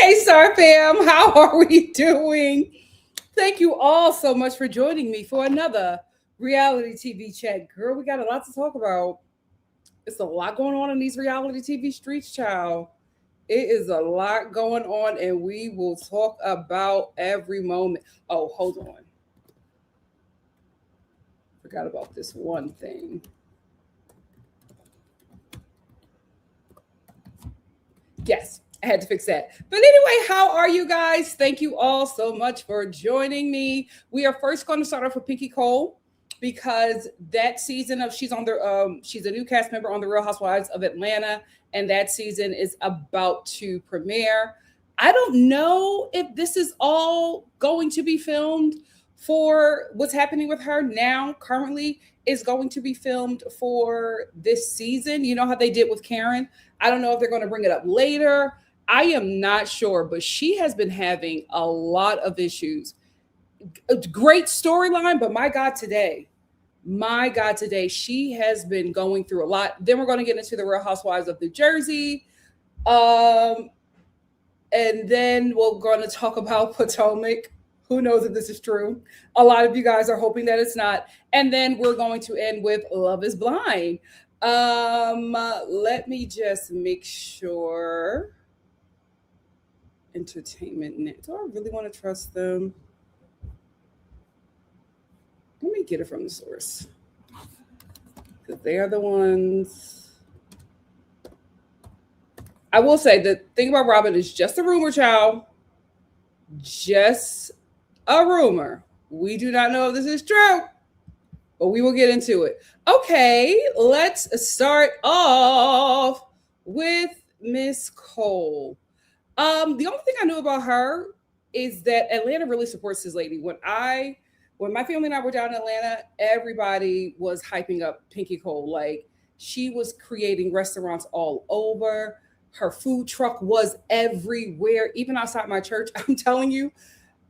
Hey, Star Fam, how are we doing? Thank you all so much for joining me for another reality TV chat. Girl, we got a lot to talk about. It's a lot going on in these reality TV streets, child. It is a lot going on, and we will talk about every moment. Oh, hold on. Forgot about this one thing. Yes, I had to fix that. But anyway, how are you guys? Thank you all so much for joining me. We are first going to start off with Pinky Cole because that season of she's a new cast member on the Real Housewives of Atlanta, and that season is about to premiere. I don't know if this is all going to be filmed for what's happening with her now currently is going to be filmed for this season. You know how they did with Karen? I don't know if they're going to bring it up later. I am not sure, but she has been having a lot of issues. A great storyline, but my God, today, she has been going through a lot. Then we're going to get into the Real Housewives of New Jersey. And then we're going to talk about Potomac. Who knows if this is true? A lot of you guys are hoping that it's not. And then we're going to end with Love is Blind. Let me just make sure. Entertainment Net. Do I really want to trust them? Let me get it from the source. Because they are the ones. I will say the thing about Robyn is just a rumor, child. Just a rumor. We do not know if this is true, but we will get into it. Okay, let's start off with Miss Cole. The only thing I knew about her is that Atlanta really supports this lady. When my family and I were down in Atlanta, everybody was hyping up Pinky Cole. Like, She was creating restaurants all over. Her food truck was everywhere, even outside my church. I'm telling you,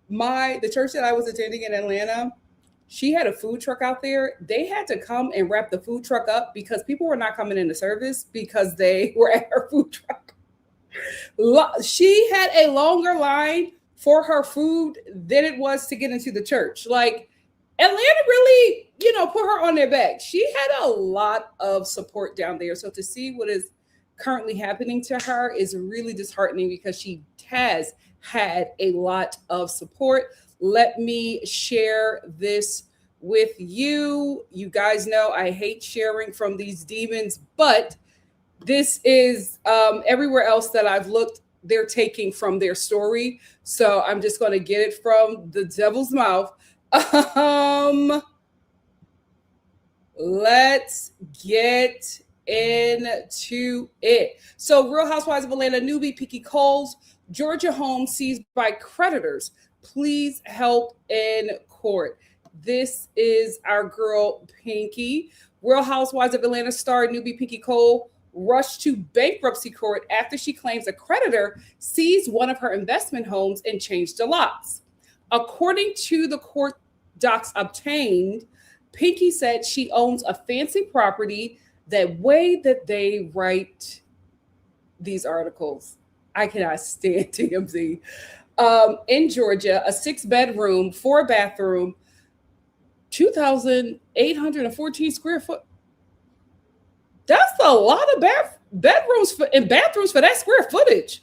the church that I was attending in Atlanta, she had a food truck out there. They had to come and wrap the food truck up because people were not coming into service because they were at her food truck. She had a longer line for her food than it was to get into the church. Like, Atlanta really, put her on their back. She had a lot of support down there. So to see what is currently happening to her is really disheartening because she has had a lot of support. Let me share this with you. You guys know I hate sharing from these demons, but this is everywhere else that I've looked, they're taking from their story. So I'm just going to get it from the devil's mouth. Let's get into it. So, Real Housewives of Atlanta newbie Pinky Cole's Georgia home seized by creditors. Please help in court. This is our girl Pinky. Real Housewives of Atlanta star newbie Pinky Cole rushed to bankruptcy court after she claims a creditor seized one of her investment homes and changed the locks. According to the court docs obtained, Pinky said she owns a fancy property. That way that they write these articles, I cannot stand TMZ. In Georgia, a 6-bedroom, 4-bathroom, 2,814 square foot. That's a lot of bedrooms and bathrooms for that square footage.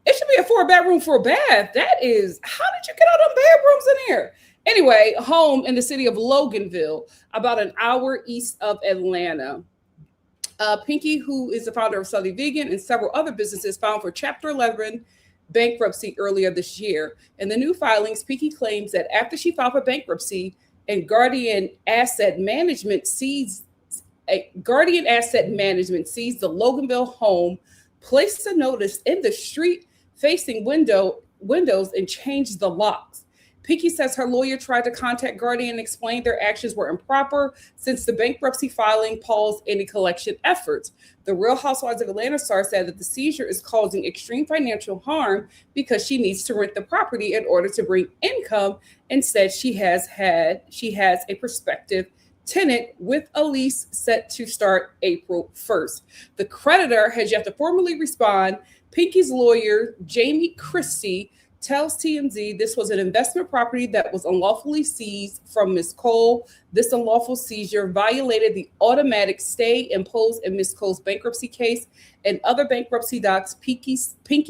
It should be a 4-bedroom, 4-bath. That is, how did you get all them bedrooms in here? Anyway, home in the city of Loganville, about an hour east of Atlanta. Pinky, who is the founder of Slutty Vegan and several other businesses, filed for Chapter 11 bankruptcy earlier this year. In the new filings, Pinky claims that after she filed for bankruptcy and Guardian Asset Management seized the Loganville home, placed a notice in the street-facing windows and changed the locks. Pinky says her lawyer tried to contact Guardian and explain their actions were improper since the bankruptcy filing paused any collection efforts. The Real Housewives of Atlanta star said that the seizure is causing extreme financial harm because she needs to rent the property in order to bring income. Instead, she has a prospective tenant with a lease set to start April 1st. The creditor has yet to formally respond. Pinky's lawyer, Jamie Christie, tells TMZ this was an investment property that was unlawfully seized from Ms. Cole. This unlawful seizure violated the automatic stay imposed in Ms. Cole's bankruptcy case. And other bankruptcy docs, Pinky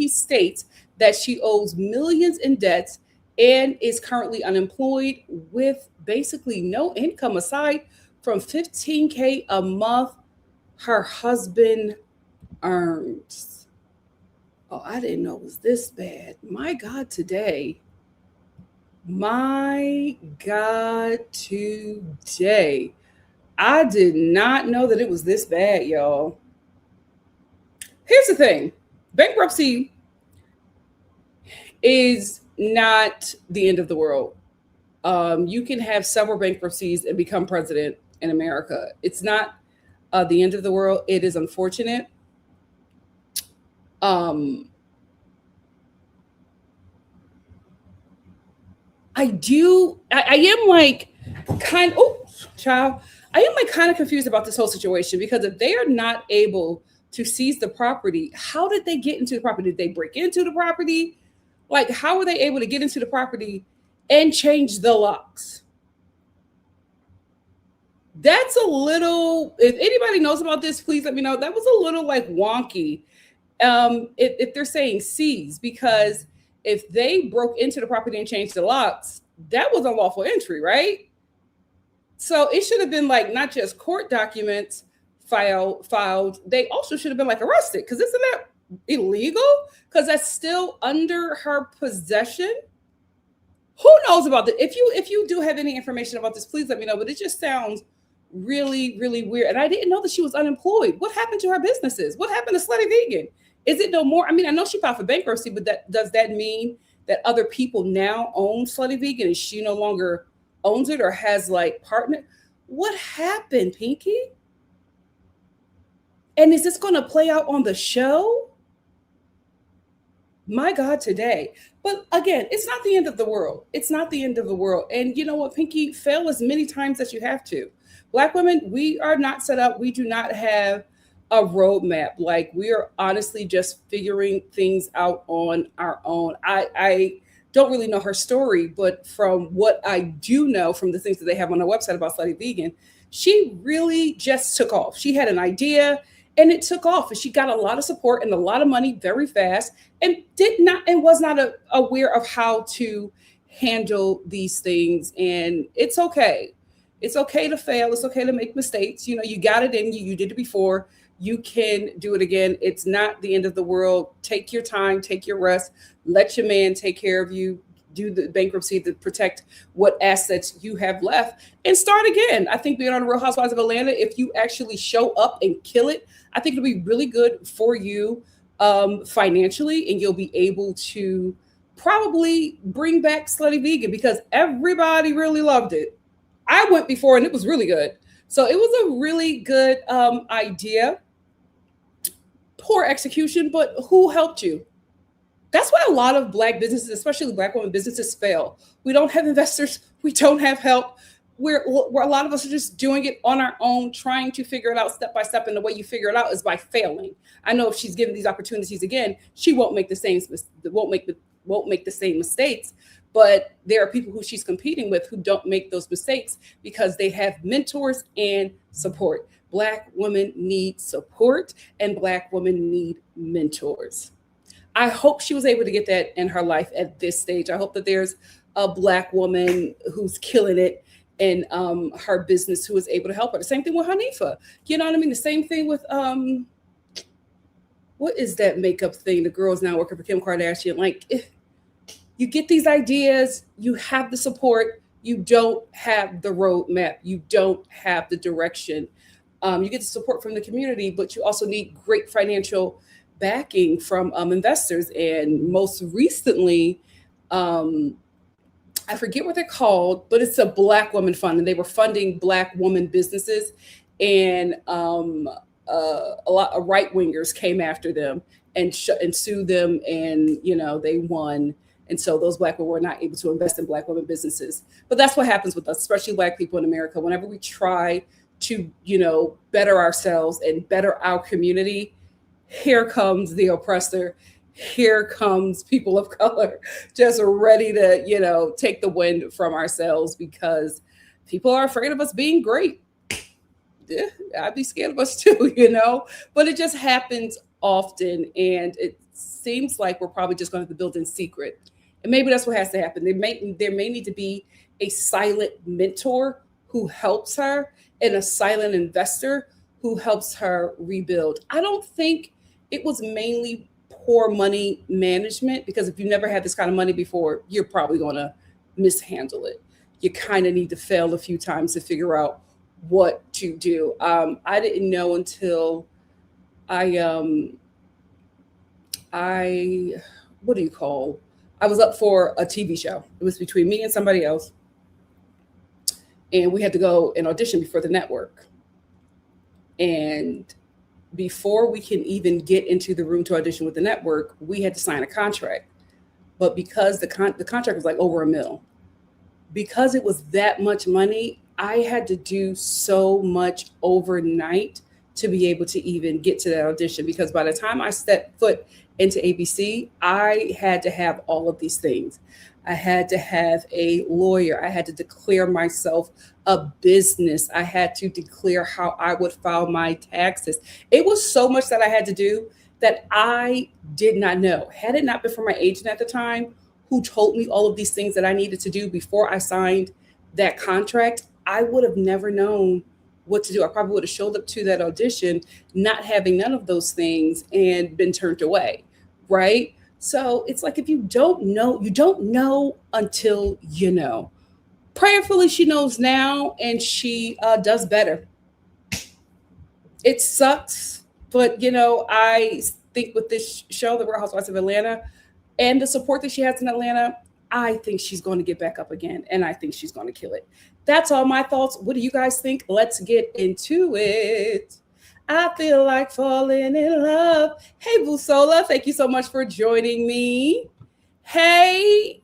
states that she owes millions in debts and is currently unemployed with basically no income aside from $15,000 a month her husband earns. Oh, I didn't know it was this bad. My God, today. I did not know that it was this bad, y'all. Here's the thing. Bankruptcy is not the end of the world. You can have several bankruptcies and become president in America. It's not the end of the world. It is unfortunate. I am like kind of confused about this whole situation because if they are not able to seize the property, how did they get into the property? Did they break into the property? Like, how were they able to get into the property and change the locks? That's a little, if anybody knows about this, please let me know. That was a little like wonky. If they're saying seize, because if they broke into the property and changed the locks, that was unlawful entry, right? So it should have been like not just court documents filed. They also should have been like arrested, because isn't that illegal? Because that's still under her possession. Who knows about that? If you do have any information about this, please let me know. But it just sounds really, really weird. And I didn't know that she was unemployed. What happened to her businesses? What happened to Slutty Vegan? Is it no more? I mean, I know she filed for bankruptcy, but does that mean that other people now own Slutty Vegan and she no longer owns it or has like partner? What happened, Pinky? And is this going to play out on the show? My God, today. But again, it's not the end of the world. It's not the end of the world. And you know what, Pinky, fail as many times as you have to. Black women, we are not set up. We do not have a roadmap. Like, we are honestly just figuring things out on our own. I don't really know her story, but from what I do know from the things that they have on their website about Slutty Vegan, she really just took off. She had an idea and it took off, and she got a lot of support and a lot of money very fast, and was not aware of how to handle these things. And it's okay. It's okay to fail. It's okay to make mistakes. You know, you got it in you. You did it before. You can do it again. It's not the end of the world. Take your time, take your rest, let your man take care of you, do the bankruptcy to protect what assets you have left, and start again. I think being on the Real Housewives of Atlanta, if you actually show up and kill it, I think it'll be really good for you financially, and you'll be able to probably bring back Slutty Vegan because everybody really loved it. I went before and it was really good. So it was a really good idea. Poor execution, but who helped you? That's why a lot of Black businesses, especially Black women businesses, fail. We don't have investors. We don't have help. We're a lot of us are just doing it on our own, trying to figure it out step by step. And the way you figure it out is by failing. I know if she's given these opportunities again, she won't make the same mistakes. But there are people who she's competing with who don't make those mistakes because they have mentors and support. Black women need support, and Black women need mentors. I hope she was able to get that in her life at this stage. I hope that there's a Black woman who's killing it in her business who is able to help her. The same thing with Hanifa. You know what I mean? The same thing with what is that makeup thing? The girl's now working for Kim Kardashian. Like, you get these ideas, you have the support, you don't have the roadmap, you don't have the direction. You get the support from the community, but you also need great financial backing from investors. And most recently, I forget what they're called, but it's a Black woman fund, and they were funding Black woman businesses. And a lot of right wingers came after them and sued them, and they won. And so those Black women were not able to invest in Black women businesses. But that's what happens with us, especially Black people in America. Whenever we try to, better ourselves and better our community, here comes the oppressor. Here comes people of color just ready to, take the wind from ourselves because people are afraid of us being great. Yeah, I'd be scared of us too, but it just happens often. And it seems like we're probably just going to have to build in secret. And maybe that's what has to happen. There may need to be a silent mentor who helps her and a silent investor who helps her rebuild. I don't think it was mainly poor money management, because if you never had this kind of money before, you're probably going to mishandle it. You kind of need to fail a few times to figure out what to do. I didn't know until I was up for a TV show. It was between me and somebody else. And we had to go and audition before the network. And before we can even get into the room to audition with the network, we had to sign a contract. But because the contract was like over $1 million, because it was that much money, I had to do so much overnight to be able to even get to that audition. Because by the time I stepped foot into ABC, I had to have all of these things. I had to have a lawyer. I had to declare myself a business. I had to declare how I would file my taxes. It was so much that I had to do that I did not know. Had it not been for my agent at the time, who told me all of these things that I needed to do before I signed that contract, I would have never known what to do. I probably would have showed up to that audition not having none of those things and been turned away, right? So it's like, if you don't know, you don't know until you know. Prayerfully, she knows now, and she does better. It sucks, but I think with this show, The Real Housewives of Atlanta, and the support that she has in Atlanta, I think she's going to get back up again, and I think she's going to kill it. That's all my thoughts. What do you guys think? Let's get into it. I feel like falling in love. Hey, Busola, thank you so much for joining me. Hey,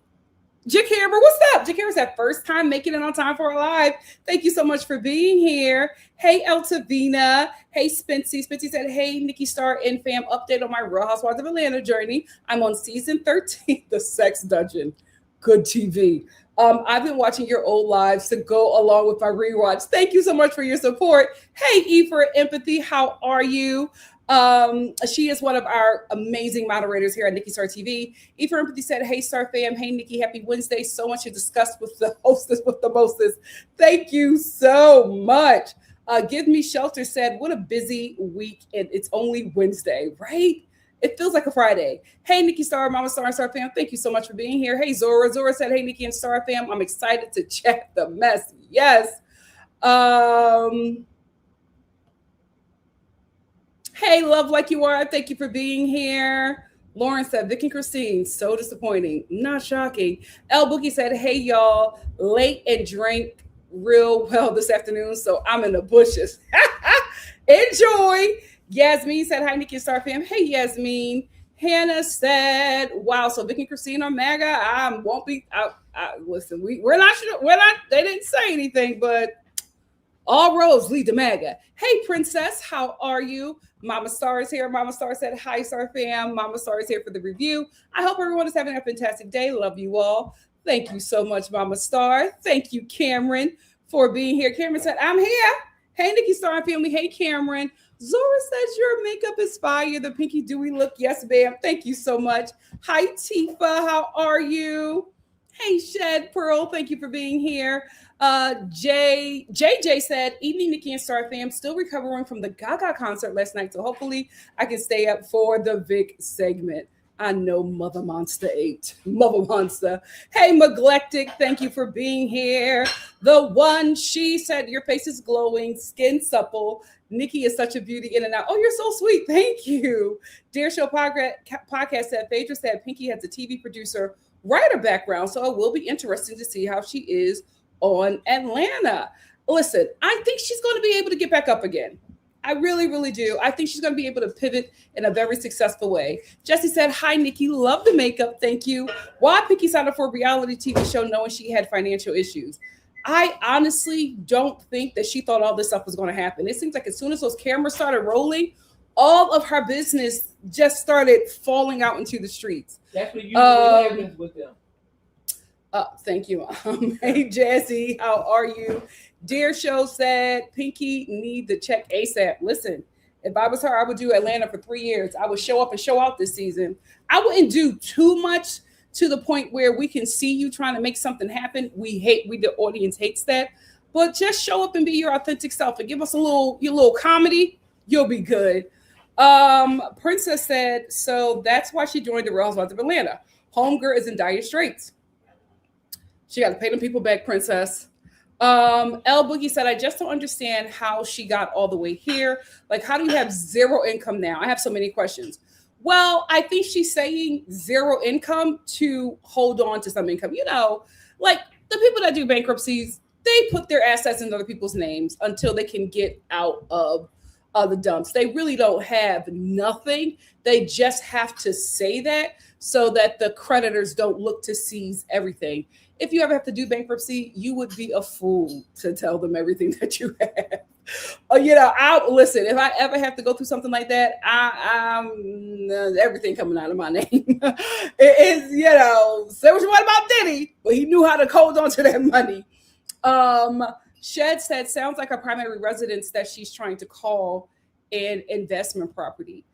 Jakira, what's up? Jakira's that first time making it on time for a live. Thank you so much for being here. Hey, Eltavina. Hey, Spency. Spency said, hey, NikkiStar and fam, update on my Real Housewives of Atlanta journey. I'm on season 13, The Sex Dungeon. Good TV. I've been watching your old lives to go along with my rewatch. Thank you so much for your support. Hey, E for Empathy, how are you? She is one of our amazing moderators here at NikkiStar TV. E for Empathy said, hey, Star fam. Hey, Nikki, happy Wednesday. So much to discuss with the hostess with the mostest. Thank you so much. Give Me Shelter said, what a busy week, and it's only Wednesday, right? It feels like a Friday. Hey, NikkiStar, Mama Star and Star fam, thank you so much for being here. Hey, Zora. Zora said, hey, Nikki and Star fam, I'm excited to check the mess. Yes. Hey, Love Like You Are, thank you for being here. Lauren said, Vic and Christine, so disappointing. Not shocking. El Boogie said, hey, y'all, late and drank real well this afternoon, so I'm in the bushes. Enjoy. Yasmin said, hi, Nikki and Star fam. Hey, Yasmin. Hannah said, wow, so Vic and Christine are Maga. I won't be, listen, we're not, they didn't say anything, but all roads lead to Maga. Hey, Princess, how are you? Mama Star is here. Mama Star said, hi, Star fam. Mama Star is here for the review. I hope everyone is having a fantastic day. Love you all. Thank you so much, Mama Star. Thank you, Cameron, for being here. Cameron said, I'm here. Hey, NikkiStar family. Hey, Cameron. Zora says your makeup is fire. The pinky dewy look. Yes, ma'am. Thank you so much. Hi, Tifa. How are you? Hey, Shed Pearl. Thank you for being here. JJ said, evening, Nikki and Star fam. Still recovering from the Gaga concert last night. So hopefully I can stay up for the Vic segment. I know Mother Monster ate. Mother Monster. Hey, Neglectic, thank you for being here. The one, she said, your face is glowing, skin supple. Nikki is such a beauty in and out. Oh, you're so sweet. Thank you. Dear Show Podcast said, Phaedra said, Pinky has a TV producer writer background, so it will be interesting to see how she is on Atlanta. Listen, I think she's going to be able to get back up again. I really, really do. I think she's going to be able to pivot in a very successful way. Jesse said, hi, Nikki. Love the makeup. Thank you. Why Pinky signed up for a reality TV show knowing she had financial issues? I honestly don't think that she thought all this stuff was going to happen. It seems like as soon as those cameras started rolling, all of her business just started falling out into the streets. That's what usually happens with them. Thank you. Hey, Jesse, how are you? Dear Show said, Pinky need to check ASAP. Listen, if I was her, I would do Atlanta for 3 years. I would show up and show out this season. I wouldn't do too much to the point where we can see you trying to make something happen. The audience hates that. But just show up and be your authentic self and give us your little comedy. You'll be good. Princess said, so that's why she joined the Real Housewives of Atlanta. Homegirl is in dire straits. She got to pay them people back, Princess. El Boogie said, I just don't understand how she got all the way here. Like, how do you have zero income now? I have so many questions. Well, I think she's saying zero income to hold on to some income. You know, like the people that do bankruptcies, they put their assets in other people's names until they can get out of the dumps. They really don't have nothing. They just have to say that so that the creditors don't look to seize everything. If you ever have to do bankruptcy, you would be a fool to tell them everything that you have. Listen, if I ever have to go through something like that, I'm everything coming out of my name. It is, say what you want about Diddy, but he knew how to hold on to that money. Shed said, sounds like a primary residence that she's trying to call an investment property.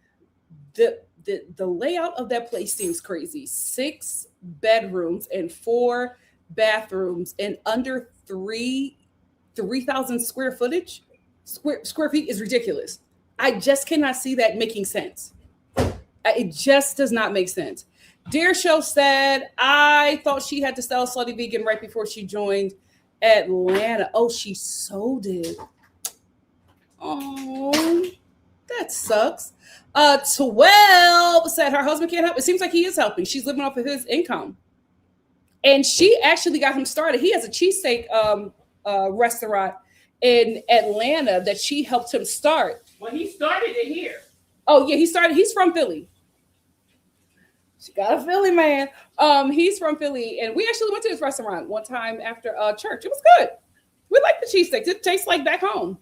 The layout of that place seems crazy. 6 bedrooms and 4 bathrooms and under 3,000 square feet is ridiculous. I just cannot see that making sense. It just does not make sense. Dear Show said, I thought she had to sell Slutty Vegan right before she joined Atlanta. Oh, she sold it. Oh, that sucks. 12 said her husband can't help. It seems like he is helping. She's living off of his income. And she actually got him started. He has a cheesesteak restaurant in Atlanta that she helped him start. Well, he started it here. Oh yeah, he's from Philly. She got a Philly man. He's from Philly, and we actually went to his restaurant one time after church. It was good. We like the cheesesteaks. It tastes like back home.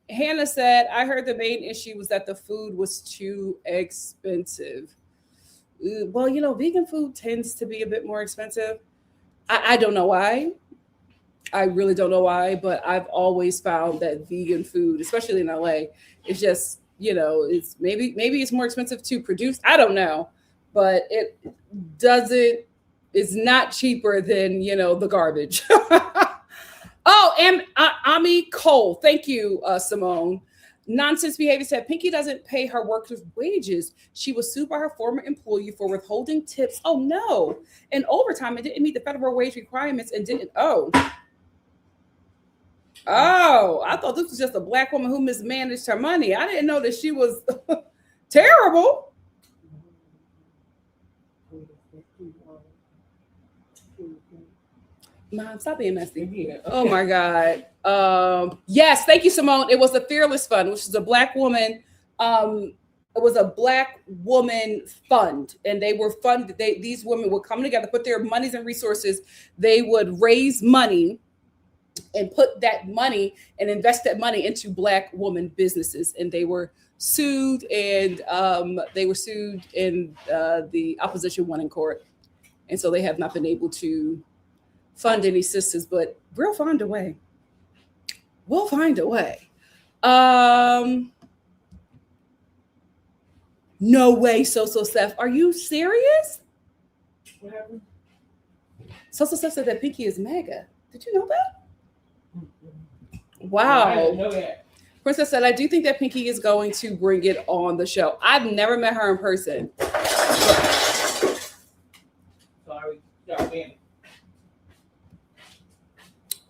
Hannah said, I heard the main issue was that the food was too expensive. Well, vegan food tends to be a bit more expensive. I don't know why. I really don't know why, but I've always found that vegan food, especially in LA, is just, it's maybe it's more expensive to produce. I don't know, but it's not cheaper than, the garbage. Oh, and Ami Cole. Thank you, Simone. Nonsense Behavior said Pinky doesn't pay her workers wages. She was sued by her former employee for withholding tips. Oh no. And overtime, it didn't meet the federal wage requirements and didn't. Oh, I thought this was just a Black woman who mismanaged her money. I didn't know that she was terrible. Mom, stop being messy. Yeah. Oh my God. Yes, thank you, Simone. It was the Fearless Fund, which is a Black woman. It was a Black woman fund, and they were funded. These women would come together, put their monies and resources. They would raise money and put that money and invest that money into Black woman businesses. And they were sued, and the opposition won in court. And so they have not been able to fund any sisters, but we'll find a way. We'll find a way. No way, So Seth. Are you serious? What happened? So Seth said that Pinky is Maga. Did you know that? Wow. I didn't know that. Princess said, I do think that Pinky is going to bring it on the show. I've never met her in person. Sorry.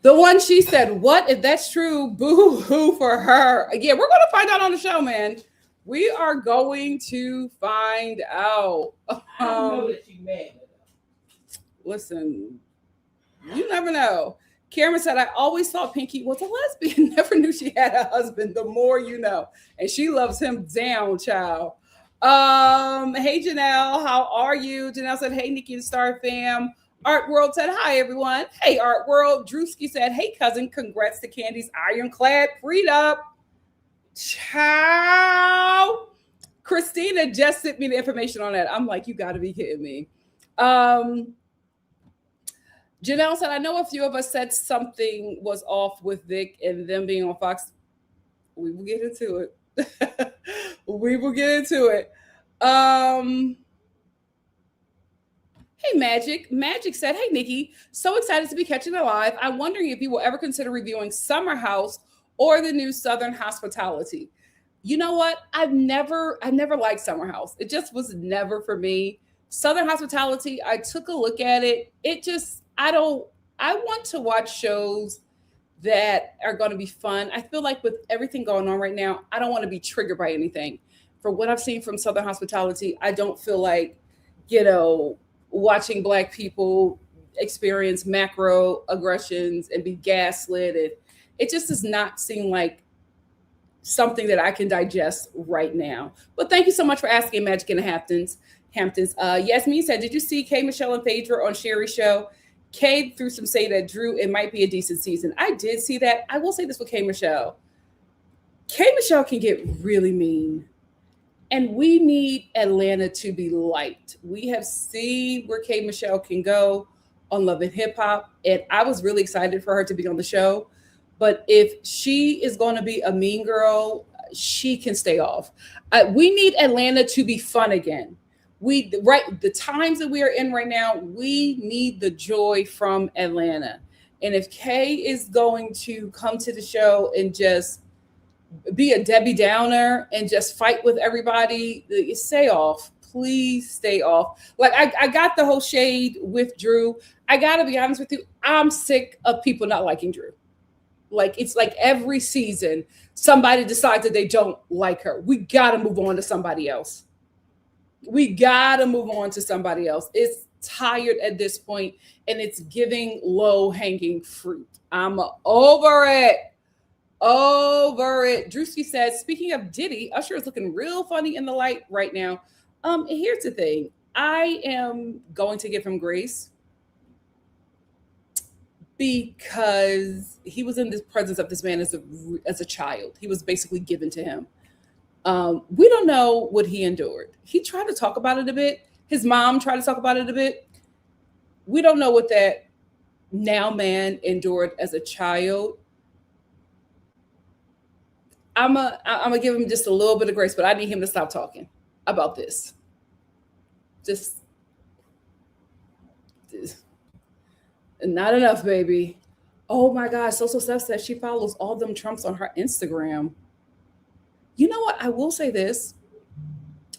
The one she said, what if that's true? Boo hoo for her. Yeah, we're going to find out on the show, man. We are going to find out. I don't know that she's mad. Listen, you never know. Cameron said, I always thought Pinky was a lesbian. Never knew she had a husband. The more you know. And she loves him down, child. Hey, Janelle, how are you? Janelle said, hey, Nikki.Star fam. Art World said, hi, everyone. Hey, Art World. Drewski said, hey, cousin, congrats to Candy's ironclad freedom. Ciao. Christina just sent me the information on that. I'm like, you got to be kidding me. Janelle said, I know a few of us said something was off with Vic and them being on Fox. We will get into it. We will get into it. Hey, Magic. Magic said, hey, Nikki, so excited to be catching it live. I'm wondering if you will ever consider reviewing Summer House or the new Southern Hospitality. You know what? I've never liked Summer House. It just was never for me. Southern Hospitality, I took a look at it. I want to watch shows that are going to be fun. I feel like with everything going on right now, I don't want to be triggered by anything. For what I've seen from Southern Hospitality, I don't feel like, watching Black people experience macro aggressions and be gaslit. It just does not seem like something that I can digest right now. But thank you so much for asking, Magic in the Hamptons. Yasmin said, did you see K. Michelle and Phaedra on Sherry's show? Kay threw some shade at Drew. It might be a decent season. I did see that. I will say this with K. Michelle. K. Michelle can get really mean. And we need Atlanta to be liked. We have seen where K. Michelle can go on Love and Hip Hop. And I was really excited for her to be on the show. But if she is going to be a mean girl, she can stay off. We need Atlanta to be fun again. The times that we are in right now, we need the joy from Atlanta. And if Kay is going to come to the show and just be a Debbie Downer and just fight with everybody, stay off. Please stay off. Like I got the whole shade with Drew. I gotta be honest with you. I'm sick of people not liking Drew. Like it's like every season, somebody decides that they don't like her. We gotta move on to somebody else. It's tired at this point, and it's giving low-hanging fruit. I'm over it. Over it. Drewski says, speaking of Diddy, Usher is looking real funny in the light right now. Here's the thing. I am going to give him grace because he was in the presence of this man as a child. He was basically given to him. We don't know what he endured. He tried to talk about it a bit. His mom tried to talk about it a bit. We don't know what that now man endured as a child. I'm gonna give him just a little bit of grace, but I need him to stop talking about this. Just not enough, baby. Oh my God, Social Steph says she follows all them Trumps on her Instagram. You know what? I will say this.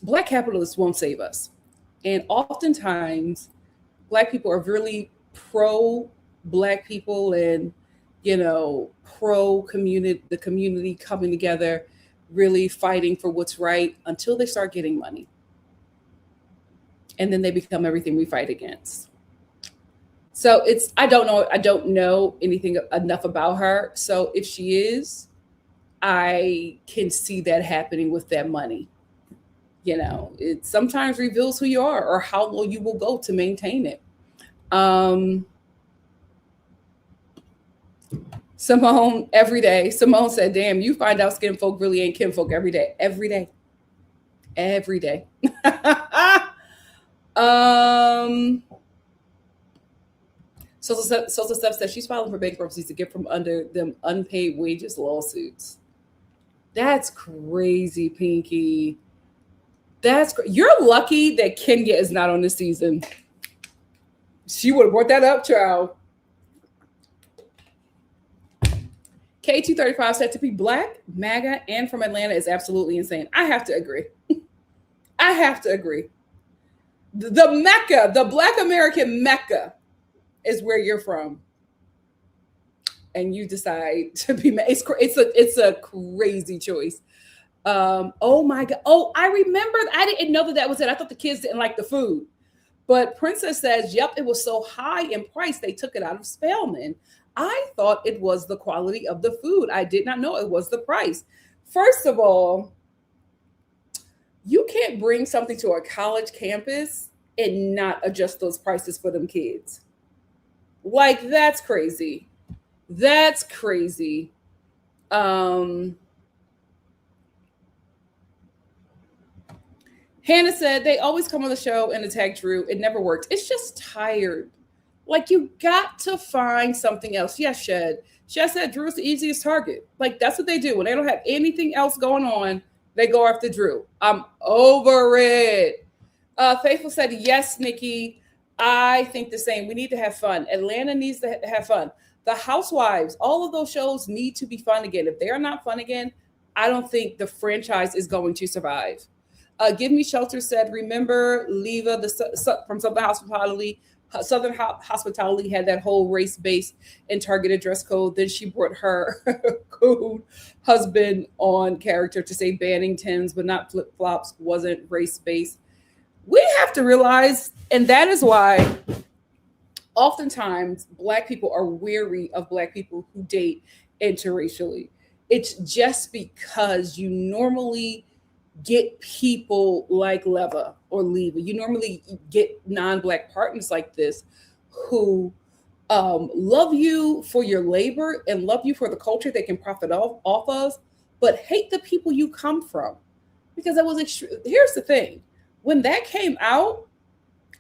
Black capitalists won't save us. And oftentimes, Black people are really pro-Black people and, pro-community, the community coming together, really fighting for what's right until they start getting money. And then they become everything we fight against. So I don't know anything enough about her. So if she is, I can see that happening with that money. It sometimes reveals who you are or how low you will go to maintain it. Simone, every day. Simone said, damn, you find out skin folk really ain't kinfolk every day. Every day. Every day. Social Steph says she's filing for bankruptcy to get from under them unpaid wages lawsuits. That's crazy, Pinky. You're lucky that Kenya is not on this season. She would have brought that up, child. K235 said to be Black, Maga, and from Atlanta is absolutely insane. I have to agree. The Mecca, the Black American Mecca is where you're from. And you decide to be, it's a crazy choice. Oh my God. Oh, I remember. I didn't know that was it. I thought the kids didn't like the food. But Princess says, yep, it was so high in price, they took it out of Spelman. I thought it was the quality of the food. I did not know it was the price. First of all, you can't bring something to a college campus and not adjust those prices for them kids. Like, that's crazy. That's crazy. Hannah said, they always come on the show and attack Drew. It never works. It's just tired. Like, you got to find something else. Yes, Shed. Shed said Drew's the easiest target. Like, that's what they do. When they don't have anything else going on, they go after Drew. I'm over it. Faithful said, yes, Nikki. I think the same. We need to have fun. Atlanta needs to have fun. The Housewives, all of those shows need to be fun again. If they are not fun again, I don't think the franchise is going to survive. Give Me Shelter said, remember Leva from Southern Hospitality? Southern Hospitality had that whole race-based and targeted dress code. Then she brought her cool husband on character to say banning Tims, but not flip-flops, wasn't race-based. We have to realize, and that is why oftentimes Black people are weary of Black people who date interracially. It's just because you normally get people like Leva or Leva. You normally get non-Black partners like this who love you for your labor and love you for the culture they can profit off of, but hate the people you come from. Because here's the thing. When that came out,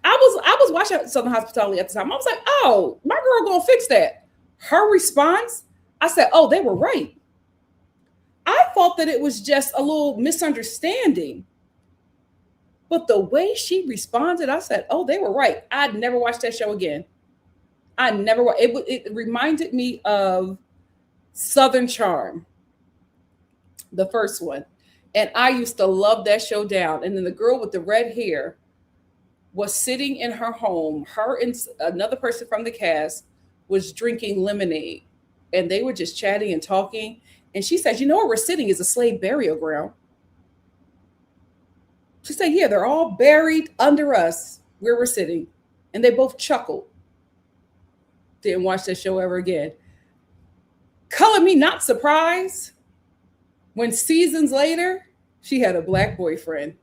I was watching Southern Hospitality at the time. I was like, oh, my girl gonna fix that. Her response, I said, oh, they were right. I thought that it was just a little misunderstanding. But the way she responded, I said, oh, they were right. I'd never watch that show again. It reminded me of Southern Charm, the first one. And I used to love that show down. And then the girl with the red hair was sitting in her home. Her and another person from the cast was drinking lemonade. And they were just chatting and talking. And she said, you know where we're sitting is a slave burial ground. She said, yeah, they're all buried under us where we're sitting. And they both chuckled. Didn't watch that show ever again. Color me not surprised when seasons later she had a black boyfriend.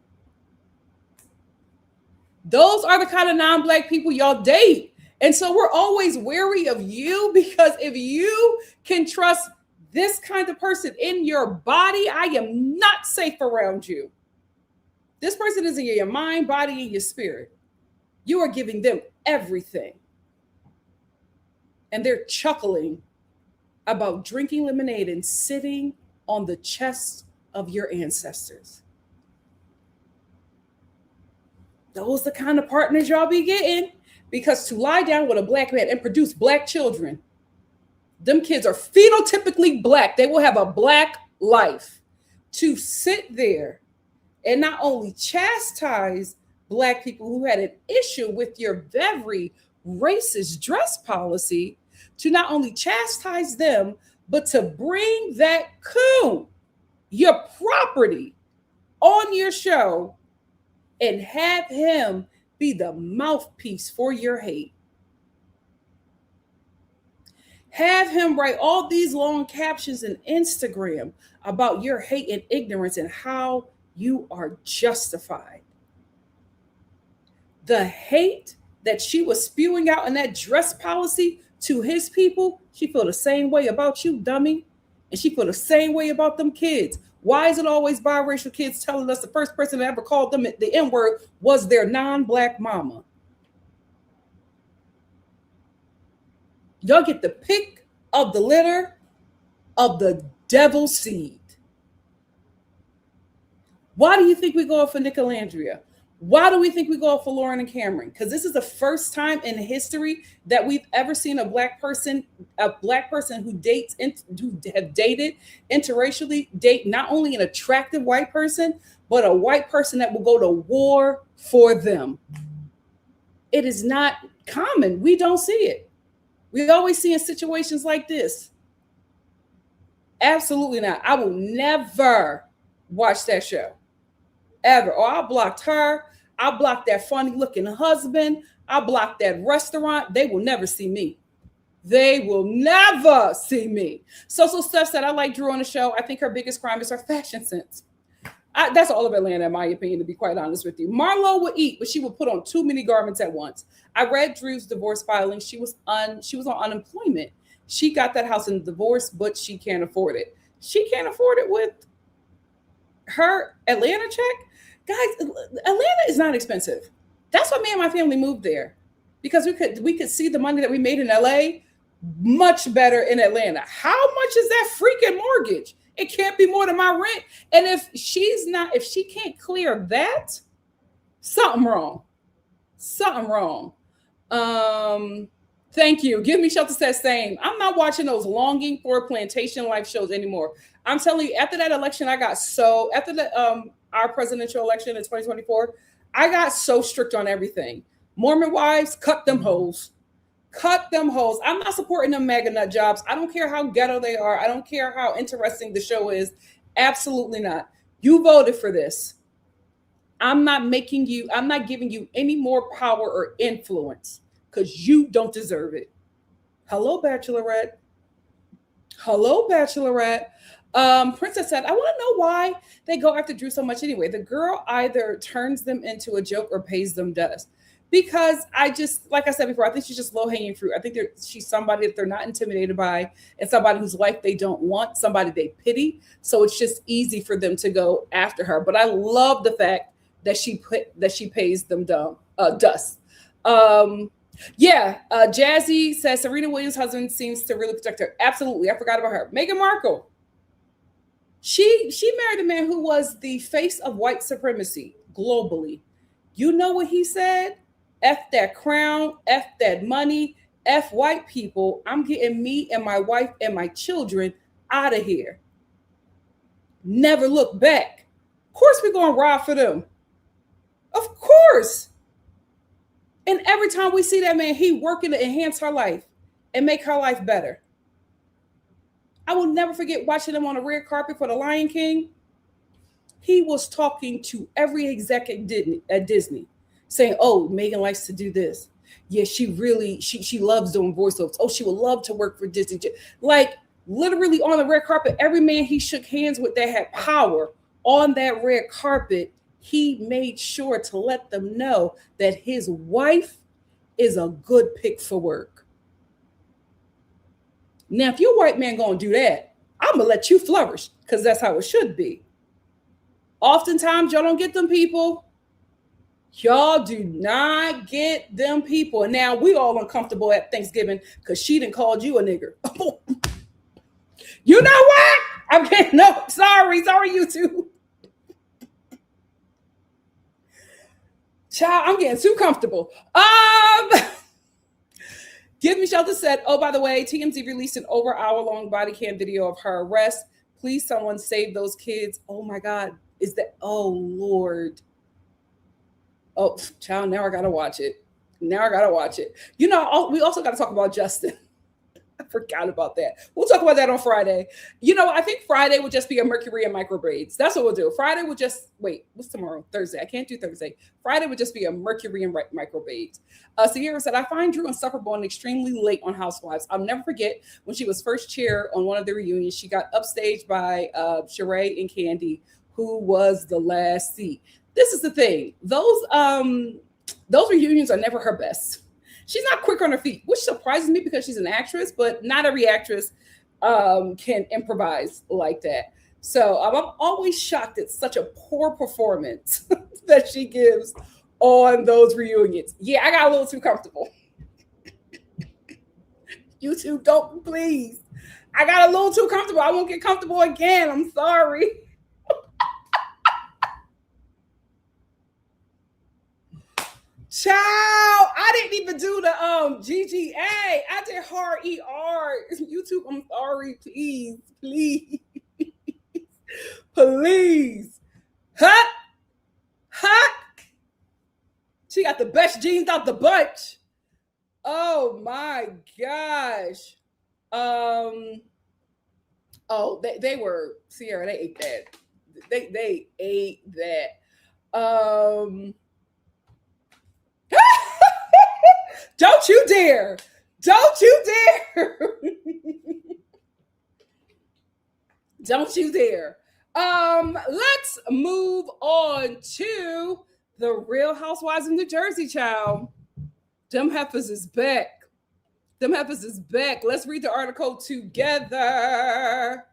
Those are the kind of non-black people y'all date. And so we're always wary of you, because if you can trust this kind of person in your body, I am not safe around you. This person is in your mind, body, and your spirit. You are giving them everything. And they're chuckling about drinking lemonade and sitting on the chests of your ancestors. Those are the kind of partners y'all be getting, because to lie down with a black man and produce black children, them kids are phenotypically black. They will have a black life. To sit there and not only chastise black people who had an issue with your very racist dress policy, to not only chastise them, but to bring that coon, your property, on your show and have him be the mouthpiece for your hate. Have him write all these long captions in Instagram about your hate and ignorance and how you are justified. The hate that she was spewing out in that dress policy to his people, she feel the same way about you, dummy. And she feel the same way about them kids. Why is it always biracial kids telling us the first person that ever called them the N-word was their non-black mama? Y'all get the pick of the litter of the devil's seed. Why do you think we go for Nicolandria? Why do we think we go for Lauren and Cameron? Because this is the first time in history that we've ever seen a black person who dates, who have dated interracially, date not only an attractive white person, but a white person that will go to war for them. It is not common. We don't see it. We always see in situations like this. Absolutely not. I will never watch that show. Ever. Or I blocked her. I blocked that funny looking husband. I blocked that restaurant. They will never see me. They will never see me. So Steph said, I like Drew on the show. I think her biggest crime is her fashion sense. That's all of Atlanta, in my opinion, to be quite honest with you. Marlo would eat, but she would put on too many garments at once. I read Drew's divorce filing. She was on unemployment. She got that house in the divorce, but she can't afford it. She can't afford it with her Atlanta check. Guys, Atlanta is not expensive. That's why me and my family moved there, because we could see the money that we made in LA much better in Atlanta. How much is that freaking mortgage? It can't be more than my rent. And if she can't clear that, something wrong. Something wrong. Thank you. Give Me Shelter says same. I'm not watching those longing for plantation life shows anymore. I'm telling you, after that election, after our presidential election in 2024, I got so strict on everything. Mormon wives, cut them hoes. Cut them hoes. I'm not supporting them Maga nut jobs. I don't care how ghetto they are. I don't care how interesting the show is. Absolutely not. You voted for this. I'm not giving you any more power or influence because you don't deserve it. Hello, Bachelorette. Hello, Bachelorette. Princess said, I want to know why they go after Drew so much anyway. The girl either turns them into a joke or pays them dust. Because like I said before, I think she's just low-hanging fruit. I think she's somebody that they're not intimidated by, and somebody whose life they don't want, somebody they pity. So it's just easy for them to go after her. But I love the fact that she pays them dust. Jazzy says Serena Williams' husband seems to really protect her. Absolutely, I forgot about her. Meghan Markle. She married a man who was the face of white supremacy globally. You know what he said? F that crown, F that money, F white people. I'm getting me and my wife and my children out of here. Never look back. Of course we're going to ride for them. Of course. And every time we see that man, he working to enhance her life and make her life better. I will never forget watching him on the red carpet for the Lion King. He was talking to every executive at Disney, saying, oh, Megan likes to do this. Yeah, she loves doing voiceovers. Oh, she would love to work for Disney. Like literally on the red carpet, every man he shook hands with that had power on that red carpet, he made sure to let them know that his wife is a good pick for work. Now, if your white man gonna do that, I'm gonna let you flourish because that's how it should be. Oftentimes, y'all don't get them people. Y'all do not get them people. And now we all uncomfortable at Thanksgiving because she done called you a nigger. You know what? I'm getting no. Sorry, YouTube. Child, I'm getting too comfortable. Give Me Shelter said, oh, by the way, TMZ released an over hour-long body cam video of her arrest. Please, someone save those kids. Oh, my God. Is that, oh, Lord. Oh, child, now I got to watch it. You know, we also got to talk about Justin. I forgot about that. We'll talk about that on Friday. You know, I think Friday would just be a Mercury and micro braids. That's what we'll do. Friday would just, wait, what's tomorrow? Thursday. I can't do Thursday. Friday would just be a Mercury and micro braids. Sierra said, I find Drew insufferable and extremely late on Housewives. I'll never forget when she was first chair on one of the reunions. She got upstaged by Sheree and Candy, who was the last seat. This is the thing. Those reunions are never her best. She's not quick on her feet, which surprises me because she's an actress, but not every actress can improvise like that. So I'm always shocked at such a poor performance that she gives on those reunions. Yeah, I got a little too comfortable. You two don't, please. I got a little too comfortable. I won't get comfortable again. I'm sorry. Child, I didn't even do the GGA. I did hard ER. YouTube, I'm sorry. Please. Please. Hut. She got the best jeans out the bunch. Oh my gosh. Oh, they were, Sierra, they ate that. They ate that. Don't you dare. Don't you dare. Don't you dare. Let's move on to the Real Housewives of New Jersey, child. Them heifers is back. Let's read the article together.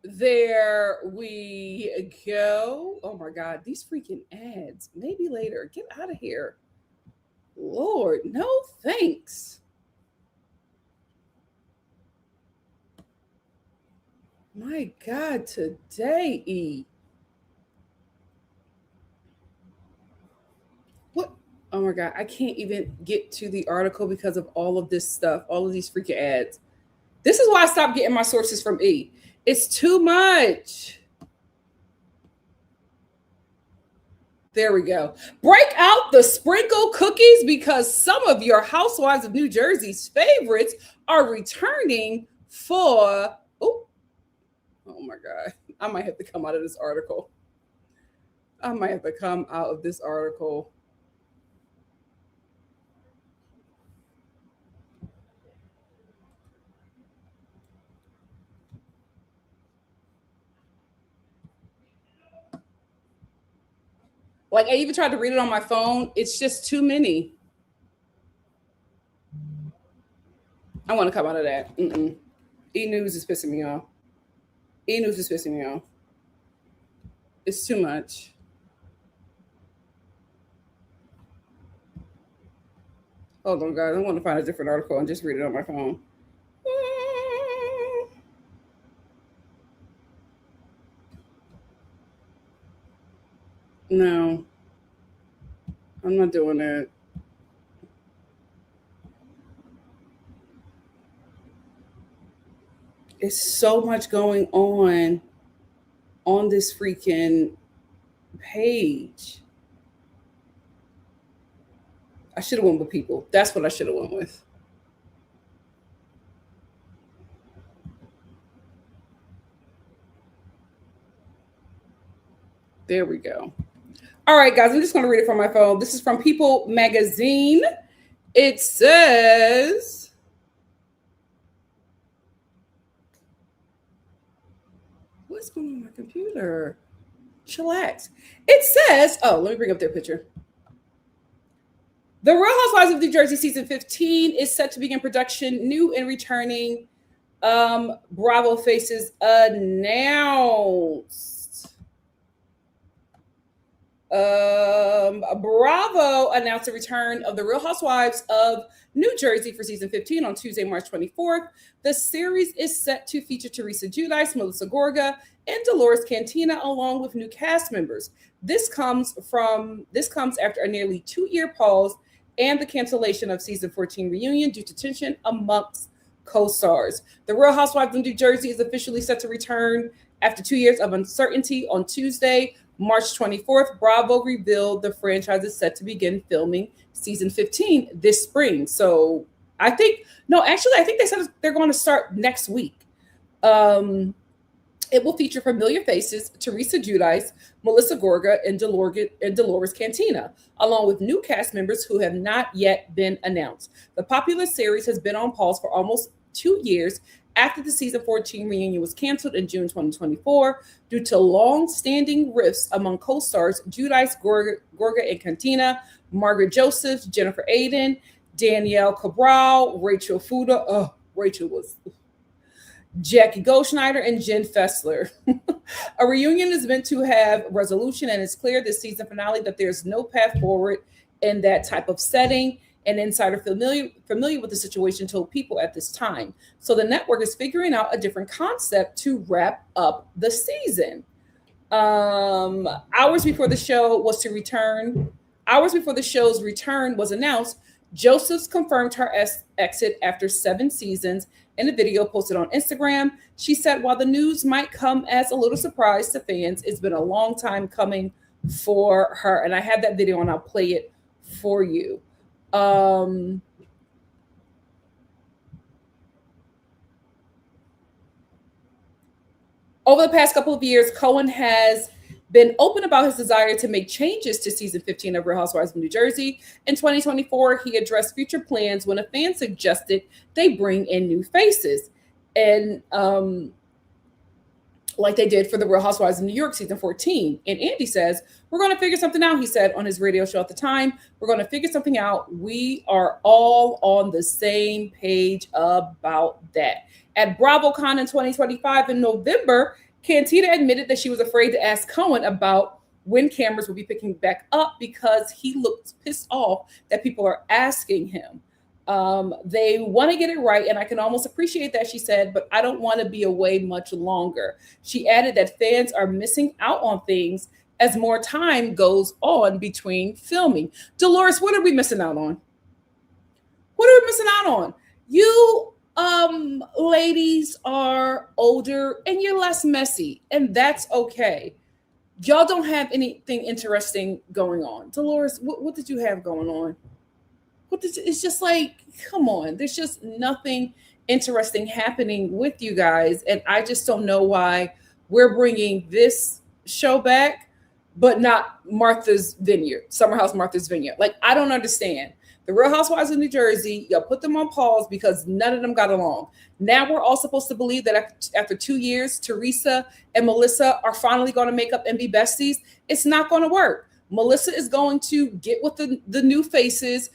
There we go. Oh my God, these freaking ads. Maybe later. Get out of here. Lord, no thanks. My God, today, E. What? Oh my God, I can't even get to the article because of all of this stuff, all of these freaking ads. This is why I stopped getting my sources from E. It's too much. There we go. Break out the sprinkle cookies because some of your Housewives of New Jersey's favorites are returning for... Oh my God. I might have to come out of this article. Like, I even tried to read it on my phone. It's just too many. I want to come out of that. E-News is pissing me off. It's too much. Hold on, guys. I want to find a different article and just read it on my phone. No, I'm not doing that. It's so much going on this freaking page. I should have went with people. That's what I should have went with. There we go. All right, guys, I'm just going to read it from my phone. This is from People Magazine. It says, what's going on with my computer? Chillax. It says, oh, let me bring up their picture. The Real Housewives of New Jersey season 15 is set to begin production. New and returning Bravo faces announced. Bravo announced the return of the Real Housewives of New Jersey for season 15 on Tuesday, March 24th. The series is set to feature Teresa Giudice, Melissa Gorga, and Dolores Cantina, along with new cast members. This comes after a nearly 2-year pause and the cancellation of season 14 reunion due to tension amongst co-stars. The Real Housewives of New Jersey is officially set to return after 2 years of uncertainty on Tuesday, March 24th. Bravo revealed the franchise is set to begin filming season 15 this spring. So I think they said they're going to start next week. It will feature familiar faces, Teresa Giudice, Melissa Gorga, and Dolores Cantina, along with new cast members who have not yet been announced. The popular series has been on pause for almost 2 years after the season 14 reunion was canceled in June 2024 due to long-standing rifts among co-stars Giudice, Gorga, and Cantina, Margaret Joseph, Jennifer Aiden, Danielle Cabral, Rachel Fuda. Rachel was... Jackie Goldschneider, and Jen Fessler. A reunion is meant to have resolution, and it's clear this season finale that there's no path forward in that type of setting. An insider familiar with the situation told People at this time. So the network is figuring out a different concept to wrap up the season. Hours before the show's return was announced, Josephs confirmed her exit after 7 seasons. In a video posted on Instagram, she said, while the news might come as a little surprise to fans, it's been a long time coming for her. And I have that video and I'll play it for you. Over the past couple of years, Cohen has been open about his desire to make changes to season 15 of Real Housewives of New Jersey. In 2024, he addressed future plans when a fan suggested they bring in new faces. And like they did for the Real Housewives of New York season 14. And Andy says, we're going to figure something out, he said on his radio show at the time. We're going to figure something out. We are all on the same page about that. At BravoCon in 2025 in November, Cantina admitted that she was afraid to ask Cohen about when cameras will be picking back up because he looked pissed off that people are asking him. They want to get it right, and I can almost appreciate that, she said, but I don't want to be away much longer. She added that fans are missing out on things as more time goes on between filming. Dolores, what are we missing out on? What are we missing out on? You ladies are older and you're less messy, and that's okay. Y'all don't have anything interesting going on. Dolores, what did you have going on? It's just like, come on, there's just nothing interesting happening with you guys, and I just don't know why we're bringing this show back, but not Martha's Vineyard, Summer House Martha's Vineyard. Like, I don't understand. The Real Housewives of New Jersey, y'all put them on pause because none of them got along. Now we're all supposed to believe that after 2 years, Teresa and Melissa are finally going to make up and be besties. It's not going to work. Melissa is going to get with the new faces,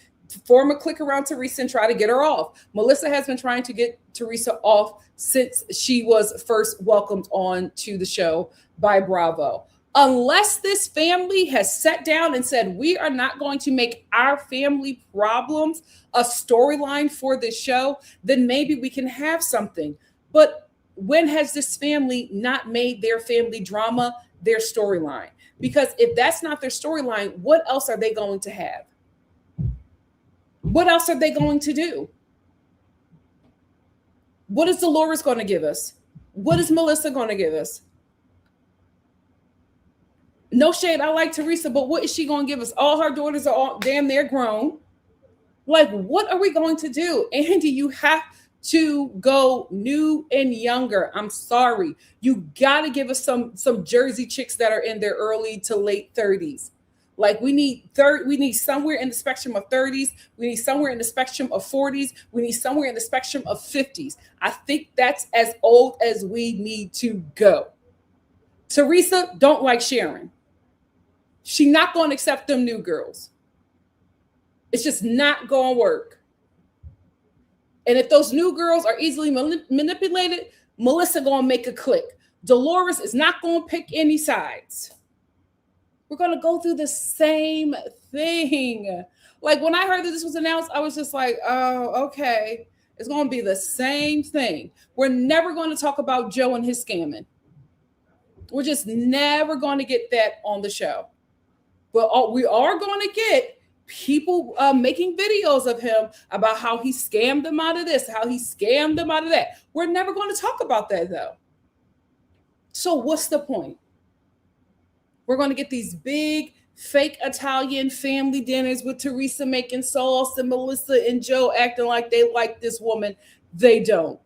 form a clique around Teresa and try to get her off. Melissa has been trying to get Teresa off since she was first welcomed on to the show by Bravo. Unless this family has sat down and said, we are not going to make our family problems a storyline for this show, then maybe we can have something. But when has this family not made their family drama their storyline? Because if that's not their storyline, what else are they going to have? What else are they going to do? What is Dolores going to give us? What is Melissa going to give us? No shade, I like Teresa, but what is she going to give us? All her daughters are all damn near grown. Like, what are we going to do? Andy, you have to go new and younger. I'm sorry. You got to give us some Jersey chicks that are in their early to late 30s. Like we need somewhere in the spectrum of 30s. We need somewhere in the spectrum of 40s. We need somewhere in the spectrum of 50s. I think that's as old as we need to go. Teresa don't like Sharon. She not going to accept them new girls. It's just not going to work. And if those new girls are easily manipulated, Melissa going to make a click. Dolores is not going to pick any sides. We're going to go through the same thing. Like when I heard that this was announced, I was just like, oh, okay. It's going to be the same thing. We're never going to talk about Joe and his scamming. We're just never going to get that on the show. But we are going to get people making videos of him about how he scammed them out of this, how he scammed them out of that. We're never going to talk about that, though. So what's the point? We're going to get these big fake Italian family dinners with Teresa making sauce and Melissa and Joe acting like they like this woman. They don't.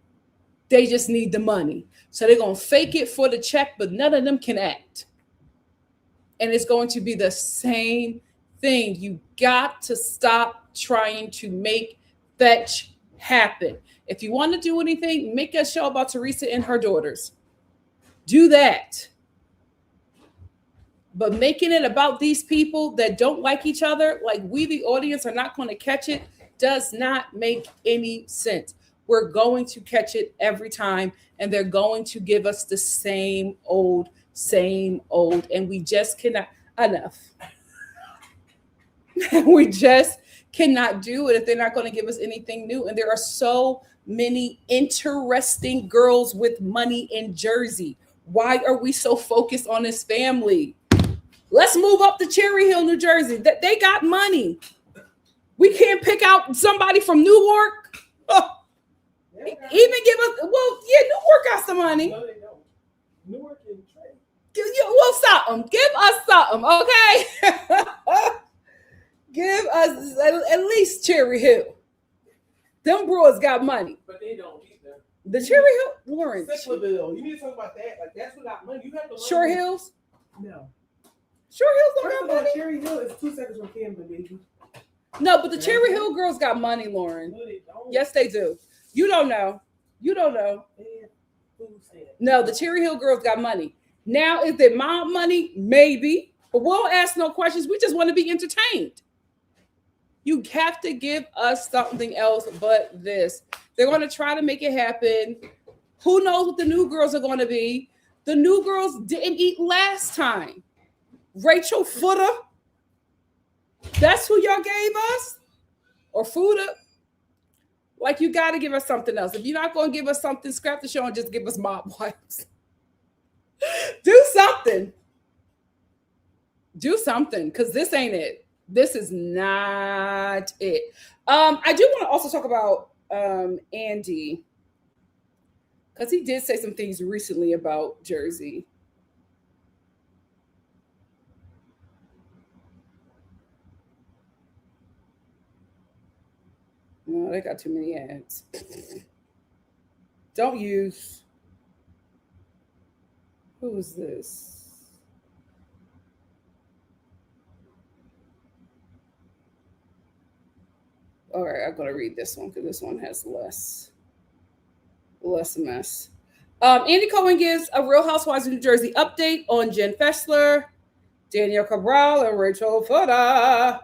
They just need the money. So they're going to fake it for the check, but none of them can act. And it's going to be the same thing. You got to stop trying to make fetch happen. If you want to do anything, make a show about Teresa and her daughters. Do that. But making it about these people that don't like each other, like we, the audience, are not going to catch it, does not make any sense. We're going to catch it every time, and they're going to give us the same old, and we just cannot, enough. We just cannot do it if they're not going to give us anything new. And there are so many interesting girls with money in Jersey. Why are we so focused on this family? Let's move up to Cherry Hill, New Jersey. That they got money. We can't pick out somebody from Newark. Oh, even give us, well, yeah, Newark got some money. No, they don't. Newark and Trey. Well, something. Give us something, okay? Give us at least Cherry Hill. Them bros got money. But they don't either. The Cherry Hill, Lawrence. Sicklerville. You need to talk about that. Like that's what got money. You have to. Short Hills. No. Short Hills don't First got of all, money. Cherry Hill is 2 seconds from Camden, baby. No, but the Cherry Hill girls got money, Lauren. No, they don't. Yes, they do. You don't know. You don't know. Who said? No, the Cherry Hill girls got money. Now, is their mom money? Maybe. But we'll ask no questions. We just want to be entertained. You have to give us something else but this. They're going to try to make it happen. Who knows what the new girls are going to be? The new girls didn't eat last time. Rachel Footer. That's who y'all gave us? Or Footer? Like, you got to give us something else. If you're not going to give us something, scrap the show and just give us mop wipes. Do something. Do something, because this ain't it. This is not it. I do want to also talk about Andy, because he did say some things recently about Jersey. No, they got too many ads. Don't use. Who is this? All right, I'm going to read this one because this one has less mess. Andy Cohen gives a Real Housewives of New Jersey update on Jen Fessler, Danielle Cabral, and Rachel Footer.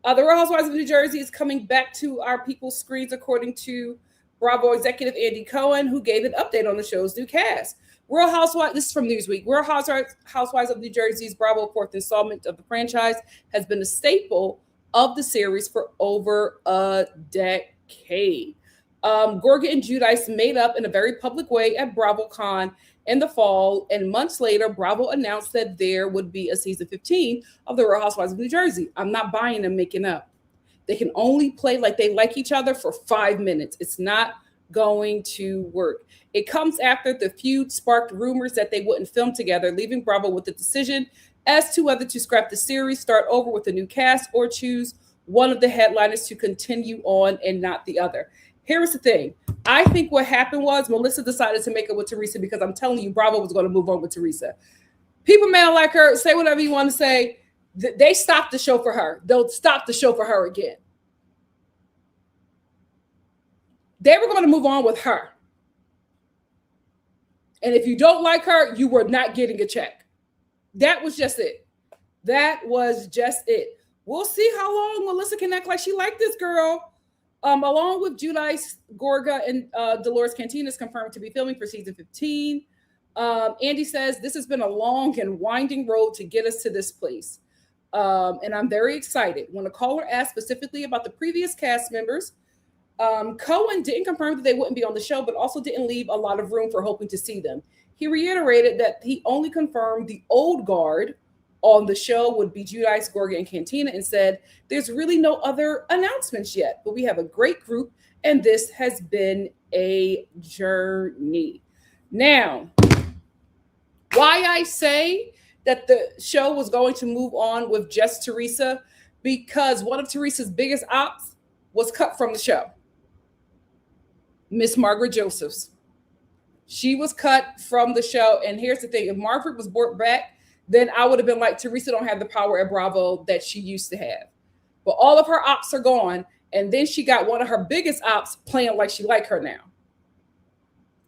The Real Housewives of New Jersey is coming back to our people's screens, according to Bravo executive Andy Cohen, who gave an update on the show's new cast. Real Housewives, this is from Newsweek. Real Housewives of New Jersey's Bravo fourth installment of the franchise has been a staple of the series for over a decade. Gorga and Giudice made up in a very public way at BravoCon in the fall, and months later, Bravo announced that there would be a season 15 of the Real Housewives of New Jersey. I'm not buying them making up. They can only play like they like each other for 5 minutes. It's not going to work. It comes after the feud sparked rumors that they wouldn't film together, leaving Bravo with the decision as to whether to scrap the series, start over with a new cast, or choose one of the headliners to continue on and not the other. Here's the thing. I think what happened was Melissa decided to make it with Teresa because I'm telling you, Bravo was going to move on with Teresa. People may not like her, say whatever you want to say. They stopped the show for her. They'll stop the show for her again. They were going to move on with her. And if you don't like her, you were not getting a check. That was just it. That was just it. We'll see how long Melissa can act like she liked this girl. Along with Giudice Gorga and Dolores Cantina is confirmed to be filming for season 15. Andy says, this has been a long and winding road to get us to this place. And I'm very excited. When a caller asked specifically about the previous cast members, Cohen didn't confirm that they wouldn't be on the show, but also didn't leave a lot of room for hoping to see them. He reiterated that he only confirmed the old guard on the show would be Giudice, Gorga, and Cantina, and said, there's really no other announcements yet, but we have a great group, and this has been a journey. Now, why I say that the show was going to move on with just Teresa, because one of Teresa's biggest ops was cut from the show. Miss Margaret Josephs. She was cut from the show. And here's the thing. If Margaret was brought back, then I would have been like, Teresa don't have the power at Bravo that she used to have. But all of her ops are gone. And then she got one of her biggest ops playing like she like her now.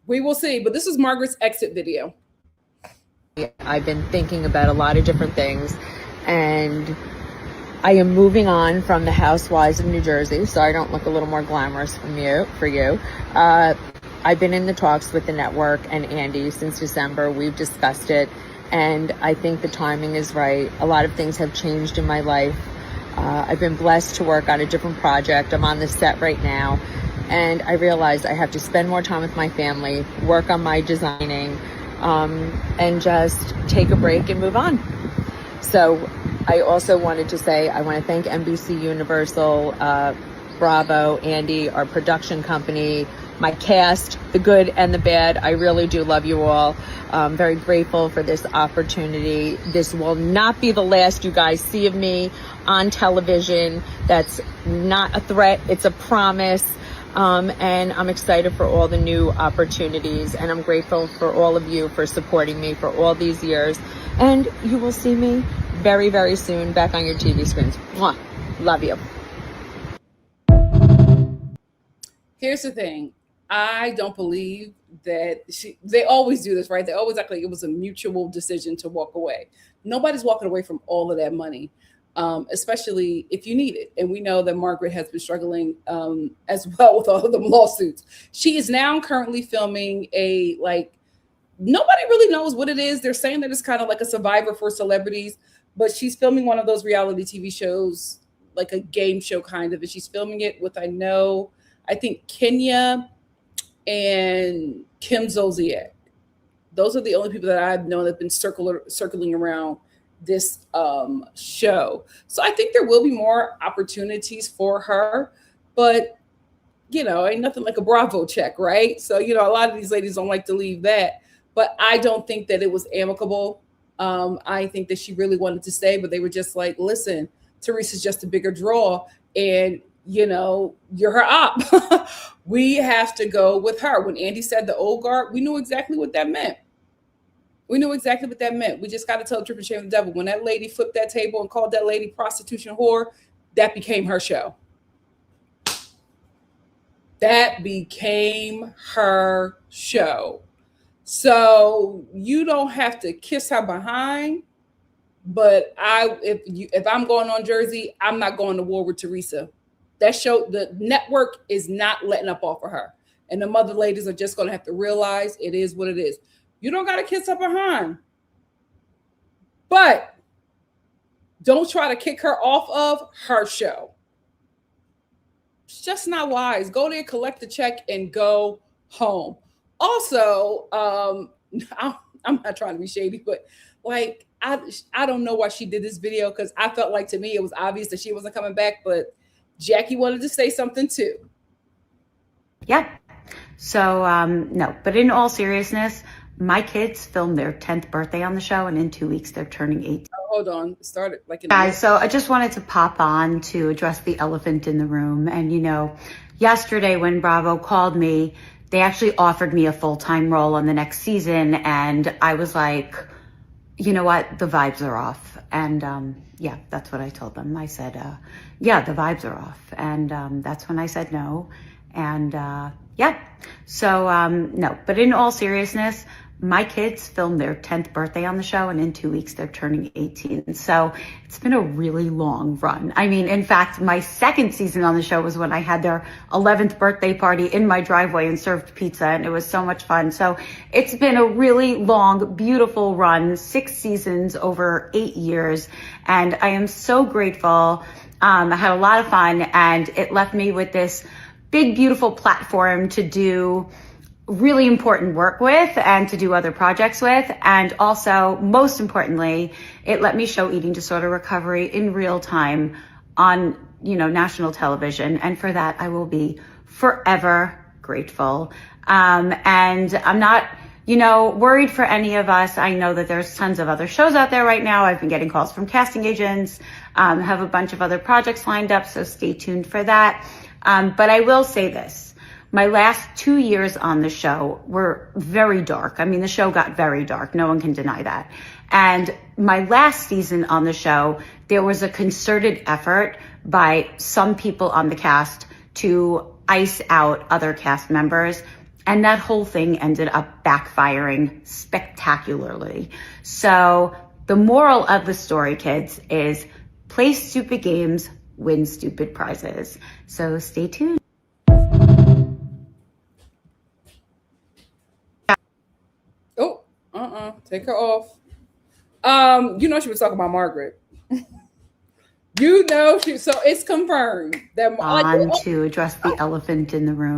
We will see. But this is Margaret's exit video. I've been thinking about a lot of different things, and I am moving on from the Housewives of New Jersey, so I don't look a little more glamorous for you. I've been in the talks with the network and Andy since December. We've discussed it, and I think the timing is right. A lot of things have changed in my life. I've been blessed to work on a different project. I'm on the set right now, and I realized I have to spend more time with my family, work on my designing, and just take a break and move on. So I also wanted to say I want to thank NBC Universal, Bravo, Andy, our production company, my cast, the good and the bad. I really do love you all. I'm very grateful for this opportunity. This will not be the last you guys see of me on television. That's not a threat. It's a promise. And I'm excited for all the new opportunities, and I'm grateful for all of you for supporting me for all these years. And you will see me very, very soon back on your TV screens. Mwah. Love you. Here's the thing. I don't believe that they always do this, right? They always act like it was a mutual decision to walk away. Nobody's walking away from all of that money. Especially if you need it. And we know that Margaret has been struggling as well with all of them lawsuits. She is now currently filming nobody really knows what it is. They're saying that it's kind of like a Survivor for celebrities, but she's filming one of those reality TV shows, like a game show kind of, and she's filming it with, I think Kenya and Kim Zolciak. Those are the only people that I've known that have been circling around this show. So I think there will be more opportunities for her, but ain't nothing like a Bravo check, right? So a lot of these ladies don't like to leave that, but I don't think that it was amicable. I think that she really wanted to stay, but they were just like, listen, Teresa's just a bigger draw, and you're her op. We have to go with her. When Andy said the old guard, we knew exactly what that meant. We just got to tell the truth and shame the devil. When that lady flipped that table and called that lady prostitution whore, that became her show. So you don't have to kiss her behind, but if I'm going on Jersey, I'm not going to war with Teresa. That show, the network is not letting up off of her. And the mother ladies are just going to have to realize it is what it is. You don't got to kiss her behind. But don't try to kick her off of her show. It's just not wise. Go there, collect the check, and go home. Also, I'm not trying to be shady, but I don't know why she did this video, because I felt like, to me, it was obvious that she wasn't coming back, but Jackie wanted to say something too. Yeah. So, no, but in all seriousness, my kids filmed their 10th birthday on the show, and in 2 weeks they're turning 18. Oh, hold on. Started like in Guys, so I just wanted to pop on to address the elephant in the room. And yesterday when Bravo called me, they actually offered me a full-time role on the next season, and I was like, you know what, the vibes are off. And yeah, that's what I told them. I said, yeah, the vibes are off. And that's when I said no. And yeah, so no. But in all seriousness, my kids filmed their 10th birthday on the show, and in 2 weeks they're turning 18. So it's been a really long run. I mean, in fact, my second season on the show was when I had their 11th birthday party in my driveway and served pizza, and it was so much fun. So it's been a really long, beautiful run, 6 seasons over 8 years, and I am so grateful. I had a lot of fun, and it left me with this big, beautiful platform to do really important work with and to do other projects with. And also, most importantly, it let me show eating disorder recovery in real time on, national television. And for that, I will be forever grateful. And I'm not, worried for any of us. I know that there's tons of other shows out there right now. I've been getting calls from casting agents, have a bunch of other projects lined up. So stay tuned for that. But I will say this. My last 2 years on the show were very dark. I mean, the show got very dark. No one can deny that. And my last season on the show, there was a concerted effort by some people on the cast to ice out other cast members. And that whole thing ended up backfiring spectacularly. So the moral of the story, kids, is play stupid games, win stupid prizes. So stay tuned. Take her off. She was talking about Margaret. So it's confirmed that to address the elephant in the room.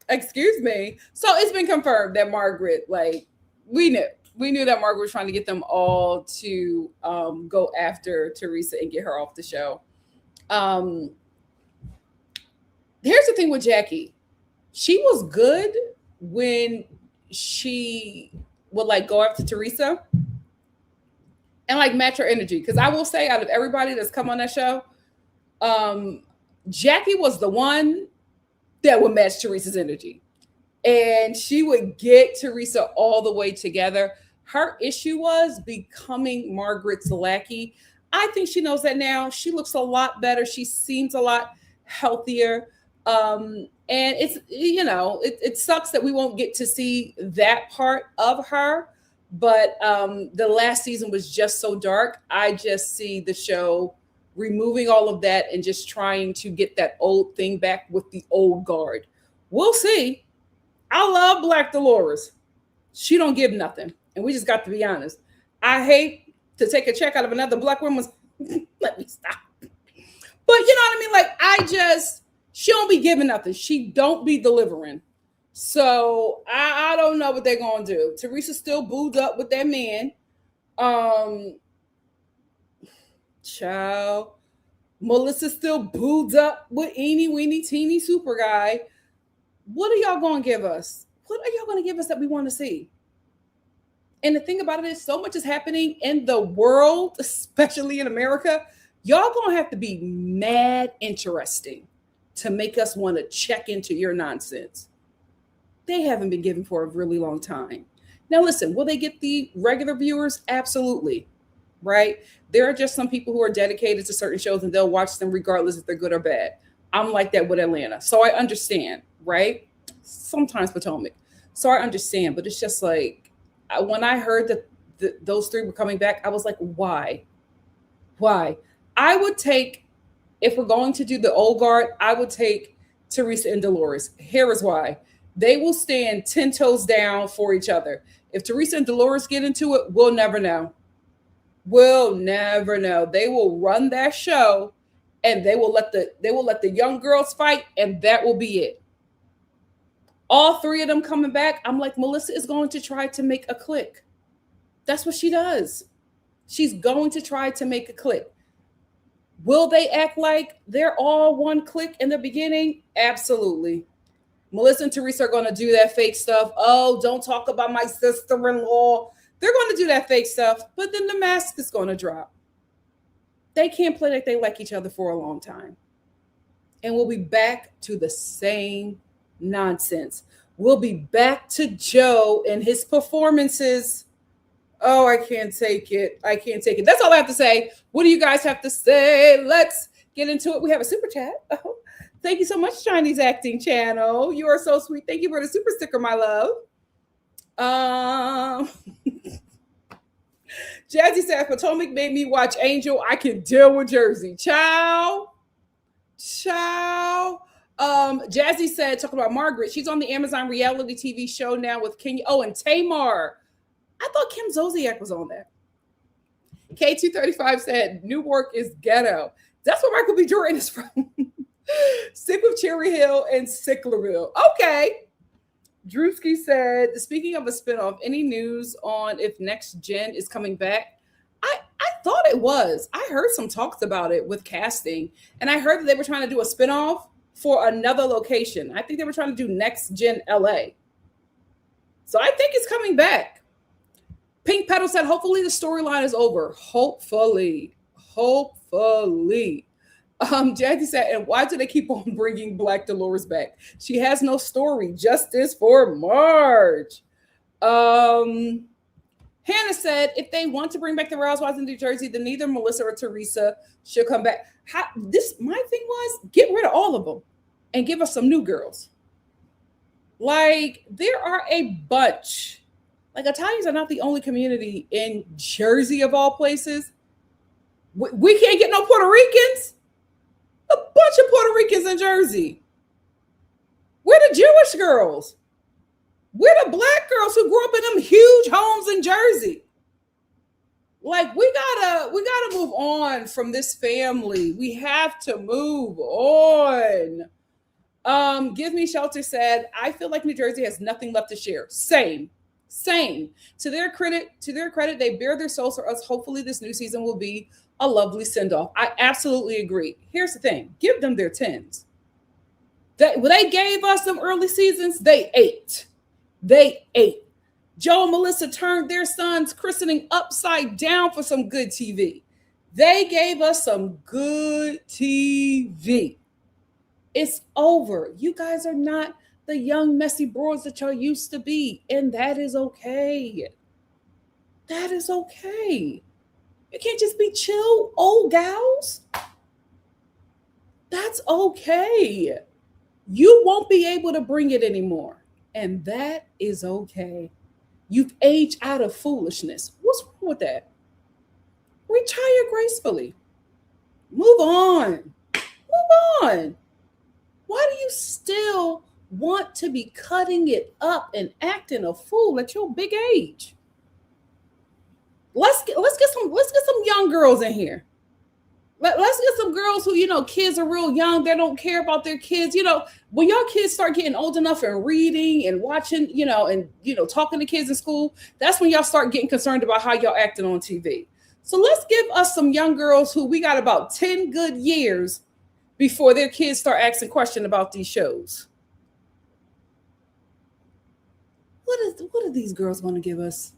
Excuse me. So it's been confirmed that Margaret, we knew that Margaret was trying to get them all to go after Teresa and get her off the show. Here's the thing with Jackie. She was good when she would go after Teresa and match her energy. Because I will say, out of everybody that's come on that show, Jackie was the one that would match Teresa's energy. And she would get Teresa all the way together. Her issue was becoming Margaret's lackey. I think she knows that now. She looks a lot better. She seems a lot healthier. And it's, it sucks that we won't get to see that part of her. But the last season was just so dark. I just see the show removing all of that and just trying to get that old thing back with the old guard. We'll see. I love Black Dolores. She don't give nothing. And we just got to be honest. I hate to take a check out of another Black woman's. Let me stop. But you know what I mean? She don't be giving nothing. She don't be delivering. So I don't know what they're going to do. Teresa's still booed up with that man. Child. Melissa's still booed up with eeny weeny teeny super guy. What are y'all going to give us? What are y'all going to give us that we want to see? And the thing about it is, so much is happening in the world, especially in America. Y'all going to have to be mad interesting to make us want to check into your nonsense. They haven't been given for a really long time. Now, listen, will they get the regular viewers? Absolutely. Right? There are just some people who are dedicated to certain shows and they'll watch them regardless if they're good or bad. I'm like that with Atlanta. So I understand, right? Sometimes Potomac. So I understand, but it's just when I heard that those 3 were coming back, I was like, why? Why? I would take, if we're going to do the old guard, I would take Teresa and Dolores. Here is why. They will stand 10 toes down for each other. If Teresa and Dolores get into it, we'll never know. We'll never know. They will run that show and they will let the young girls fight, and that will be it. All 3 of them coming back, I'm like, Melissa is going to try to make a click. That's what she does. She's going to try to make a click. Will they act like they're all one click in the beginning? Absolutely. Melissa and Teresa are going to do that fake stuff. Oh, don't talk about my sister-in-law. They're going to do that fake stuff, but then the mask is going to drop. They can't play like they like each other for a long time. And we'll be back to the same nonsense. We'll be back to Joe and his performances. Oh, I can't take it. I can't take it. That's all I have to say. What do you guys have to say? Let's get into it. We have a super chat. Oh, thank you so much, Chinese Acting Channel. You are so sweet. Thank you for the super sticker, my love. Jazzy said, Potomac made me watch Angel. I can deal with Jersey. Ciao. Jazzy said, talking about Margaret, she's on the Amazon reality TV show now with Kenya. Oh, and Tamar. I thought Kim Zolciak was on that. K235 said, Newark is ghetto. That's where Michael B. Jordan is from. Sick with Cherry Hill and Sicklerville. Okay. Drewski said, speaking of a spinoff, any news on if Next Gen is coming back? I thought it was. I heard some talks about it with casting, and I heard that they were trying to do a spinoff for another location. I think they were trying to do Next Gen LA. So I think it's coming back. Pink Petal said, hopefully the storyline is over. Hopefully. Jackie said, and why do they keep on bringing Black Dolores back? She has no story. Justice for Marge. Hannah said, if they want to bring back the Real Housewives in New Jersey, then neither Melissa or Teresa should come back. My thing was, get rid of all of them and give us some new girls. Like, there are a bunch. Like, Italians are not the only community in Jersey, of all places. We can't get no Puerto Ricans. A bunch of Puerto Ricans in Jersey. We're the Jewish girls. We're the Black girls who grew up in them huge homes in Jersey. Like, we gotta move on from this family. We have to move on. Give Me Shelter said, I feel like New Jersey has nothing left to share. Same. To their credit, they bare their souls for us. Hopefully this new season will be a lovely send-off. I absolutely agree. Here's the thing. Give them their 10s. They gave us some early seasons. They ate. Joe and Melissa turned their son's christening upside down for some good TV. They gave us some good TV. It's over. You guys are not the young, messy bros that y'all used to be. And that is okay. That is okay. You can't just be chill old gals. That's okay. You won't be able to bring it anymore. And that is okay. You've aged out of foolishness. What's wrong with that? Retire gracefully. Move on. Why do you still want to be cutting it up and acting a fool at your big age? Let's get some young girls in here. Let's get some girls who, kids are real young. They don't care about their kids. When your kids start getting old enough and reading and watching, and talking to kids in school, that's when y'all start getting concerned about how y'all acting on TV. So let's give us some young girls who we got about 10 good years before their kids start asking questions about these shows. What are these girls going to give us?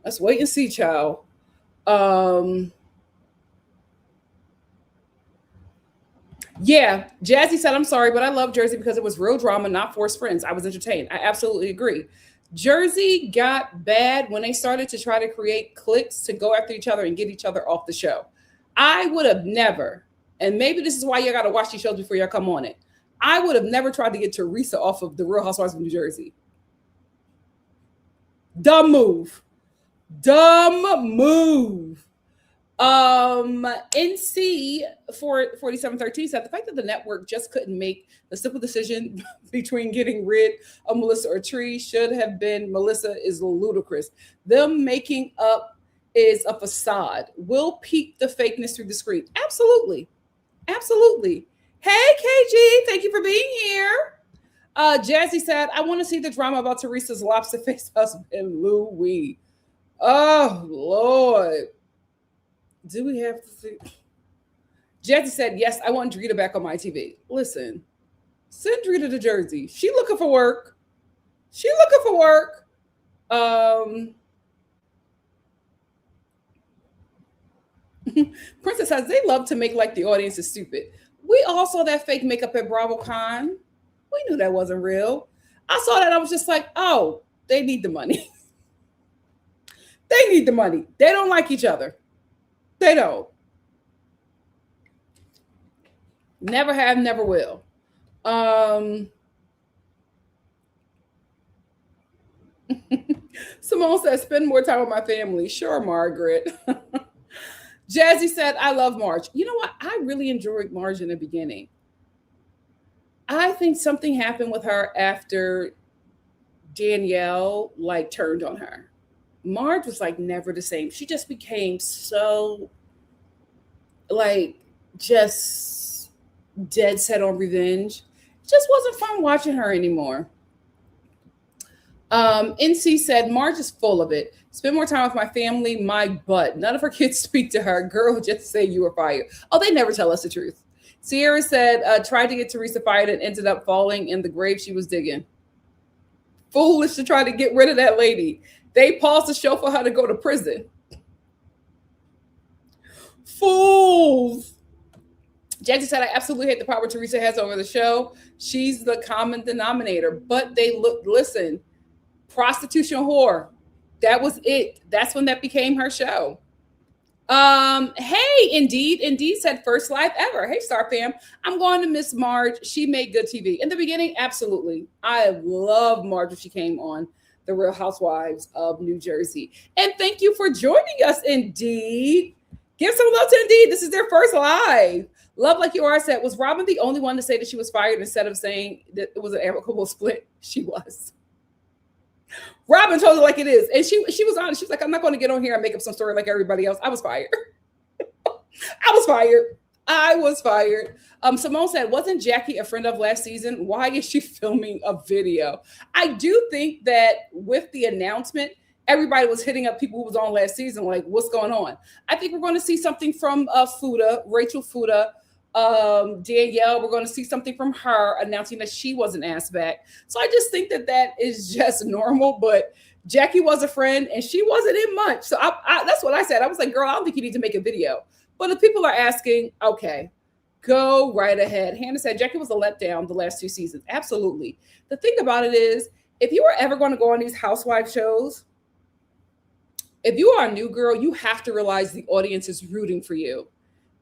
Let's wait and see, child. Yeah, Jazzy said, I'm sorry, but I love Jersey because it was real drama, not forced friends. I was entertained. I absolutely agree. Jersey got bad when they started to try to create cliques to go after each other and get each other off the show. I would have never, and maybe this is why you got to watch these shows before you come on it. I would have never tried to get Teresa off of the Real Housewives of New Jersey. Dumb move. NC for 4713 said the fact that the network just couldn't make the simple decision between getting rid of Melissa or Tree should have been Melissa is ludicrous. Them making up is a facade. We'll peep the fakeness through the screen. Absolutely. Hey, KG, thank you for being here. Jazzy said, I want to see the drama about Teresa's lobster face husband, Louis. Oh, Lord. Do we have to see? Jazzy said, yes, I want Drita back on my TV. Listen, send Drita to Jersey. She looking for work. Princess says, they love to make like the audience is stupid. We all saw that fake makeup at BravoCon. We knew that wasn't real. I saw that. I was just like, oh, they need the money. They need the money. They don't like each other. They don't. Never have, never will. Simone says, spend more time with my family. Sure, Margaret. Jazzy said, I love Marge. You know what? I really enjoyed Marge in the beginning. I think something happened with her after Danielle like turned on her. Marge was like never the same. She just became so like just dead set on revenge. It just wasn't fun watching her anymore. NC said, Marge is full of it. Spend more time with my family, my butt. None of her kids speak to her. Girl, just say you were fired. Oh, they never tell us the truth. Sierra said, tried to get Teresa fired and ended up falling in the grave she was digging. Foolish to try to get rid of that lady. They paused the show for her to go to prison. Fools. Jackie said, I absolutely hate the power Teresa has over the show. She's the common denominator. But they listen, prostitution whore. That was it. That's when that became her show. Hey, Indeed said first live ever. Hey, Star fam. I'm going to miss Marge. She made good TV. In the beginning, absolutely. I love Marge when she came on The Real Housewives of New Jersey. And thank you for joining us, Indeed. Give some love to Indeed. This is their first live. Love Like You Are said, was Robyn the only one to say that she was fired instead of saying that it was an amicable split? She was. Robyn told her like it is. And she was honest. She was like, I'm not going to get on here and make up some story like everybody else. I was fired. I was fired. Simone said, wasn't Jackie a friend of last season? Why is she filming a video? I do think that with the announcement, everybody was hitting up people who was on last season, like, what's going on? I think we're going to see something from Fuda, Rachel Fuda, Danielle. We're going to see something from her announcing that she wasn't asked back. So I just think that is just normal. But Jackie was a friend and she wasn't in much. So I that's what I said. I was like, girl, I don't think you need to make a video. But if people are asking, okay, go right ahead. Hannah said Jackie was a letdown the last 2 seasons. Absolutely. The thing about it is, if you are ever going to go on these housewife shows, if you are a new girl, you have to realize the audience is rooting for you.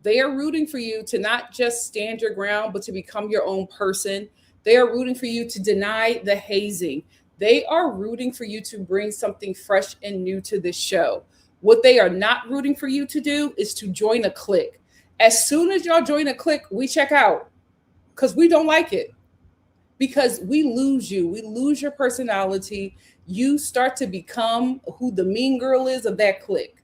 They are rooting for you to not just stand your ground, but to become your own person. They are rooting for you to deny the hazing. They are rooting for you to bring something fresh and new to this show. What they are not rooting for you to do is to join a clique. As soon as y'all join a clique, we check out because we don't like it. Because we lose you. We lose your personality. You start to become who the mean girl is of that clique.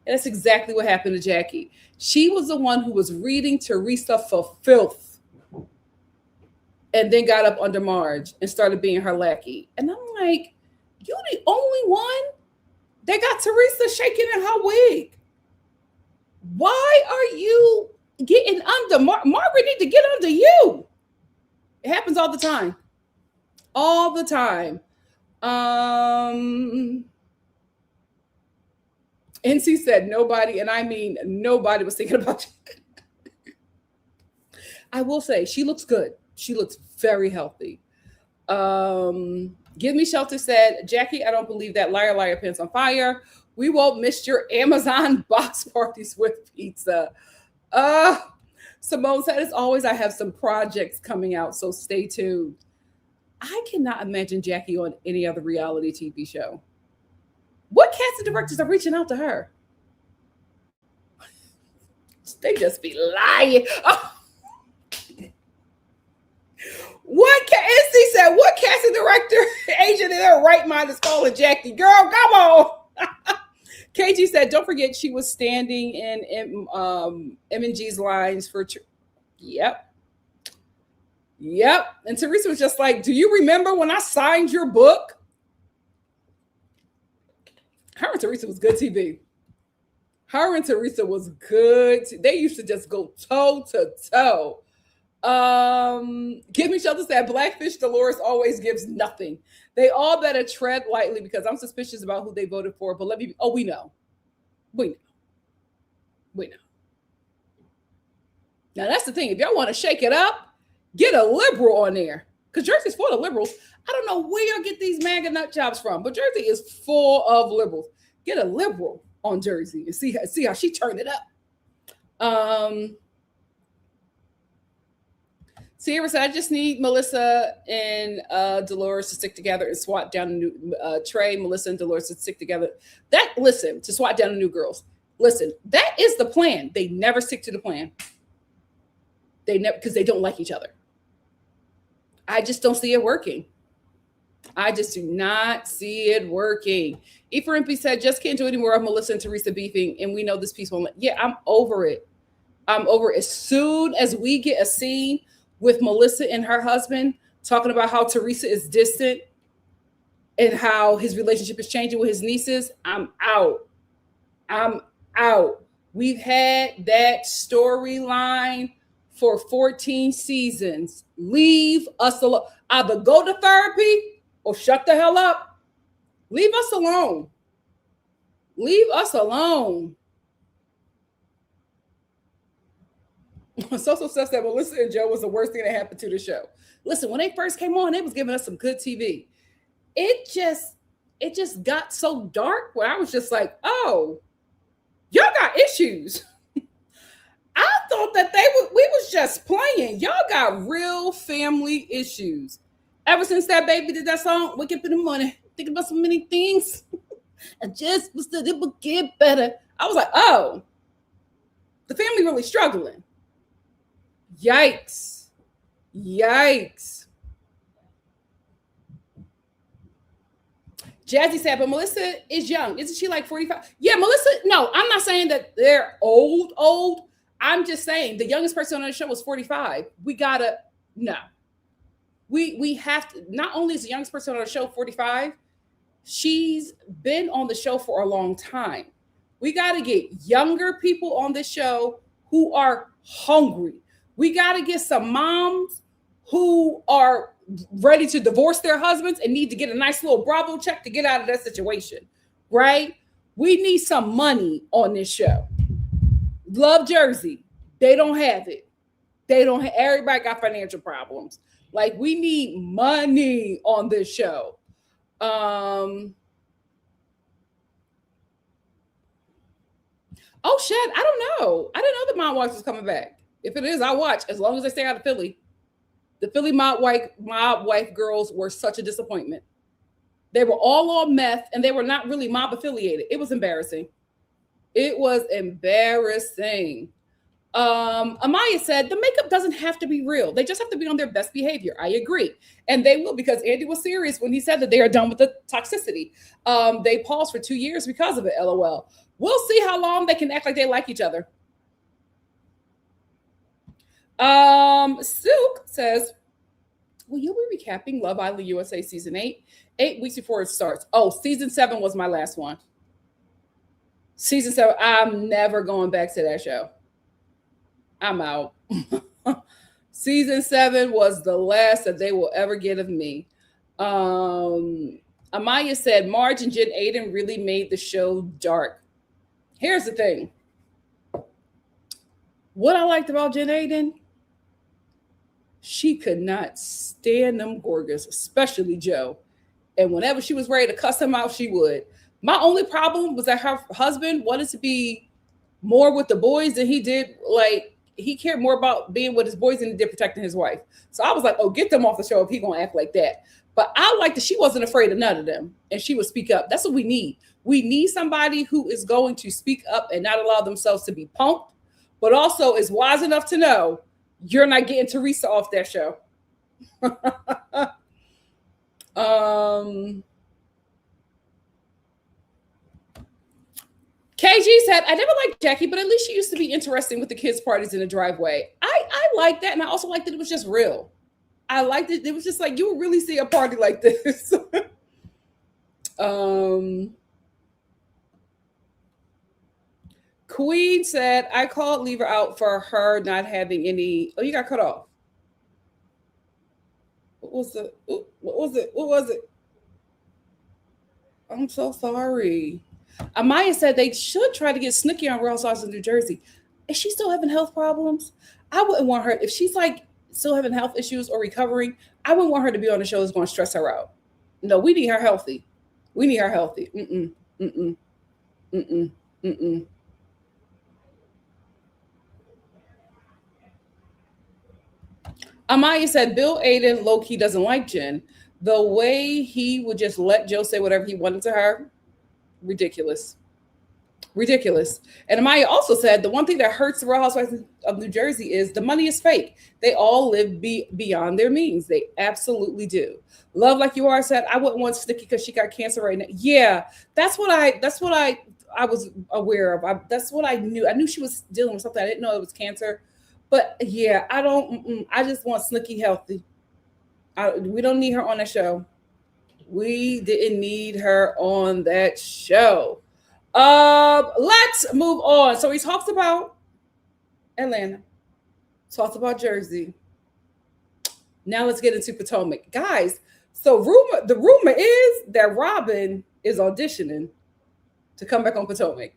And that's exactly what happened to Jackie. She was the one who was reading Teresa for filth and then got up under Marge and started being her lackey. And I'm like, you the only one that got Teresa shaking in her wig. Why are you getting under? Margaret need to get under you. It happens all the time. All the time. NC said nobody, and I mean nobody was thinking about you. I will say she looks good. She looks very healthy. Give Me Shelter said, Jackie, I don't believe that. Liar, liar, pants on fire. We won't miss your Amazon box parties with pizza. Simone said, as always, I have some projects coming out, so stay tuned. I cannot imagine Jackie on any other reality TV show. What casting directors are reaching out to her? They just be lying. Oh. NC said, what casting director agent in their right mind is calling Jackie? Girl, come on. KG said, don't forget she was standing in M&G's lines for... Yep. And Teresa was just like, do you remember when I signed your book? Her and Teresa was good TV. Her and Teresa was good. They used to just go toe to toe. Give Me Shelter said, Blackfish Dolores always gives nothing. They all better tread lightly because I'm suspicious about who they voted for. But we know. We know. Now that's the thing. If y'all want to shake it up, get a liberal on there. Because Jersey's full of liberals. I don't know where y'all get these MAGA nut jobs from, but Jersey is full of liberals. Get a liberal on Jersey and see how she turned it up. Sierra said, I just need Melissa and Dolores to stick together and swat down the new Trey, Melissa, and Dolores to stick together. To swat down the new girls. Listen, that is the plan. They never stick to the plan. Because they don't like each other. I just don't see it working. I just do not see it working. Ephraim said, just can't do any more of Melissa and Teresa beefing, and we know this piece won't. Yeah, I'm over it. I'm over it. As soon as we get a scene with Melissa and her husband talking about how Teresa is distant and how his relationship is changing with his nieces, I'm out. I'm out. We've had that storyline for 14 seasons. Leave us alone. Either go to therapy or shut the hell up. Leave us alone. Leave us alone. Social says that Melissa and Joe was the worst thing that happened to the show. Listen, when they first came on, they was giving us some good TV. It just got so dark where I was just like, oh, y'all got issues. I thought that we was just playing. Y'all got real family issues. Ever since that baby did that song, Wake Up in the Morning, thinking about so many things. I just was that it would get better. I was like, oh, the family really struggling. Yikes. Yikes. Jazzy said, but Melissa is young. Isn't she like 45? Yeah, Melissa, no, I'm not saying that they're old. I'm just saying the youngest person on the show was 45. We gotta, no. We have to, not only is the youngest person on the show 45, she's been on the show for a long time. We gotta get younger people on this show who are hungry. We gotta get some moms who are ready to divorce their husbands and need to get a nice little Bravo check to get out of that situation, right? We need some money on this show. Love Jersey. They don't have it. Everybody got financial problems. Like, we need money on this show. Oh shit, I don't know. I didn't know the Mob Wives was coming back. If it is, I'll watch as long as they stay out of Philly. The Philly Mob Wife girls were such a disappointment. They were all on meth and they were not really mob affiliated. It was embarrassing. It was embarrassing. Amaya said the makeup doesn't have to be real. They just have to be on their best behavior. I agree. And they will, because Andy was serious when he said that they are done with the toxicity. They paused for 2 years because of it, LOL. We'll see how long they can act like they like each other. Silk says, will you be recapping Love Island USA season 8? 8 weeks before it starts. Oh, season 7 was my last one. Season 7, I'm never going back to that show. I'm out. Season 7 was the last that they will ever get of me. Amaya said, Marge and Jen Aiden really made the show dark. Here's the thing. What I liked about Jen Aiden, she could not stand them Gorgas, especially Joe. And whenever she was ready to cuss him out, she would. My only problem was that her husband wanted to be more with the boys than he did. Like, he cared more about being with his boys than he did protecting his wife. So I was like, oh, get them off the show if he gonna act like that. But I liked that she wasn't afraid of none of them. And she would speak up. That's what we need. We need somebody who is going to speak up and not allow themselves to be punked, but also is wise enough to know you're not getting Teresa off that show. KG said, I never liked Jackie, but at least she used to be interesting with the kids' parties in the driveway. I like that. And I also liked that it was just real. I liked it. It was just like, you would really see a party like this. Queen said, I called Lever out for her not having any. Oh, you got cut off. What was it? I'm so sorry. Amaya said they should try to get Snooki on Real Housewives of New Jersey. Is she still having health problems? I wouldn't want her, if she's like still having health issues or recovering, I wouldn't want her to be on the show that's going to stress her out. No, we need her healthy. We need her healthy. Mm-mm. Mm-mm. Amaya said Bill Aiden low-key doesn't like Jen. The way he would just let Joe say whatever he wanted to her, ridiculous. Ridiculous. And Amaya also said the one thing that hurts the Real Housewives of New Jersey is the money is fake. They all live beyond their means. They absolutely do. Love like you are said, I wouldn't want Snicky because she got cancer right now. Yeah, that's what I was aware of. That's what I knew. I knew she was dealing with something. I didn't know it was cancer. But yeah, I don't. I just want Snicky healthy. We don't need her on that show. We didn't need her on that show. Let's move on. So he talks about Atlanta, talks about Jersey. Now let's get into Potomac, guys. So the rumor is that Robyn is auditioning to come back on Potomac.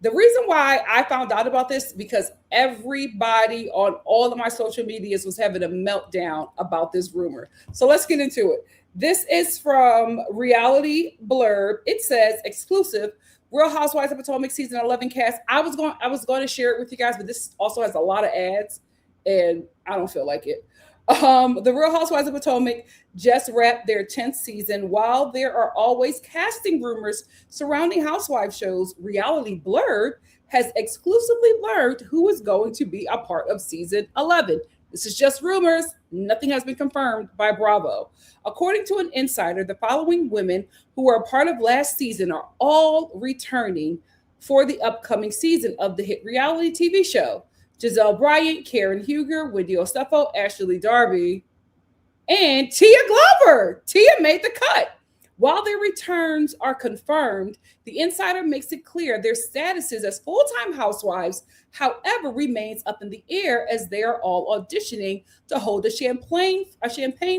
The reason why I found out about this because everybody on all of my social medias was having a meltdown about this rumor. So let's get into it. This is from Reality Blurb. It says exclusive Real Housewives of Potomac season 11 cast. I was going to share it with you guys, but this also has a lot of ads, and I don't feel like it. The Real Housewives of Potomac just wrapped their 10th season. While there are always casting rumors surrounding housewife shows, Reality Blurb has exclusively learned who is going to be a part of season 11. This is just rumors. Nothing has been confirmed by Bravo. According to an insider, the following women who were a part of last season are all returning for the upcoming season of the hit reality TV show. Giselle Bryant, Karen Huger, Wendy Ostefo, Ashley Darby, and Tia Glover. Tia made the cut. While their returns are confirmed, the insider makes it clear their statuses as full-time housewives, however, remains up in the air as they are all auditioning to hold a champagne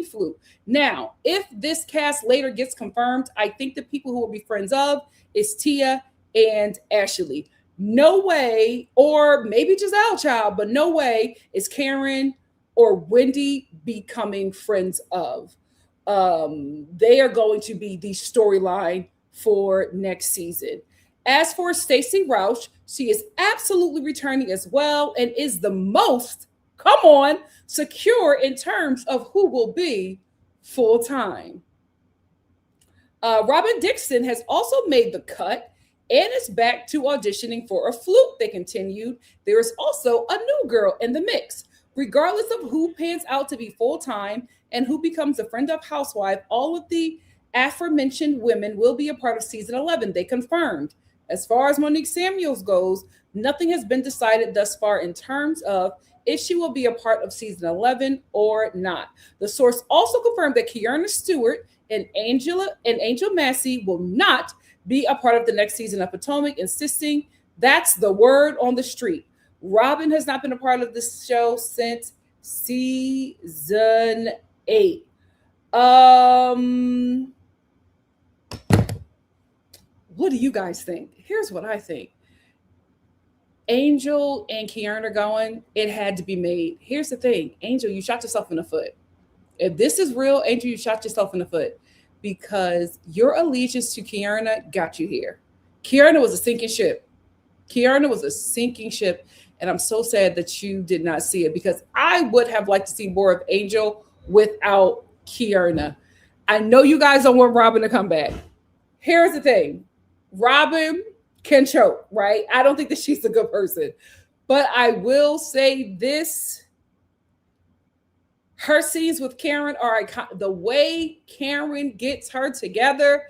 flute. Now, if this cast later gets confirmed, I think the people who will be friends of is Tia and Ashley. No way, or maybe Giselle Child, but no way is Karen or Wendy becoming friends of. They are going to be the storyline for next season. As for Stacey Roush, she is absolutely returning as well and is the most, come on, secure in terms of who will be full time. Robyn Dixon has also made the cut and is back to auditioning for a flute. They continued. There is also a new girl in the mix. Regardless of who pans out to be full-time and who becomes a friend of housewife, all of the aforementioned women will be a part of season 11. They confirmed. As far as Monique Samuels goes, nothing has been decided thus far in terms of if she will be a part of season 11 or not. The source also confirmed that Kierna Stewart and Angel Massey will not be a part of the next season of Potomac, insisting that's the word on the street. Robyn has not been a part of this show since season 8. What do you guys think? Here's what I think. Angel and Kierna going, it had to be made. Here's the thing. Angel, you shot yourself in the foot. If this is real, Angel, you shot yourself in the foot because your allegiance to Kierna got you here. Kierna was a sinking ship. And I'm so sad that you did not see it because I would have liked to see more of Angel without Kierna. I know you guys don't want Robyn to come back. Here's the thing. Robyn can choke, right? I don't think that she's a good person. But I will say this. Her scenes with Karen are the way Karen gets her together,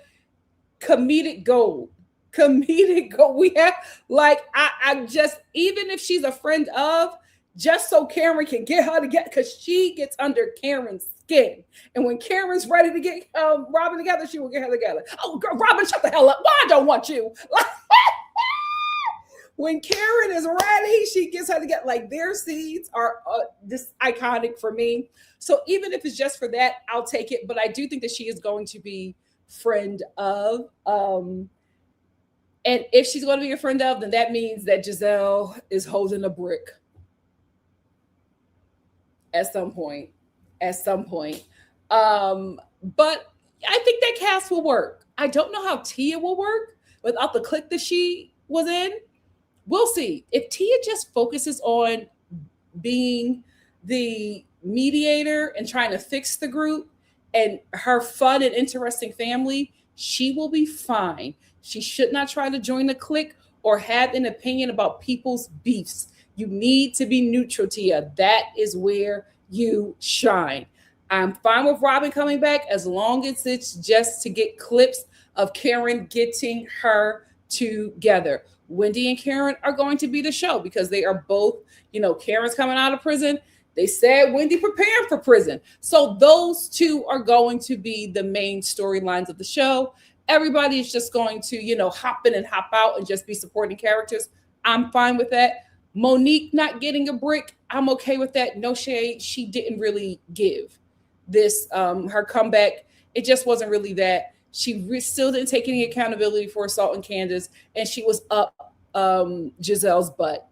comedic gold. We have I just, even if she's a friend of, just so Karen can get her together, because she gets under Karen's skin. And when Karen's ready to get Robyn together, she will get her together. Oh, girl, Robyn, shut the hell up. Why I don't want you? When Karen is ready, she gets her together. Like, their scenes are just iconic for me. So even if it's just for that, I'll take it. But I do think that she is going to be friend of. And if she's going to be a friend of, then that means that Giselle is holding a brick at some point. But I think that cast will work. I don't know how Tia will work without the clique that she was in. We'll see. If Tia just focuses on being the mediator and trying to fix the group and her fun and interesting family, she will be fine. She should not try to join the clique or have an opinion about people's beefs. You need to be neutral, Tia. That is where you shine. I'm fine with Robyn coming back as long as it's just to get clips of Karen getting her together. Wendy and Karen are going to be the show because they are both, Karen's coming out of prison. They said Wendy preparing for prison. So those two are going to be the main storylines of the show. Everybody is just going to, hop in and hop out and just be supporting characters. I'm fine with that. Monique not getting a brick, I'm okay with that. No shade. She didn't really give this, her comeback. It just wasn't really that. She still didn't take any accountability for Assault and Candace, and she was up Giselle's butt.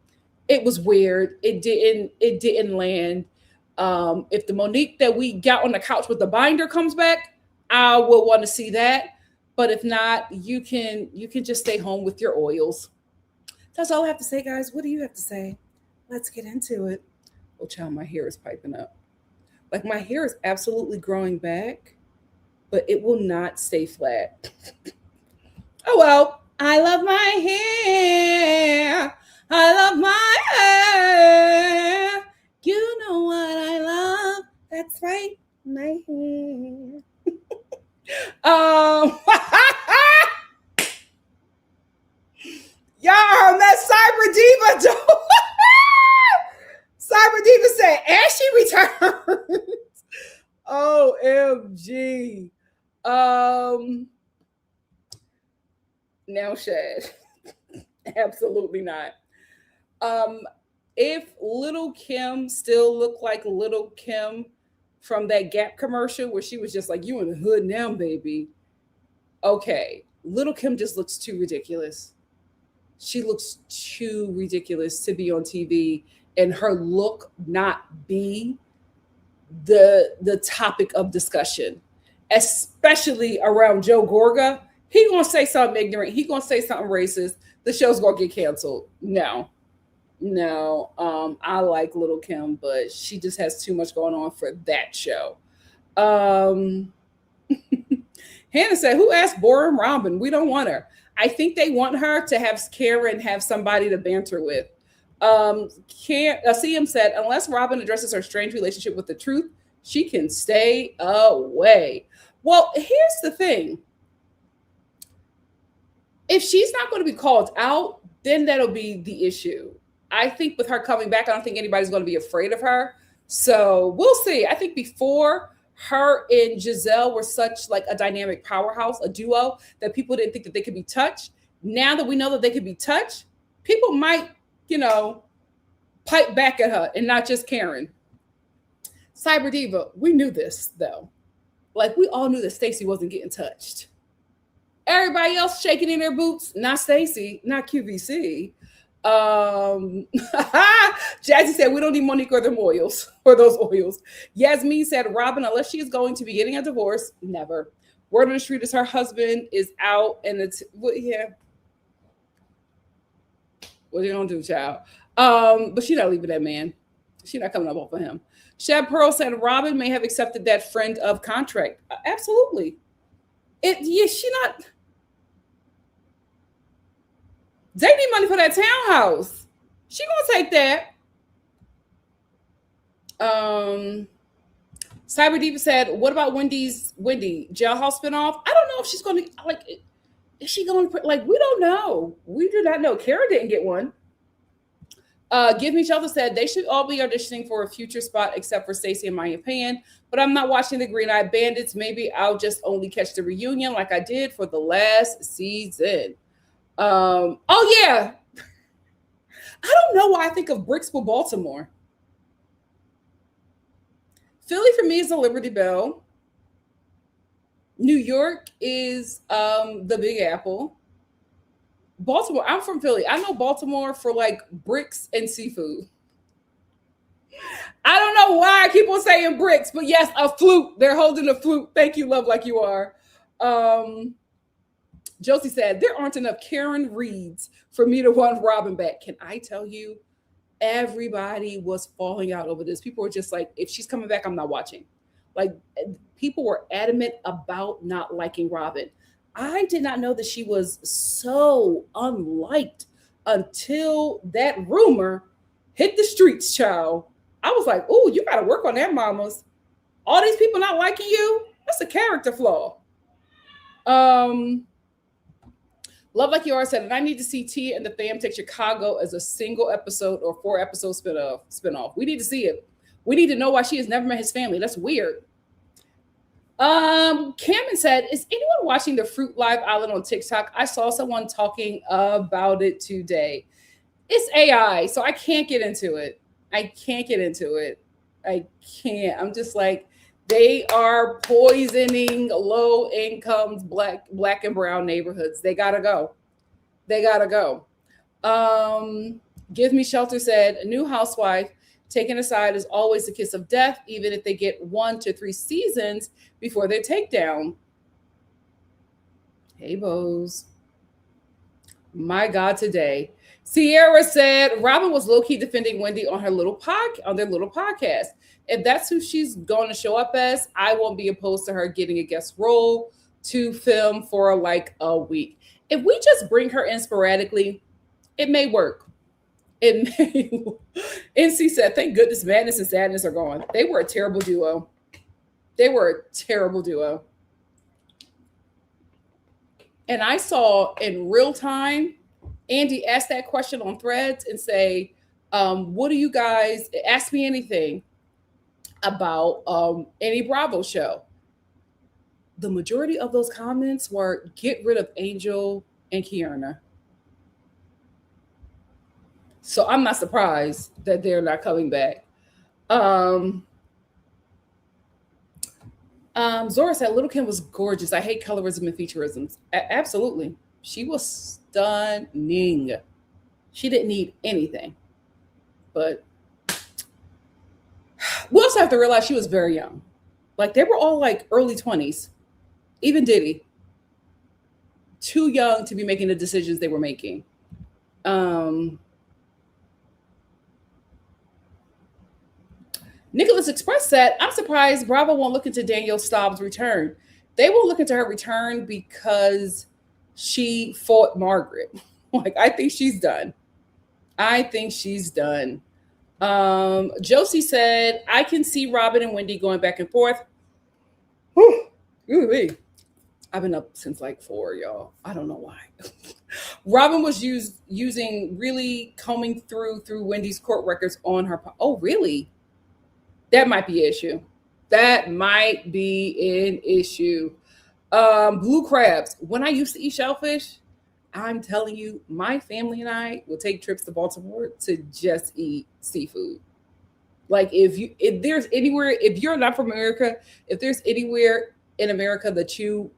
It was weird. It didn't land. If the Monique that we got on the couch with the binder comes back, I will want to see that. But if not, you can just stay home with your oils. That's all I have to say, guys. What do you have to say? Let's get into it. Oh, child, my hair is piping up. Like, my hair is absolutely growing back, but it will not stay flat. Oh, well. I love my hair. I love my hair. You know what I love. That's right, my hair. Y'all on that Cyber Diva. Cyber Diva said, and she returns. OMG. No shade. Absolutely not. If Little Kim still looked like Little Kim from that Gap commercial where she was just like, you in the hood now, baby. Okay. Little Kim just looks too ridiculous. She looks too ridiculous to be on TV and her look not be the topic of discussion, especially around Joe Gorga. He gonna say something ignorant. He gonna say something racist. The show's gonna get canceled. No. I like Little Kim, but she just has too much going on for that show. Hannah said, who asked boring Robyn? We don't want her. I think they want her to have Karen have somebody to banter with. CM said, unless Robyn addresses her strange relationship with the truth, she can stay away. Well, here's the thing. If she's not going to be called out, then that'll be the issue. I think with her coming back, I don't think anybody's going to be afraid of her. So we'll see. I think before, her and Giselle were such like a dynamic powerhouse, a duo, that people didn't think that they could be touched. Now that we know that they could be touched, people might, pipe back at her and not just Karen. Cyber Diva, we knew this though. Like, we all knew that Stacey wasn't getting touched. Everybody else shaking in their boots, not Stacey, not QVC. Jazzy said, we don't need Monique or them oils, or those oils. Yasmin said, Robyn, unless she is going to be getting a divorce, never. Word on the street is her husband is out, and it's, yeah. What are you gonna do, child? But she's not leaving that man. She's not coming up off of him. Shad Pearl said, Robyn may have accepted that friend of contract. Absolutely. She not. They need money for that townhouse. She gonna take that. Cyber Diva said, what about Wendy jailhouse spinoff? I don't know if she's gonna is she going to, we don't know. We do not know. Kara didn't get one. Give Me Shelter said they should all be auditioning for a future spot except for Stacey, in my opinion. But I'm not watching the Green Eyed Bandits. Maybe I'll just only catch the reunion like I did for the last season. Oh yeah. I don't know why I think of Bricksville, Baltimore. Philly for me is the Liberty Bell. New York is the Big Apple. Baltimore, I'm from Philly. I know Baltimore for like bricks and seafood. I don't know why I keep on saying bricks, but yes, a flute. They're holding a flute. Thank you, Love Like You Are. Josie said, there aren't enough Karen Reeds for me to want Robyn back. Can I tell you, everybody was falling out over this. People were just like, if she's coming back, I'm not watching. Like, people were adamant about not liking Robyn. I did not know that she was so unliked until that rumor hit the streets, child. I was like, oh, you got to work on that, mamas. All these people not liking you, that's a character flaw. Love Like You Are said, and I need to see Tia and the fam take Chicago as a single episode or 4-episode spinoff. We need to see it. We need to know why she has never met his family. That's weird. Cameron said, is anyone watching the Fruit Live Island on TikTok? I saw someone talking about it today. It's AI, so I can't get into it. I can't. I'm just like, they are poisoning low incomes, black and brown neighborhoods. They gotta go. Give Me Shelter said, a new housewife taken aside is always the kiss of death, even if they get 1 to 3 seasons before their takedown. Hey, Bose. My God, today. Sierra said, Robyn was low-key defending Wendy on their little podcast. If that's who she's going to show up as, I won't be opposed to her getting a guest role to film for like a week. If we just bring her in sporadically, it may work. NC said, thank goodness Madness and Sadness are gone. They were a terrible duo. And I saw in real time, Andy asked that question on Threads and say, what do you guys, ask me anything about any Bravo show. The majority of those comments were, get rid of Angel and Kiana. So I'm not surprised that they're not coming back. Zora said, Little Kim was gorgeous. I hate colorism and featureisms. Absolutely. She was stunning. She didn't need anything. But we also have to realize she was very young. Like, they were all like early 20s. Even Diddy. Too young to be making the decisions they were making. Nicholas Express said, I'm surprised Bravo won't look into Danielle Staub's return. They won't look into her return because she fought Margaret. Like, I think she's done. Josie said, I can see Robyn and Wendy going back and forth. Ooh-wee. I've been up since like 4, y'all. I don't know why. Robyn was using really combing through Wendy's court records on her. Oh, really? That might be an issue. Blue crabs. When I used to eat shellfish, I'm telling you, my family and I will take trips to Baltimore to just eat seafood. Like, if you're not from America, if there's anywhere in America that you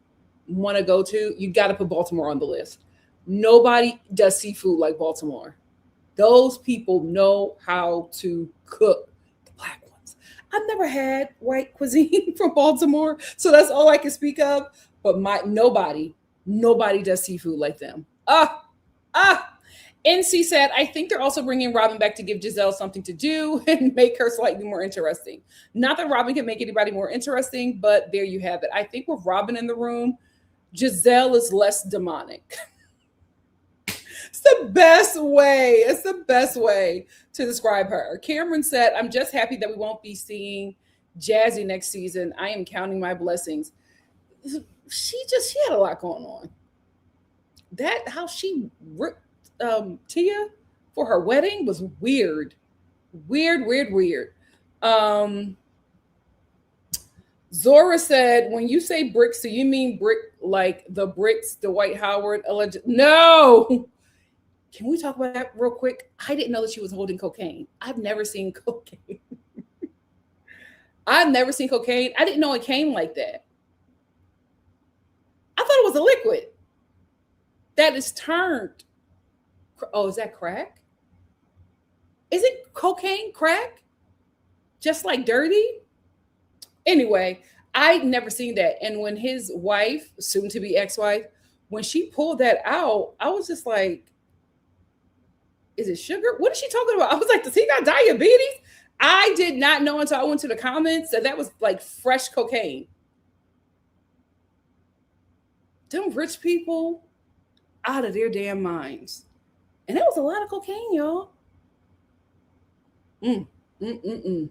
want to go to, you got to put Baltimore on the list. Nobody does seafood like Baltimore. Those people know how to cook. The black ones. I've never had white cuisine from Baltimore, so that's all I can speak of. But nobody does seafood like them. NC said, I think they're also bringing Robyn back to give Giselle something to do and make her slightly more interesting. Not that Robyn can make anybody more interesting, but there you have it. I think with Robyn in the room, Giselle is less demonic. It's the best way to describe her. Cameron said, I'm just happy that we won't be seeing Jazzy next season. I am counting my blessings. She had a lot going on. That how she ripped Tia for her wedding was weird. Zora said, when you say bricks, do you mean brick like the bricks Dwight Howard alleged? No. Can we talk about that real quick? I didn't know that she was holding cocaine. I've never seen cocaine. I didn't know it came like that. I thought it was a liquid that is turned. Oh, is that crack? Is it cocaine crack? Just like dirty? Anyway, I'd never seen that. And when his wife, soon to be ex-wife, when she pulled that out, I was just like, is it sugar? What is she talking about? I was like, does he got diabetes? I did not know until I went to the comments that was like fresh cocaine. Them rich people out of their damn minds. And that was a lot of cocaine, y'all. Drewski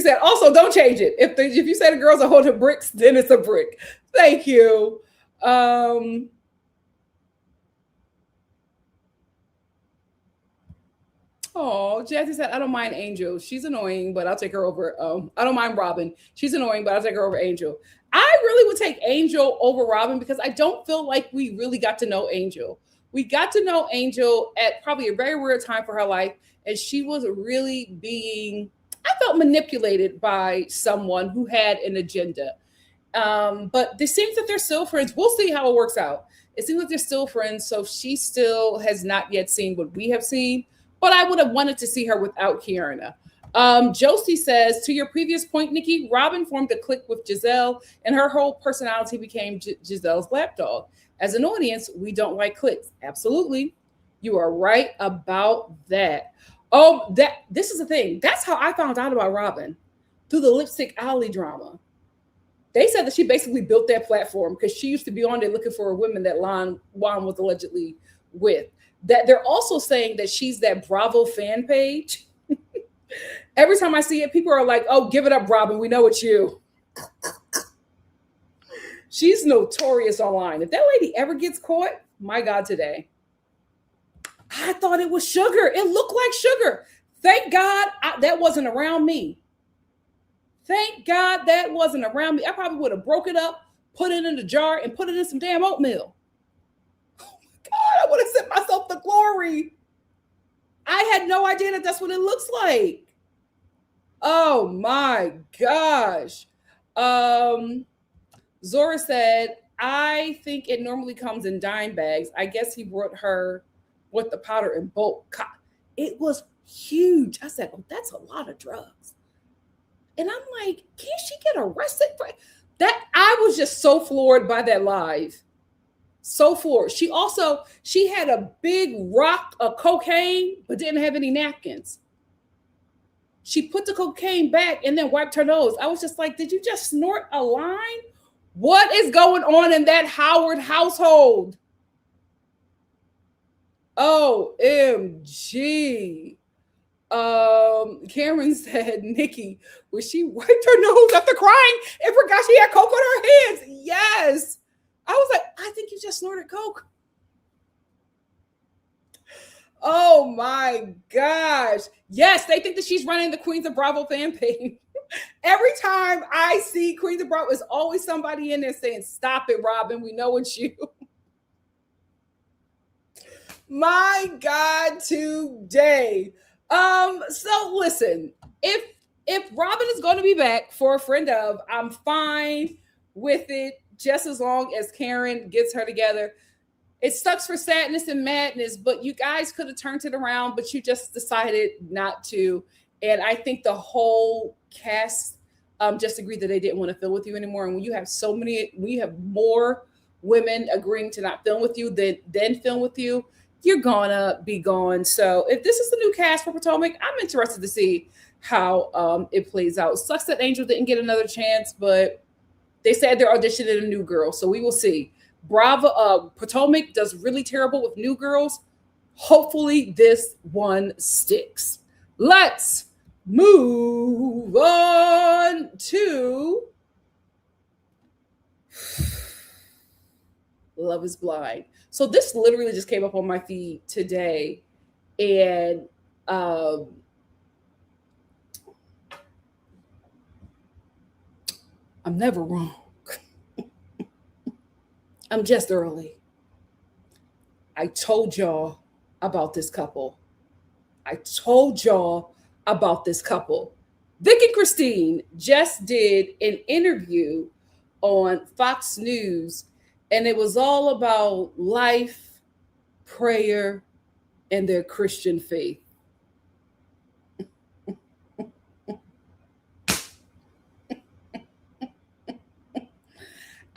said, also don't change it. If you say the girls are holding bricks, then it's a brick. Thank you. Oh, Jazzy said, I don't mind Angel. She's annoying, but I'll take her over. I don't mind Robin. She's annoying, but I'll take her over Angel. I really would take Angel over Robin because I don't feel like we really got to know Angel. We got to know Angel at probably a very weird time for her life. And she was really being, I felt, manipulated by someone who had an agenda. But it seems that they're still friends. We'll see how it works out. It seems like they're still friends. So she still has not yet seen what we have seen. But I would have wanted to see her without Kiana. Josie says, to your previous point, Nikki, Robin formed a clique with Giselle and her whole personality became Giselle's lapdog. As an audience, we don't like cliques. Absolutely. You are right about that. Oh, this is the thing. That's how I found out about Robin, through the Lipstick Alley drama. They said that she basically built that platform because she used to be on there looking for women that Juan was allegedly with. That they're also saying that she's that Bravo fan page. Every time I see it, people are like, oh, give it up, Robin. We know it's you. She's notorious online. If that lady ever gets caught, my God, today. I thought it was sugar. It looked like sugar. Thank God that wasn't around me. Thank God that wasn't around me. I probably would have broke it up, put it in a jar, and put it in some damn oatmeal. God, I would have sent myself the glory. I had no idea that that's what it looks like. Oh my gosh. Zora said, I think it normally comes in dime bags. I guess he brought her with the powder in bulk. It was huge. I said, oh, that's a lot of drugs. And I'm like, can't she get arrested for that? I was just so floored by that live. So floored. She had a big rock of cocaine, but didn't have any napkins. She put the cocaine back and then wiped her nose. I was just like, did you just snort a line? What is going on in that Howard household? OMG. Cameron said, Nikki, when she wiped her nose after crying and forgot she had coke on her hands. Yes. I was like, I think you just snorted coke. Oh my gosh. Yes, they think that she's running the Queens of Bravo fan page. Every time I see Queens of Bravo, there's always somebody in there saying, stop it, Robin. We know it's you. My God, today. So listen, if Robin is going to be back for a friend of, I'm fine with it, just as long as Karen gets her together. It sucks for Sadness and Madness, but you guys could have turned it around, but you just decided not to. And I think the whole cast just agreed that they didn't want to film with you anymore. And when you have we have more women agreeing to not film with you than film with you, you're gonna be gone. So if this is the new cast for Potomac, I'm interested to see how it plays out. It sucks that Angel didn't get another chance, but they said they're auditioning a new girl, so we will see. Bravo, Potomac does really terrible with new girls. Hopefully this one sticks. Let's move on to Love is Blind. So this literally just came up on my feed today, and I'm never wrong. I'm just early. I told y'all about this couple. Vic and Christine just did an interview on Fox News, and it was all about life, prayer, and their Christian faith.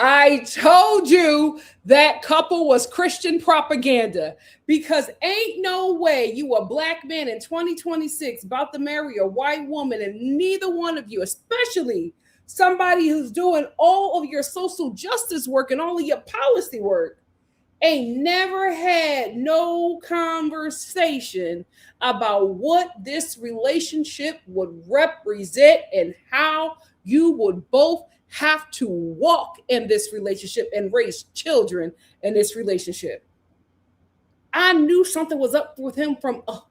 I told you that couple was Christian propaganda, because ain't no way you a black man in 2026 about to marry a white woman, and neither one of you, especially somebody who's doing all of your social justice work and all of your policy work, ain't never had no conversation about what this relationship would represent and how you would both have to walk in this relationship and raise children in this relationship. I knew something was up with him from, oh,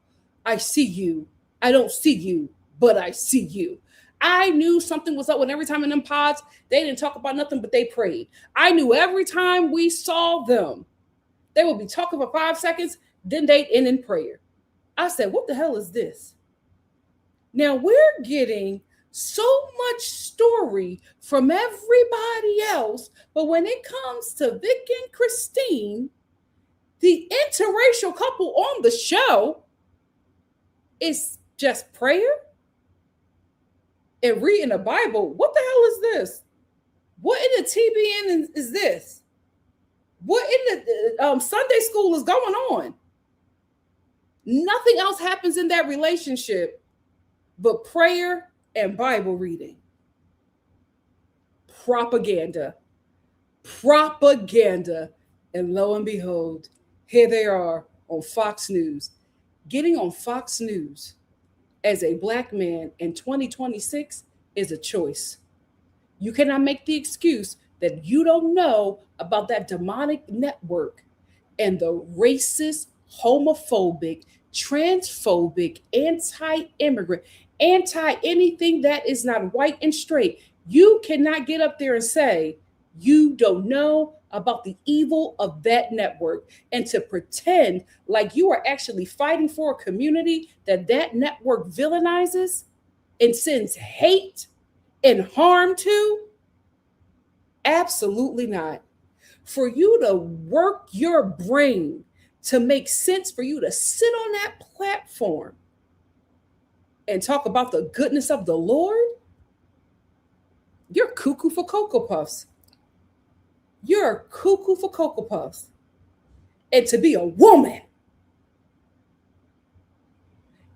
I see you. I don't see you, but I see you. I knew something was up when every time in them pods, they didn't talk about nothing, but they prayed. I knew every time we saw them, they would be talking for 5 seconds, then they'd end in prayer. I said, what the hell is this? Now we're getting so much story from everybody else, but when it comes to Vic and Christine, the interracial couple on the show, is just prayer and reading the Bible. What the hell is this? What in the TBN is this? What in the Sunday school is going on? Nothing else happens in that relationship but prayer and Bible reading. Propaganda. And lo and behold, here they are on Fox News. Getting on Fox News as a black man in 2026 is a choice. You cannot make the excuse that you don't know about that demonic network and the racist, homophobic, transphobic, anti-immigrant, anti-anything that is not white and straight. You cannot get up there and say you don't know about the evil of that network and to pretend like you are actually fighting for a community that network villainizes and sends hate and harm to. Absolutely not. For you to work your brain to make sense, for you to sit on that platform and talk about the goodness of the Lord, you're cuckoo for Cocoa Puffs. You're cuckoo for Cocoa Puffs. And to be a woman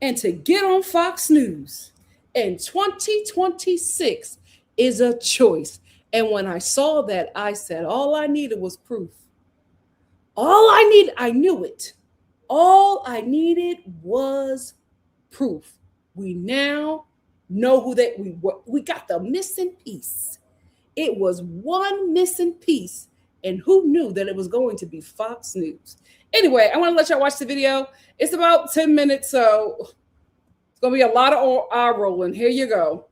and to get on Fox News in 2026 is a choice. And when I saw that, I said, all I needed was proof. I knew it. All I needed was proof. We now know who we got the missing piece. It was one missing piece, and who knew that it was going to be Fox News? Anyway, I want to let y'all watch the video. It's about 10 minutes, so it's going to be a lot of eye rolling. Here you go.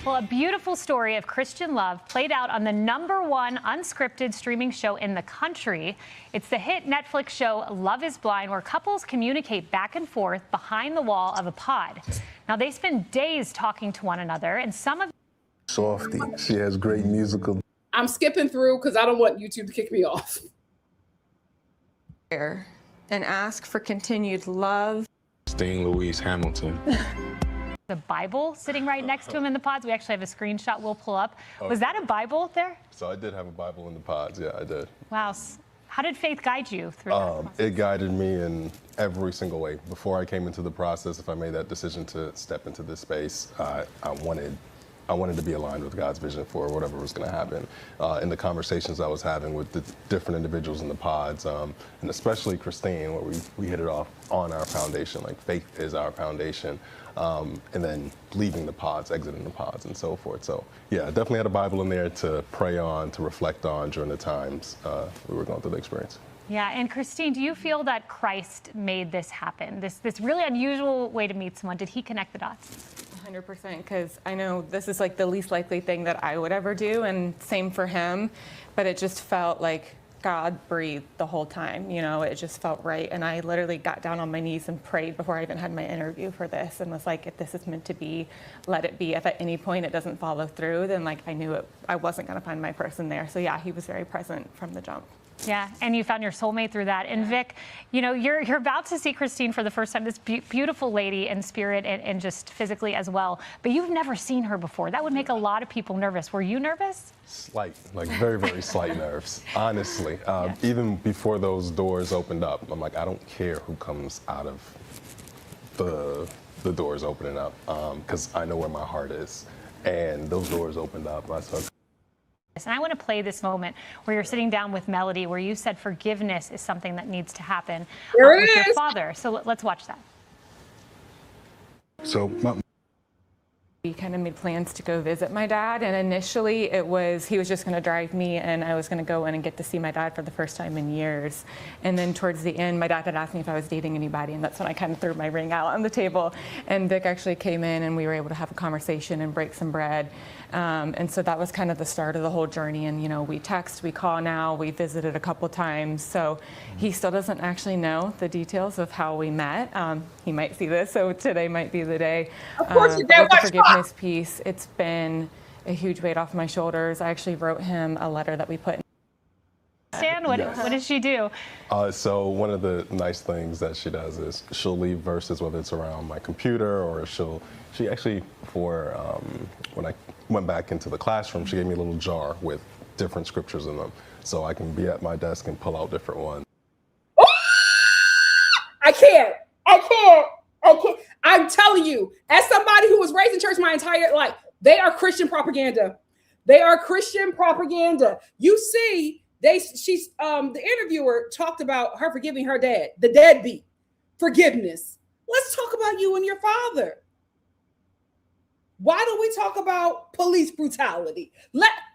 Well, a beautiful story of Christian love played out on the #1 unscripted streaming show in the country. It's the hit Netflix show Love is Blind, where couples communicate back and forth behind the wall of a pod. Now, they spend days talking to one another, and some of Softy. She has great musical. I'm skipping through because I don't want YouTube to kick me off. And ask for continued love. Sting Louise Hamilton. the Bible sitting right next to him in the pods. We actually have a screenshot we'll pull up. Was that a Bible there? So I did have a Bible in the pods. Yeah, I did. Wow. How did faith guide you through that? It guided me in every single way. Before I came into the process, if I made that decision to step into this space, I wanted to be aligned with God's vision for whatever was going to happen. In the conversations I was having with the different individuals in the pods, and especially Christine, where we hit it off on our foundation, like faith is our foundation, and then leaving the pods, exiting the pods, and so forth. So yeah, I definitely had a Bible in there to pray on, to reflect on during the times we were going through the experience. Yeah, and Christine, do you feel that Christ made this happen? This really unusual way to meet someone, did he connect the dots? 100%, because I know this is like the least likely thing that I would ever do, and same for him, but it just felt like God breathed the whole time, you know, it just felt right. And I literally got down on my knees and prayed before I even had my interview for this, and was like, if this is meant to be, let it be. If at any point it doesn't follow through, then like I knew I wasn't going to find my person there. So yeah, he was very present from the jump. Yeah, and you found your soulmate through that. And Vic, you know, you're about to see Christine for the first time, this beautiful lady in spirit and just physically as well. But you've never seen her before. That would make a lot of people nervous. Were you nervous? Slight, like very, very slight nerves, honestly. Even before those doors opened up, I'm like, I don't care who comes out of the doors opening up, because I know where my heart is. And those doors opened up. I said, And I want to play this moment where you're sitting down with Melody, where you said forgiveness is something that needs to happen with your father. So let's watch that. so We kind of made plans to go visit my dad, and initially he was just going to drive me, and I was going to go in and get to see my dad for the first time in years. And then towards the end, my dad had asked me if I was dating anybody, and that's when I kind of threw my ring out on the table. And Vic actually came in, and we were able to have a conversation and break some bread. And so that was kind of the start of the whole journey. And, you know, we text, we call now, we visited a couple times. So he still doesn't actually know the details of how we met. He might see this, so today might be the day. Of course, But with the forgiveness piece, it's been a huge weight off my shoulders. I actually wrote him a letter that we put in. Stan, what did she do? So one of the nice things that she does is she'll leave verses, whether it's around my computer or she actually, when I went back into the classroom, she gave me a little jar with different scriptures in them. So I can be at my desk and pull out different ones. I can't. I'm telling you, as somebody who was raised in church my entire life, they are Christian propaganda. They are Christian propaganda. You see, the interviewer talked about her forgiving her dad, the deadbeat. Forgiveness. Let's talk about you and your father. Why don't we talk about police brutality?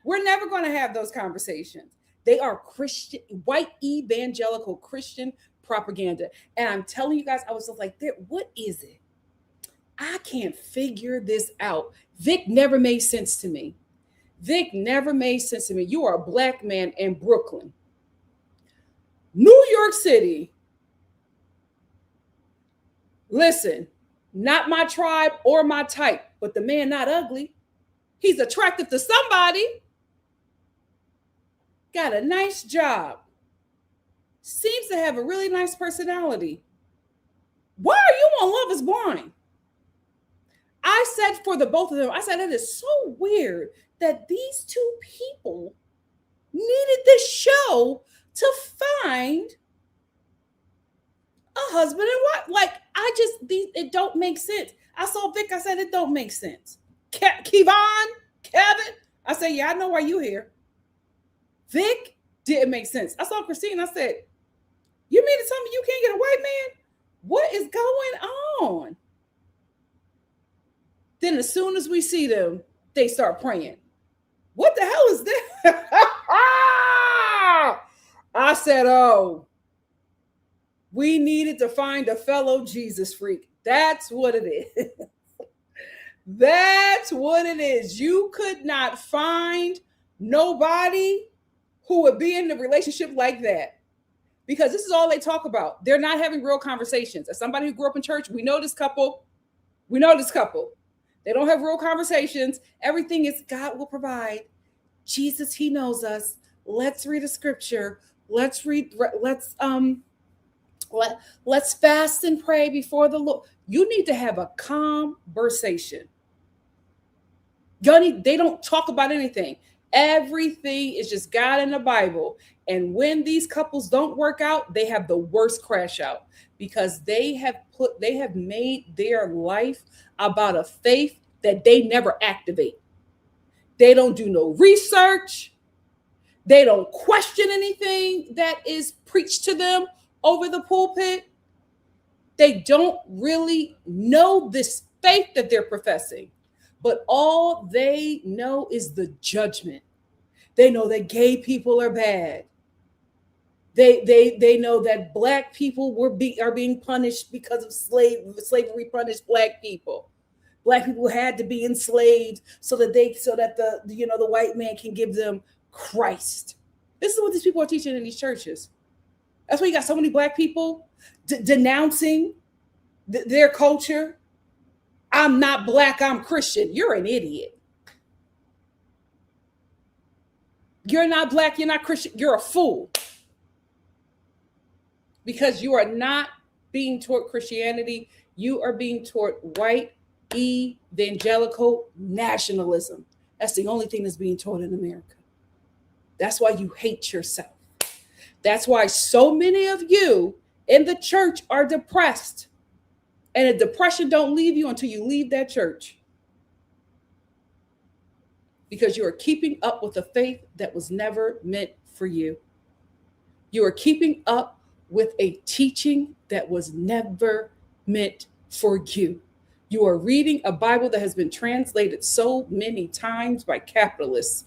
We're never going to have those conversations. They are Christian, white evangelical Christian propaganda. And I'm telling you guys, I was just like, what is it? I can't figure this out. Vic never made sense to me. You are a black man in Brooklyn. New York City. Listen, not my tribe or my type, but the man not ugly. He's attractive to somebody. Got a nice job. Seems to have a really nice personality. Why are you on Love is Blind? I said for the both of them, I said, it is so weird that these two people needed this show to find a husband and wife. Like, it don't make sense. I saw Vic, I said, it don't make sense. Kevin, I said, yeah, I know why you here. Vic didn't make sense. I saw Christine, I said, you mean to tell me you can't get a white man? What is going on? Then as soon as we see them, they start praying. What the hell is this? I said, oh, we needed to find a fellow Jesus freak. That's what it is. That's what it is. You could not find nobody who would be in a relationship like that. Because this is all they talk about. They're not having real conversations. As somebody who grew up in church, we know this couple. They don't have real conversations. Everything is God will provide. Jesus, he knows us. Let's read a scripture. Let's fast and pray before the Lord. You need to have a conversation. They don't talk about anything. Everything is just God and the Bible. And when these couples don't work out, they have the worst crash out because they have made their life about a faith that they never activate. They don't do no research. They don't question anything that is preached to them over the pulpit. They don't really know this faith that they're professing. But all they know is the judgment. They know that gay people are bad. They know that black people are being punished because of slavery punished black people. Black people had to be enslaved so that the white man can give them Christ. This is what these people are teaching in these churches. That's why you got so many black people denouncing their culture. I'm not black, I'm Christian. You're an idiot. You're not black, you're not Christian, you're a fool. because you are not being taught Christianity. You are being taught white evangelical nationalism. That's the only thing that's being taught in America. That's why you hate yourself. That's why so many of you in the church are depressed. And a depression don't leave you until you leave that church. Because you are keeping up with a faith that was never meant for you. You are keeping up with a teaching that was never meant for you. You are reading a Bible that has been translated so many times by capitalists.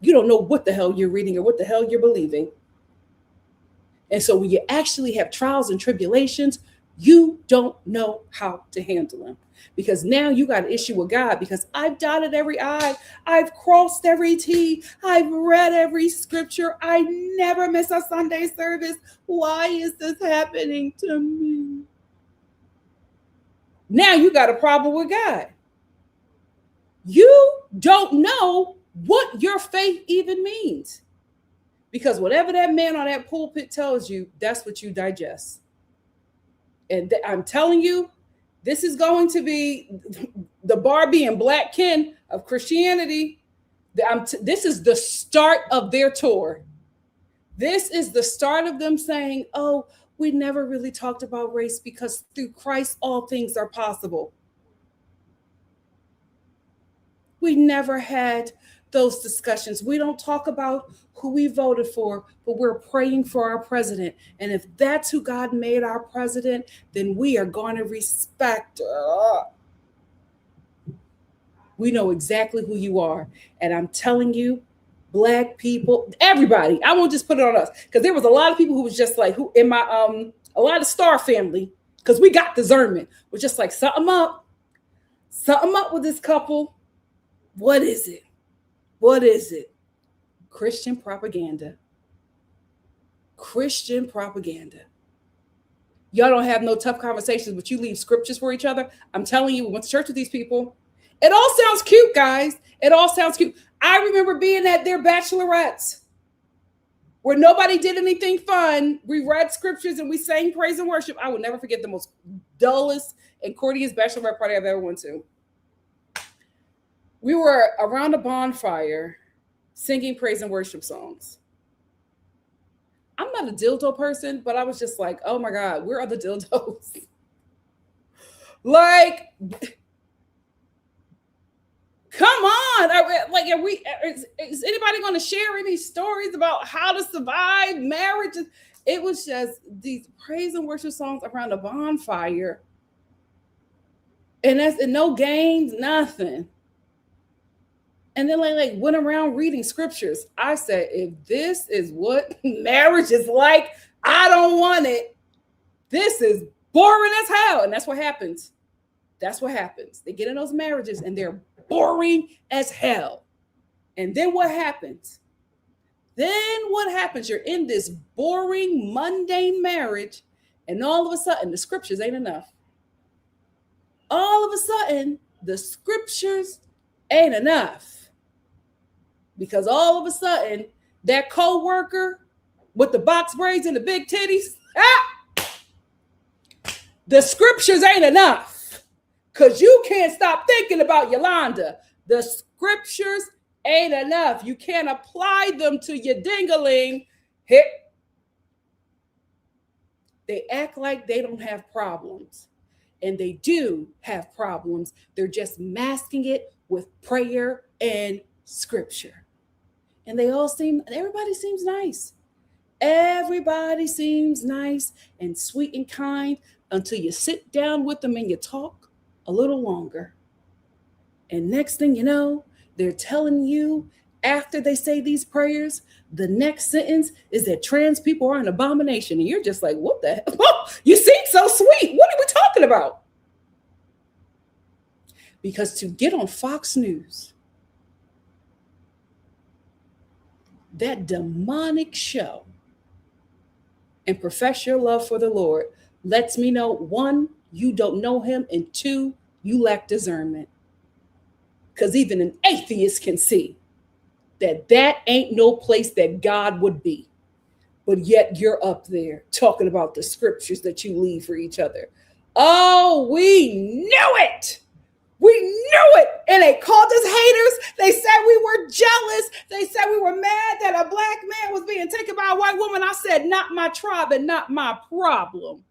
You don't know what the hell you're reading or what the hell you're believing. And so when you actually have trials and tribulations, you don't know how to handle them. Because now you got an issue with God, because I've dotted every I, I've crossed every T, I've read every scripture, I never miss a Sunday service. Why is this happening to me? Now you got a problem with God. You don't know what your faith even means. Because whatever that man on that pulpit tells you, that's what you digest. And I'm telling you, this is going to be the Barbie and Black Ken of Christianity. This is the start of their tour. This is the start of them saying, oh, we never really talked about race because through Christ, all things are possible. We never had those discussions. We don't talk about who we voted for, but we're praying for our president. And if that's who God made our president, then we are going to respect. We know exactly who you are. And I'm telling you, Black people, everybody, I won't just put it on us, because there was a lot of people who was just like, who in my, a lot of Star family, because we got discernment, was just like, something up with this couple. What is it? What is it? Christian propaganda. Christian propaganda. Y'all don't have no tough conversations, but you leave scriptures for each other. I'm telling you, we went to church with these people. It all sounds cute, guys. It all sounds cute. I remember being at their bachelorettes where nobody did anything fun. We read scriptures and we sang praise and worship. I will never forget the most dullest and cordiest bachelorette party I've ever went to. We were around a bonfire singing praise and worship songs. I'm not a dildo person, but I was just like, oh my God, where are the dildos? Like, come on. Is anybody going to share any stories about how to survive marriage? It was just these praise and worship songs around a bonfire. And no games, nothing. And then like went around reading scriptures. I said, if this is what marriage is like, I don't want it. This is boring as hell. And that's what happens. That's what happens. They get in those marriages and they're boring as hell. And then what happens? You're in this boring, mundane marriage, and all of a sudden the scriptures ain't enough. All of a sudden the scriptures ain't enough. Because all of a sudden, that co-worker with the box braids and the big titties, the scriptures ain't enough. Because you can't stop thinking about Yolanda. The scriptures ain't enough. You can't apply them to your ding-a-ling. They act like they don't have problems. And they do have problems. They're just masking it with prayer and scripture. And everybody seems nice. Everybody seems nice and sweet and kind until you sit down with them and you talk a little longer. And next thing you know, they're telling you after they say these prayers, the next sentence is that trans people are an abomination. And you're just like, what the hell? Oh, you seem so sweet. What are we talking about? Because to get on Fox News, that demonic show, and profess your love for the Lord, lets me know, one, you don't know him, and two, you lack discernment. Because even an atheist can see that ain't no place that God would be. but yet you're up there talking about the scriptures that you leave for each other. Oh, we knew it. We knew it. And they called us haters. They said we were jealous. They said we were mad that a black man was being taken by a white woman. I said, not my tribe and not my problem.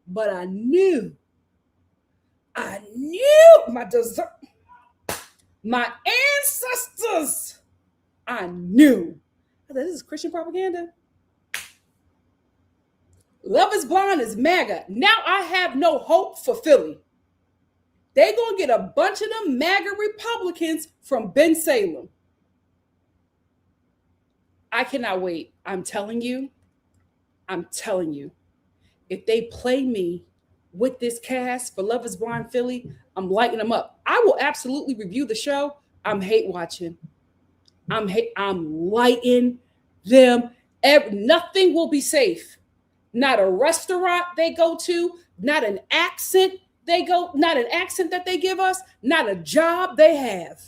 But I knew my ancestors. I knew. I said, this is Christian propaganda. Love is Blind is MAGA. Now I have no hope for Philly. They're going to get a bunch of them MAGA Republicans from Ben Salem. I cannot wait. I'm telling you. If they play me with this cast for Love is Blind Philly, I'm lighting them up. I will absolutely review the show. I'm hate watching. I'm lighting them. Nothing will be safe. Not a restaurant they go to, not an accent that they give us, not a job they have.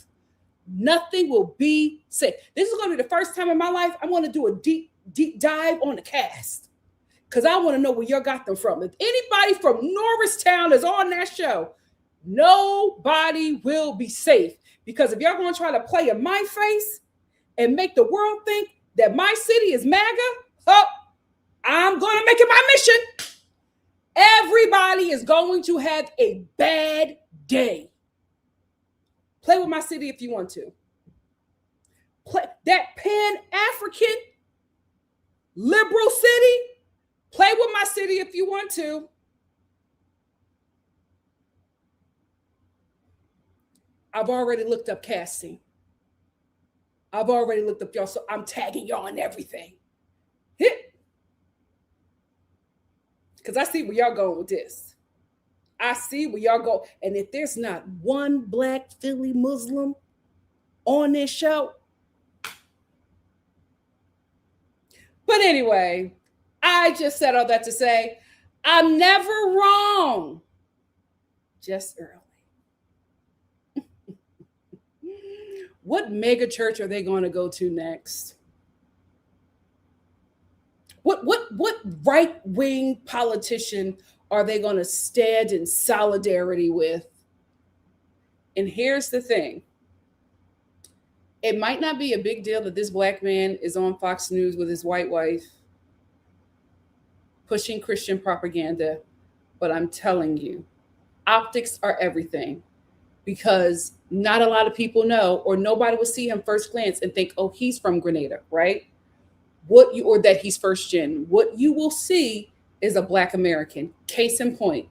Nothing will be safe. This is going to be the first time in my life I want to do a deep dive on the cast, because I want to know where you got them from. If anybody from Norristown is on that show, nobody will be safe. Because if y'all going to try to play in my face and make the world think that my city is MAGA, I'm going to make it my mission. Everybody is going to have a bad day. Play with my city if you want to. Play that Pan-African liberal city. Play with my city if you want to. I've already looked up casting. I've already looked up y'all, so I'm tagging y'all in everything. Hit. Because I see where y'all going with this. I see where y'all go. And if there's not one black Philly Muslim on this show. But anyway, I just said all that to say, I'm never wrong. Just early. What mega church are they going to go to next? What right-wing politician are they going to stand in solidarity with? And here's the thing. It might not be a big deal that this black man is on Fox News with his white wife pushing Christian propaganda, but I'm telling you, optics are everything, because not a lot of people know, or nobody will see him first glance and think, oh, he's from Grenada, right? Or that he's first gen. What you will see is a black American. Case in point,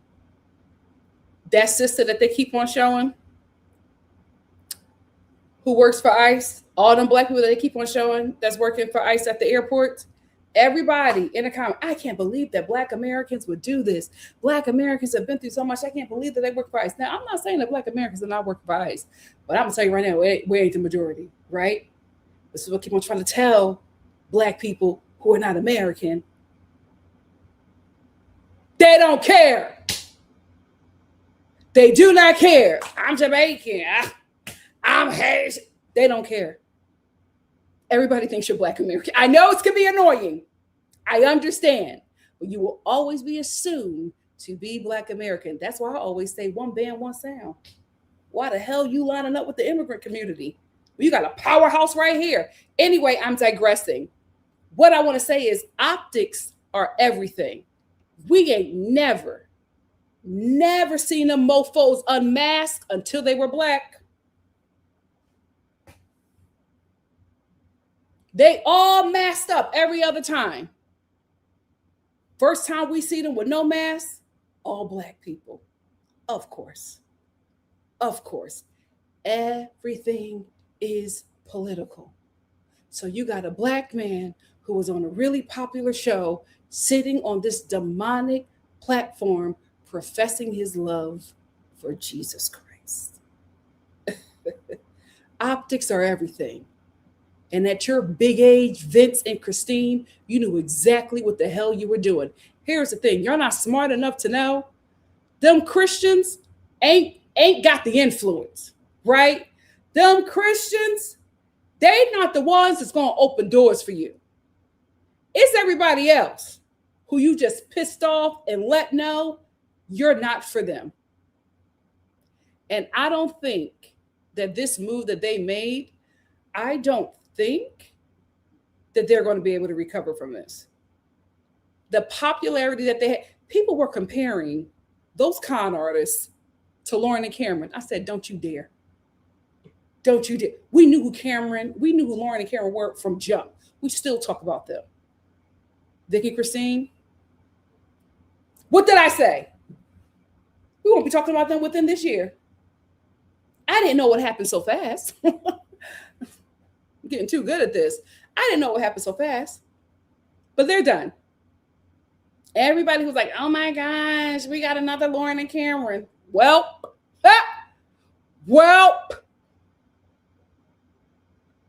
that sister that they keep on showing, who works for ICE, all them black people that they keep on showing that's working for ICE at the airport, everybody in the comment, I can't believe that black Americans would do this. Black Americans have been through so much. I can't believe that they work for ICE. Now, I'm not saying that black Americans are not working for ICE, but I'm gonna tell you right now, we ain't the majority, right? This is what I keep on trying to tell black people who are not American. They don't care. They do not care. I'm Jamaican. I'm Haitian. They don't care. Everybody thinks you're black American. I know it's going to be annoying. I understand. But you will always be assumed to be black American. That's why I always say one band, one sound. Why the hell you lining up with the immigrant community? You got a powerhouse right here. Anyway, I'm digressing. What I want to say is optics are everything. We ain't never seen them mofos unmasked until they were black. They all masked up every other time. First time we see them with no mask, all black people. Of course. Of course. Everything is political. So you got a black man who was on a really popular show sitting on this demonic platform professing his love for Jesus Christ. Optics are everything. And at your big age, Vince and Christine, you knew exactly what the hell you were doing. Here's the thing. You're not smart enough to know them Christians ain't got the influence, right? Them Christians, they not the ones that's going to open doors for you. It's everybody else who you just pissed off and let know you're not for them. And I don't think that this move that they made, I don't think that they're going to be able to recover from this. The popularity that they had, people were comparing those con artists to Lauren and Cameron. I said, don't you dare. Don't you dare. We knew who Lauren and Cameron were from jump. We still talk about them. Vicky, Christine, what did I say? We won't be talking about them within this year. I didn't know what happened so fast. I'm getting too good at this. I didn't know what happened so fast. But they're done. Everybody was like, oh my gosh, we got another Lauren and Cameron. Well,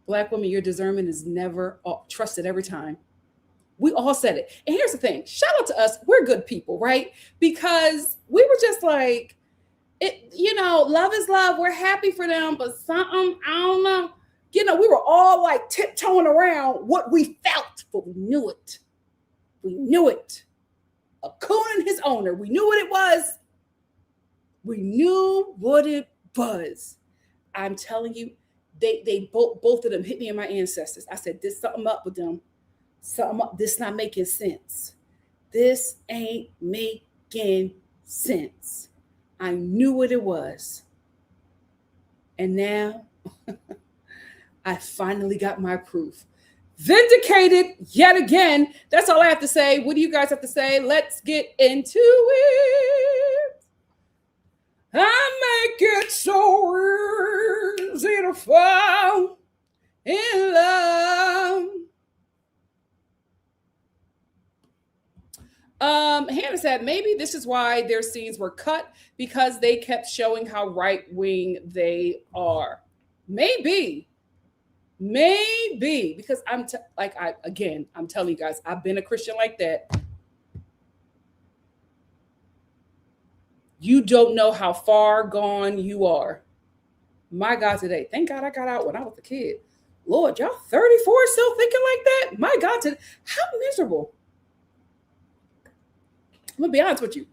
Black women, your discernment is never trusted every time. We all said it. And here's the thing. Shout out to us. We're good people, right? Because we were just like, love is love. We're happy for them, but something, I don't know. We were all like tiptoeing around what we felt, but we knew it. We knew it. A coon and his owner. We knew what it was. We knew what it was. I'm telling you, they both of them hit me in my ancestors. I said, there's something up with them. Something up. This not making sense. This ain't making sense. I knew what it was. And now I finally got my proof. Vindicated yet again. That's all I have to say. What do you guys have to say? Let's get into it. I make it so easy to fall in love. Hannah said, maybe this is why their scenes were cut, because they kept showing how right-wing they are. Maybe, because I'm telling you guys, I've been a Christian like that. You don't know how far gone you are. My God, today, thank God I got out when I was a kid. Lord, y'all 34 still thinking like that? My God, today, how miserable. I'm gonna be honest with you.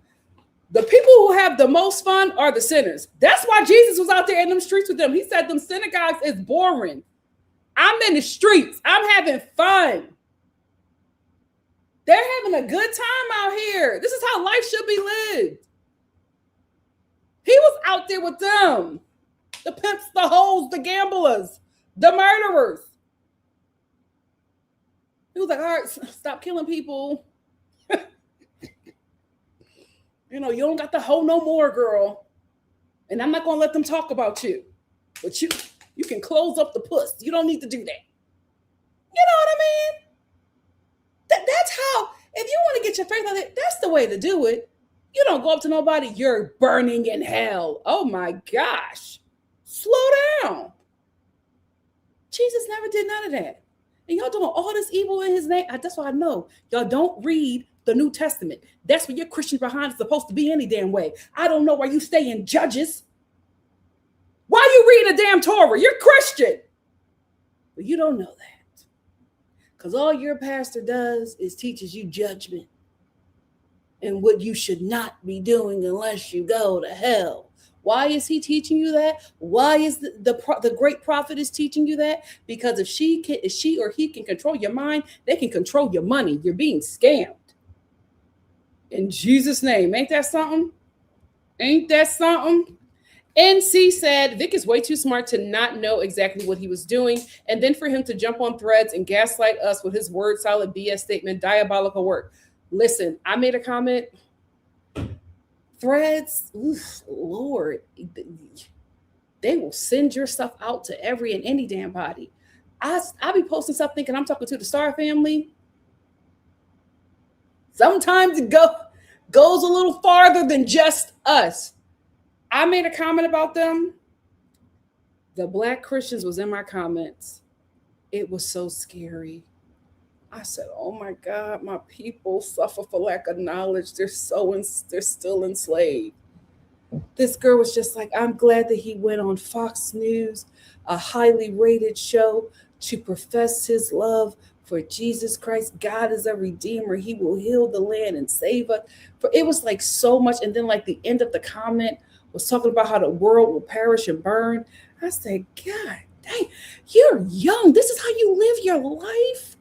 The people who have the most fun are the sinners. That's why Jesus was out there in them streets with them. He said them synagogues is boring. I'm in the streets. I'm having fun. They're having a good time out here. This is how life should be lived. He was out there with them. The pimps, the hoes, the gamblers, the murderers. He was like, all right, stop killing people. You don't got the hoe no more, girl. And I'm not going to let them talk about you. But you can close up the puss. You don't need to do that. You know what I mean? That's how, if you want to get your faith on it, that's the way to do it. You don't go up to nobody, you're burning in hell. Oh my gosh. Slow down. Jesus never did none of that. And y'all doing all this evil in his name. That's why I know y'all don't read the New Testament. That's where your Christian behind is supposed to be any damn way. I don't know why you stay in Judges. Why you reading a damn Torah? You're Christian. But you don't know that. Because all your pastor does is teaches you judgment and what you should not be doing unless you go to hell. Why is he teaching you that? Why is the great prophet is teaching you that? Because if she or he can control your mind, they can control your money. You're being scammed. In Jesus' name. Ain't that something? Ain't that something? NC said, Vic is way too smart to not know exactly what he was doing. And then for him to jump on Threads and gaslight us with his word solid BS statement, diabolical work. Listen, I made a comment. Threads, Lord, they will send your stuff out to every and any damn body. I be posting stuff thinking I'm talking to the Star family. Sometimes it goes a little farther than just us. I made a comment about them. The Black Christians was in my comments. It was so scary. I said, oh my God, my people suffer for lack of knowledge. They're still enslaved. This girl was just like, I'm glad that he went on Fox News, a highly rated show, to profess his love For Jesus Christ, God is a redeemer. He will heal the land and save us. For it was like so much. And then like the end of the comment was talking about how the world will perish and burn. I said, God dang, you're young. This is how you live your life.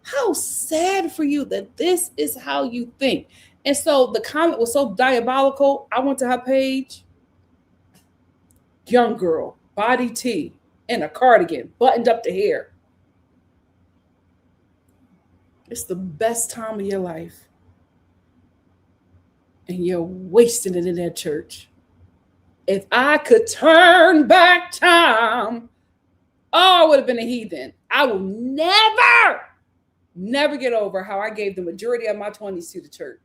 How sad for you that this is how you think. And so the comment was so diabolical. I went to her page. Young girl, body tee, in a cardigan, buttoned up the hair. It's the best time of your life. And you're wasting it in that church. If I could turn back time, I would have been a heathen. I will never get over how I gave the majority of my 20s to the church.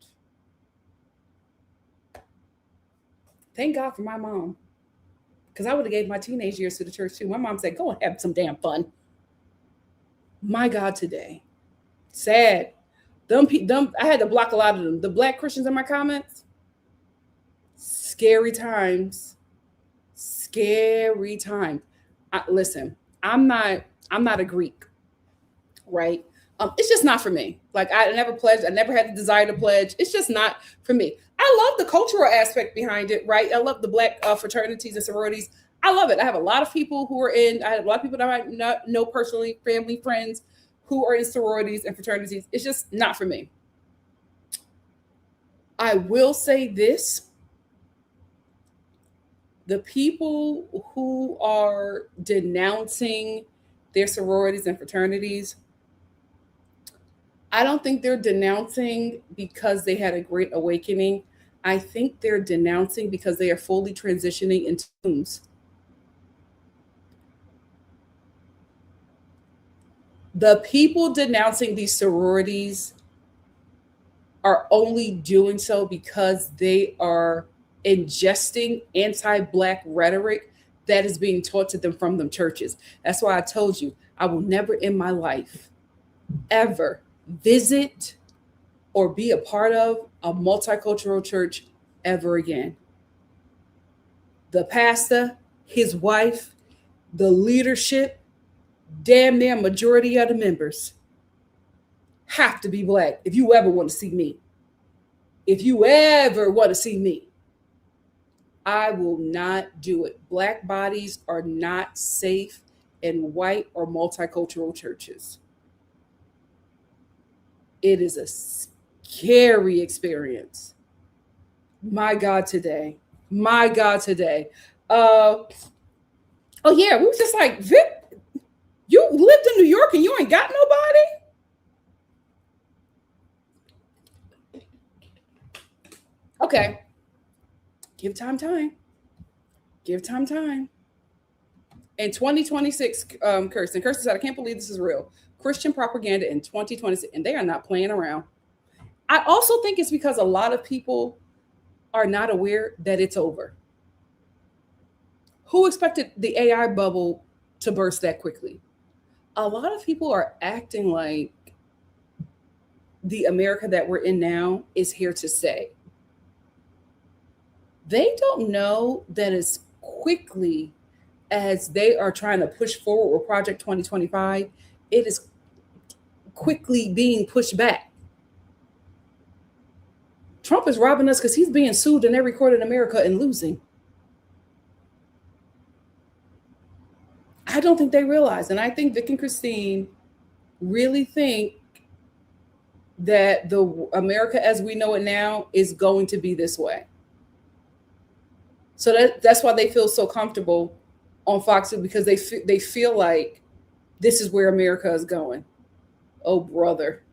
Thank God for my mom. Because I would have gave my teenage years to the church too. My mom said, go and have some damn fun. My God, today. Sad. I had to block a lot of them. The black Christians in my comments. Scary times. Scary times. Listen, I'm not a Greek, right? It's just not for me. Like I never pledged. I never had the desire to pledge. It's just not for me. I love the cultural aspect behind it, right? I love the black fraternities and sororities. I love it. I have a lot of people who are in. I have a lot of people that I might not know personally, family, friends, who are in sororities and fraternities. It's just not for me. I will say this. The people who are denouncing their sororities and fraternities, I don't think they're denouncing because they had a great awakening. I think they're denouncing because they are fully transitioning into tombs. The people denouncing these sororities are only doing so because they are ingesting anti-Black rhetoric that is being taught to them from them churches. That's why I told you, I will never in my life ever visit or be a part of a multicultural church ever again. The pastor, his wife, the leadership, damn near majority of the members have to be Black if you ever want to see me. If you ever want to see me, I will not do it. Black bodies are not safe in white or multicultural churches. It is a scary experience. My God, today. My God, today. Oh yeah, we was just like, Vic, you lived in New York and you ain't got nobody? Okay. Give time. Give time. In 2026, Kirsten said, I can't believe this is real. Christian propaganda in 2026, and they are not playing around. I also think it's because a lot of people are not aware that it's over. Who expected the AI bubble to burst that quickly? A lot of people are acting like the America that we're in now is here to stay. They don't know that as quickly as they are trying to push forward with Project 2025, it is quickly being pushed back. Trump is robbing us because he's being sued in every court in America and losing. I don't think they realize, and I think Vic and Christine really think that the America as we know it now is going to be this way. So that's why they feel so comfortable on Fox News, because they feel like this is where America is going. Oh, brother,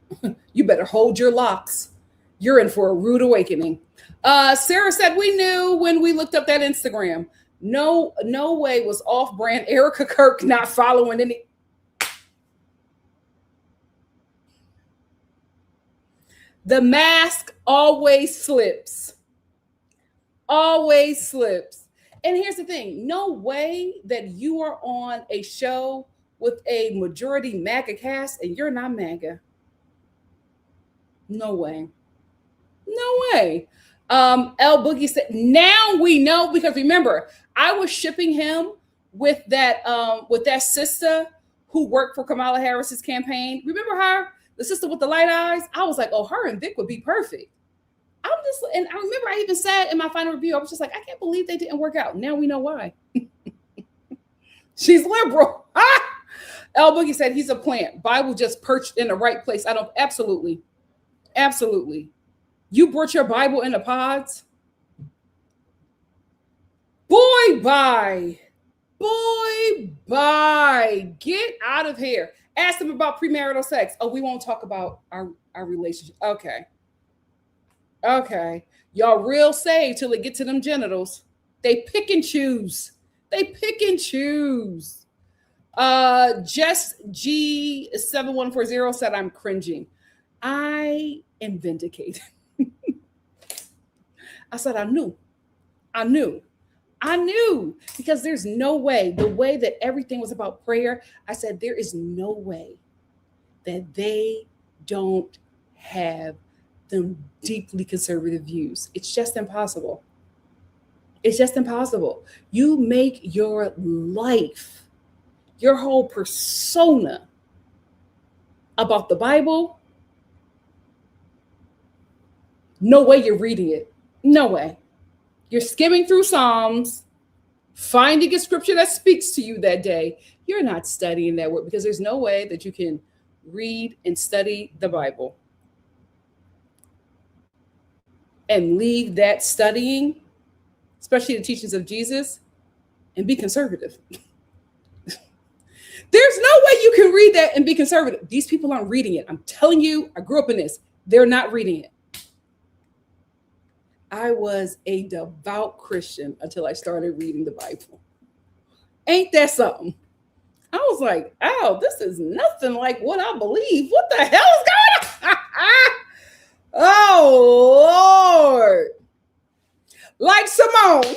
you better hold your locks. You're in for a rude awakening. Sarah said, we knew when we looked up that Instagram. No way was off-brand Erica Kirk not following any. The mask always slips. Always slips. And here's the thing. No way that you are on a show with a majority MAGA cast and you're not MAGA. No way. No way. L Boogie said, now we know, because remember, I was shipping him with that sister who worked for Kamala Harris's campaign. Remember her? The sister with the light eyes? I was like, oh, her and Vic would be perfect. And I remember I even said in my final review, I was just like, I can't believe they didn't work out. Now we know why. She's liberal. El Boogie said he's a plant. Bible just perched in the right place. Absolutely. You brought your Bible in the pods? Boy, bye. Get out of here. Ask them about premarital sex. Oh, we won't talk about our relationship. Okay. Y'all real saved till they get to them genitals. They pick and choose. Just G7140 said, I'm cringing. I am vindicated. I said, I knew because there's no way, the way that everything was about prayer, I said, there is no way that they don't have them deeply conservative views. It's just impossible. You make your life, your whole persona about the Bible. No way you're reading it. No way. You're skimming through Psalms, finding a scripture that speaks to you that day. You're not studying that word because there's no way that you can read and study the Bible and leave that studying, especially the teachings of Jesus, and be conservative. There's no way you can read that and be conservative. These people aren't reading it. I'm telling you, I grew up in this. They're not reading it. I was a devout Christian until I started reading the Bible. Ain't that something? I was like, oh, this is nothing like what I believe. What the hell is going on? Oh, Lord. Like Simone,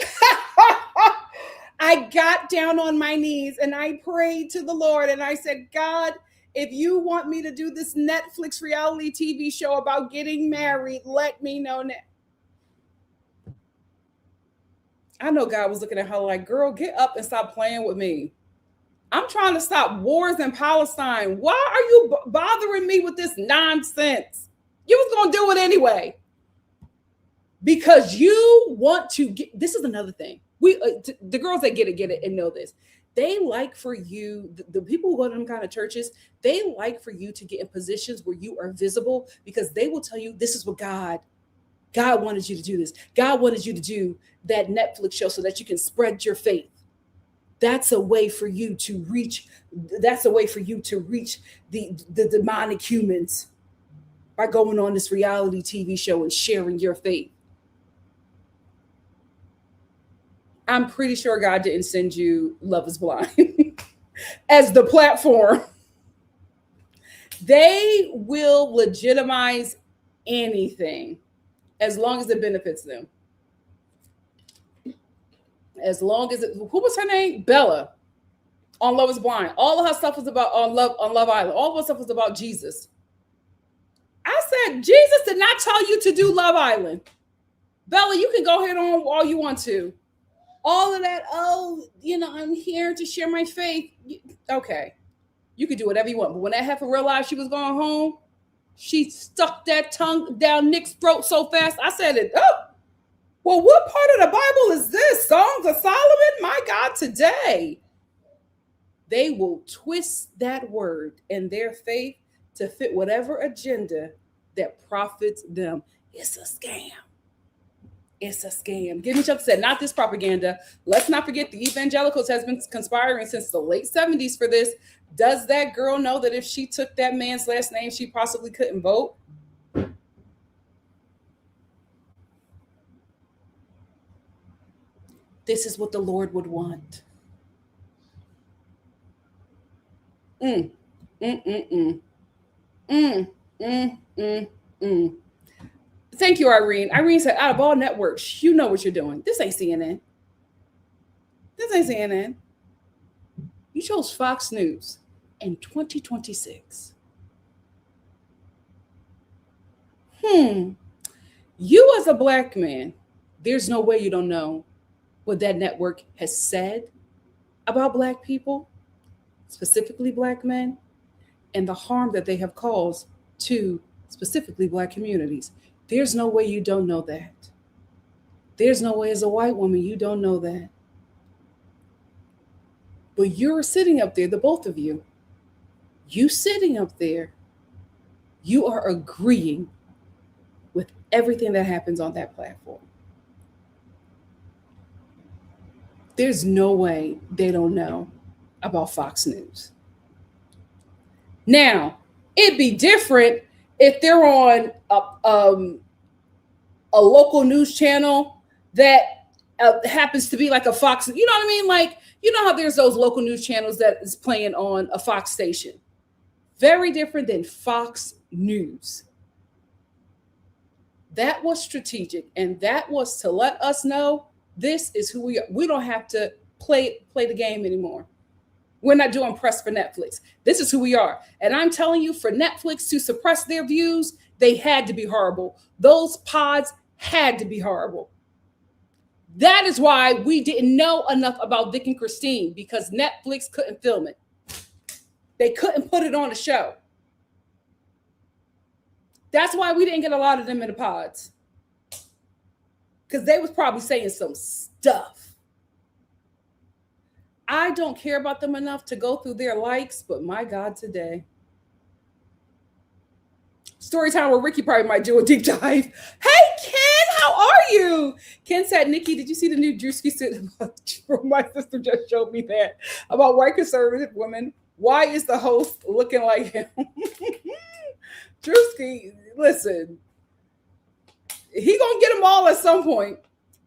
I got down on my knees and I prayed to the Lord and I said, God, if you want me to do this Netflix reality TV show about getting married, let me know now. I know God was looking at her like, girl, get up and stop playing with me. I'm trying to stop wars in Palestine. Why are you bothering me with this nonsense? You was going to do it anyway. Because you want to get, this is another thing. The girls that get it and know this. They like for you, the people who go to them kind of churches, they like for you to get in positions where you are visible because they will tell you this is what God wanted you to do this. God wanted you to do that Netflix show so that you can spread your faith. That's a way for you to reach. That's a way for you to reach the demonic humans by going on this reality TV show and sharing your faith. I'm pretty sure God didn't send you Love is Blind as the platform. They will legitimize anything as long as it benefits them. As long as who was her name? Bella on Love is Blind. All of her stuff was about on Love Island. All of her stuff was about Jesus. I said, Jesus did not tell you to do Love Island. Bella, you can go ahead on all you want to. All of that, I'm here to share my faith. Okay. You could do whatever you want. But when that heifer realized she was going home, she stuck that tongue down Nick's throat so fast. I said it. Oh, well, what part of the Bible is this? Songs of Solomon? My God, today. They will twist that word and their faith to fit whatever agenda that profits them. It's a scam. It's a scam. Give me Chuck said, not this propaganda. Let's not forget the evangelicals has been conspiring since the late 70s for this. Does that girl know that if she took that man's last name, she possibly couldn't vote? This is what the Lord would want. Thank you, Irene. Irene said, out of all networks, you know what you're doing. This ain't CNN. This ain't CNN. You chose Fox News in 2026. You as a Black man, there's no way you don't know what that network has said about Black people. specifically Black men, and the harm that they have caused to specifically Black communities. There's no way you don't know that. There's no way as a white woman you don't know that. But you're sitting up there, the both of you sitting up there, you are agreeing with everything that happens on that platform. There's no way they don't know about Fox News. Now, it'd be different if they're on a local news channel that happens to be like a Fox, you know what I mean? Like, you know how there's those local news channels that is playing on a Fox station. Very different than Fox News. That was strategic, and that was to let us know this is who we are. We don't have to play the game anymore. We're not doing press for Netflix. This is who we are. And I'm telling you, for Netflix to suppress their views, they had to be horrible. Those pods had to be horrible. That is why we didn't know enough about Vic and Christine, because Netflix couldn't film it. They couldn't put it on a show. That's why we didn't get a lot of them in the pods. Because they was probably saying some stuff. I don't care about them enough to go through their likes, but my God, today. Story time where Ricky probably might do a deep dive. Hey, Ken, how are you? Ken said, Nikki, did you see the new Drewski sit? My sister just showed me that about white conservative women. Why is the host looking like him? Drewski, listen, he gonna get them all at some point.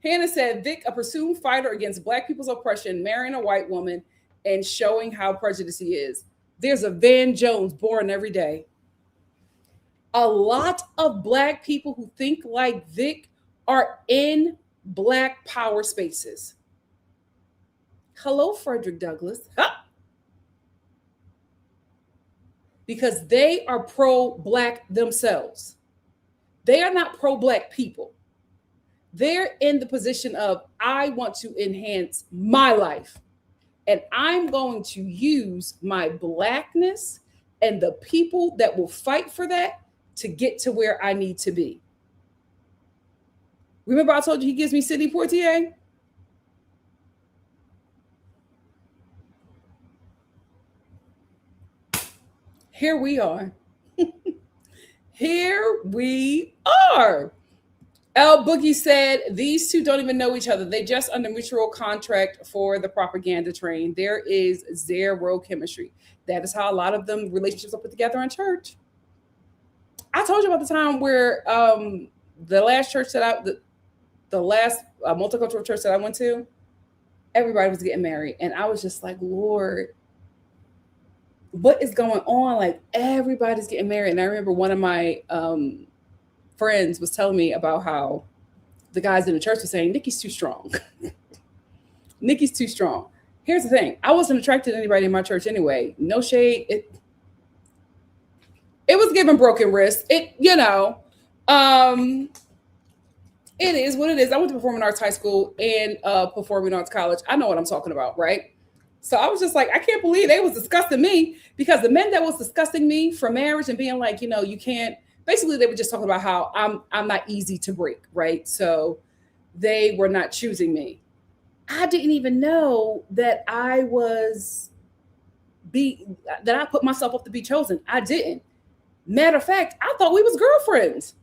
Hannah said, Vic, a presumed fighter against Black people's oppression, marrying a white woman and showing how prejudiced he is. There's a Van Jones born every day. A lot of Black people who think like Vic are in Black power spaces. Hello, Frederick Douglass. Ha! Because they are pro-Black themselves. They are not pro-Black people. They're in the position of, I want to enhance my life. And I'm going to use my Blackness and the people that will fight for that to get to where I need to be. Remember I told you he gives me Sidney Poitier? Here we are. Here we are. L Boogie said, these two don't even know each other. They just under mutual contract for the propaganda train. There is zero chemistry. That is how a lot of them relationships are put together in church. I told you about the time where the last church that the last multicultural church that I went to, everybody was getting married. And I was just like, Lord, what is going on? Like, everybody's getting married. And I remember one of my friends was telling me about how the guys in the church were saying, Nikki's too strong. Nikki's too strong. Here's the thing. I wasn't attracted to anybody in my church anyway. No shade. It was giving broken wrist. It is what it is. I went to performing arts high school and performing arts college. I know what I'm talking about, right? So I was just like, I can't believe they was discussing me, because the men that was discussing me for marriage and being like, you can't, basically they were just talking about how I'm not easy to break, right? So they were not choosing me. I didn't even know that I put myself up to be chosen. I didn't. Matter of fact, I thought we was girlfriends.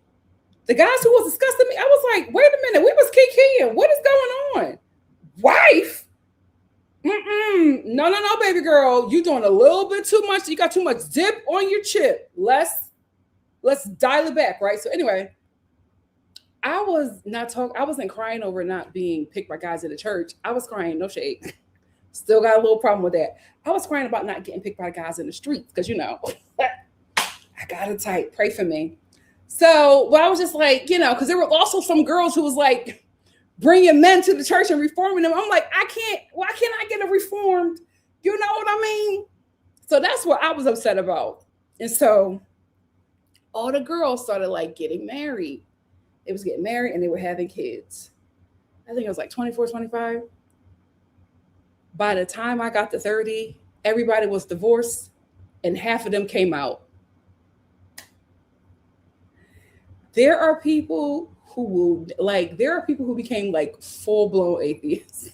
The guys who was discussing me, I was like, wait a minute, we was kikiing. What is going on? Wife? No, baby girl. You doing a little bit too much. You got too much dip on your chip. Let's dial it back, right? So anyway, I wasn't crying over not being picked by guys in the church. I was crying, no shade. Still got a little problem with that. I was crying about not getting picked by guys in the streets, because I got it tight. Pray for me. So, but I was just like, because there were also some girls who was like bringing men to the church and reforming them. I'm like, why can't I get a reformed? You know what I mean? So that's what I was upset about. And so all the girls started like getting married. They was getting married and they were having kids. I think it was like 24, 25. By the time I got to 30, everybody was divorced and half of them came out. There are people who became like full-blown atheists.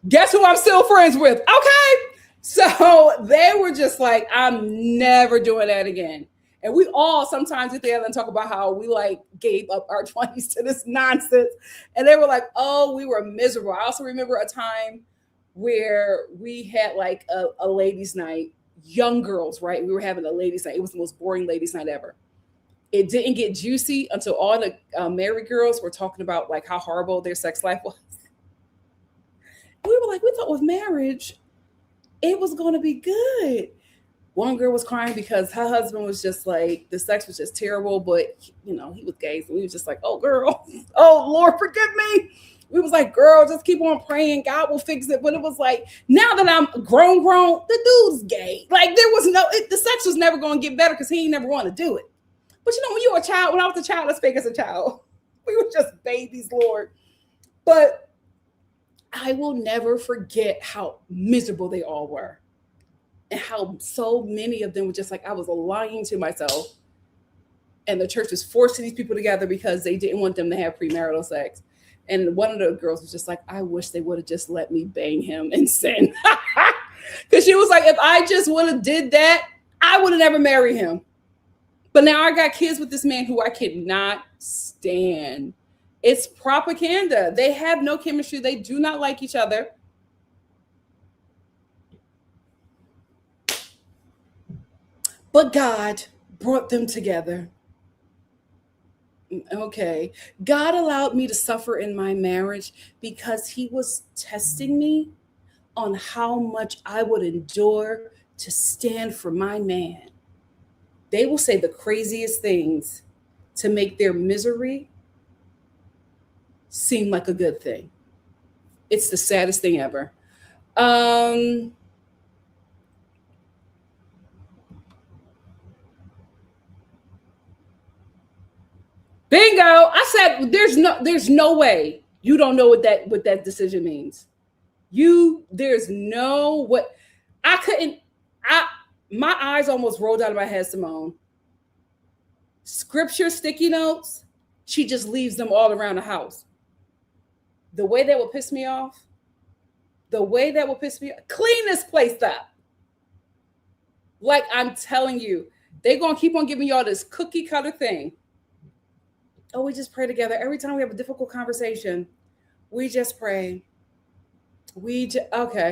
Guess who I'm still friends with? Okay. So they were just like, I'm never doing that again. And we all sometimes get together and talk about how we like gave up our 20s to this nonsense. And they were like, oh, we were miserable. I also remember a time where we had like a ladies' night, young girls, right? We were having a ladies' night. It was the most boring ladies' night ever. It didn't get juicy until all the married girls were talking about like how horrible their sex life was. We were like, we thought with marriage, it was going to be good. One girl was crying because her husband was just like, the sex was just terrible, but you know, he was gay. So we was just like, oh girl, oh Lord, forgive me. We was like, girl, just keep on praying. God will fix it. But it was like, now that I'm grown, the dude's gay. Like there was the sex was never going to get better because he ain't never want to do it. But you know, when you were a child, when I was a child, let's fake as a child. We were just babies, Lord. But I will never forget how miserable they all were. And how so many of them were just like, I was lying to myself. And the church was forcing these people together because they didn't want them to have premarital sex. And one of the girls was just like, I wish they would have just let me bang him and sin. Because she was like, if I just would have did that, I would have never married him. But now I got kids with this man who I cannot stand. It's propaganda. They have no chemistry. They do not like each other. But God brought them together. Okay. God allowed me to suffer in my marriage because he was testing me on how much I would endure to stand for my man. They will say the craziest things to make their misery seem like a good thing. It's the saddest thing ever. Bingo. I said there's no way you don't know what that decision means. There's no what my eyes almost rolled out of my head, Simone. Scripture sticky notes, she just leaves them all around the house. The way that will piss me off, clean this place up. Like I'm telling you, they're going to keep on giving y'all this cookie cutter thing. Oh, we just pray together. Every time we have a difficult conversation, we just pray. Okay.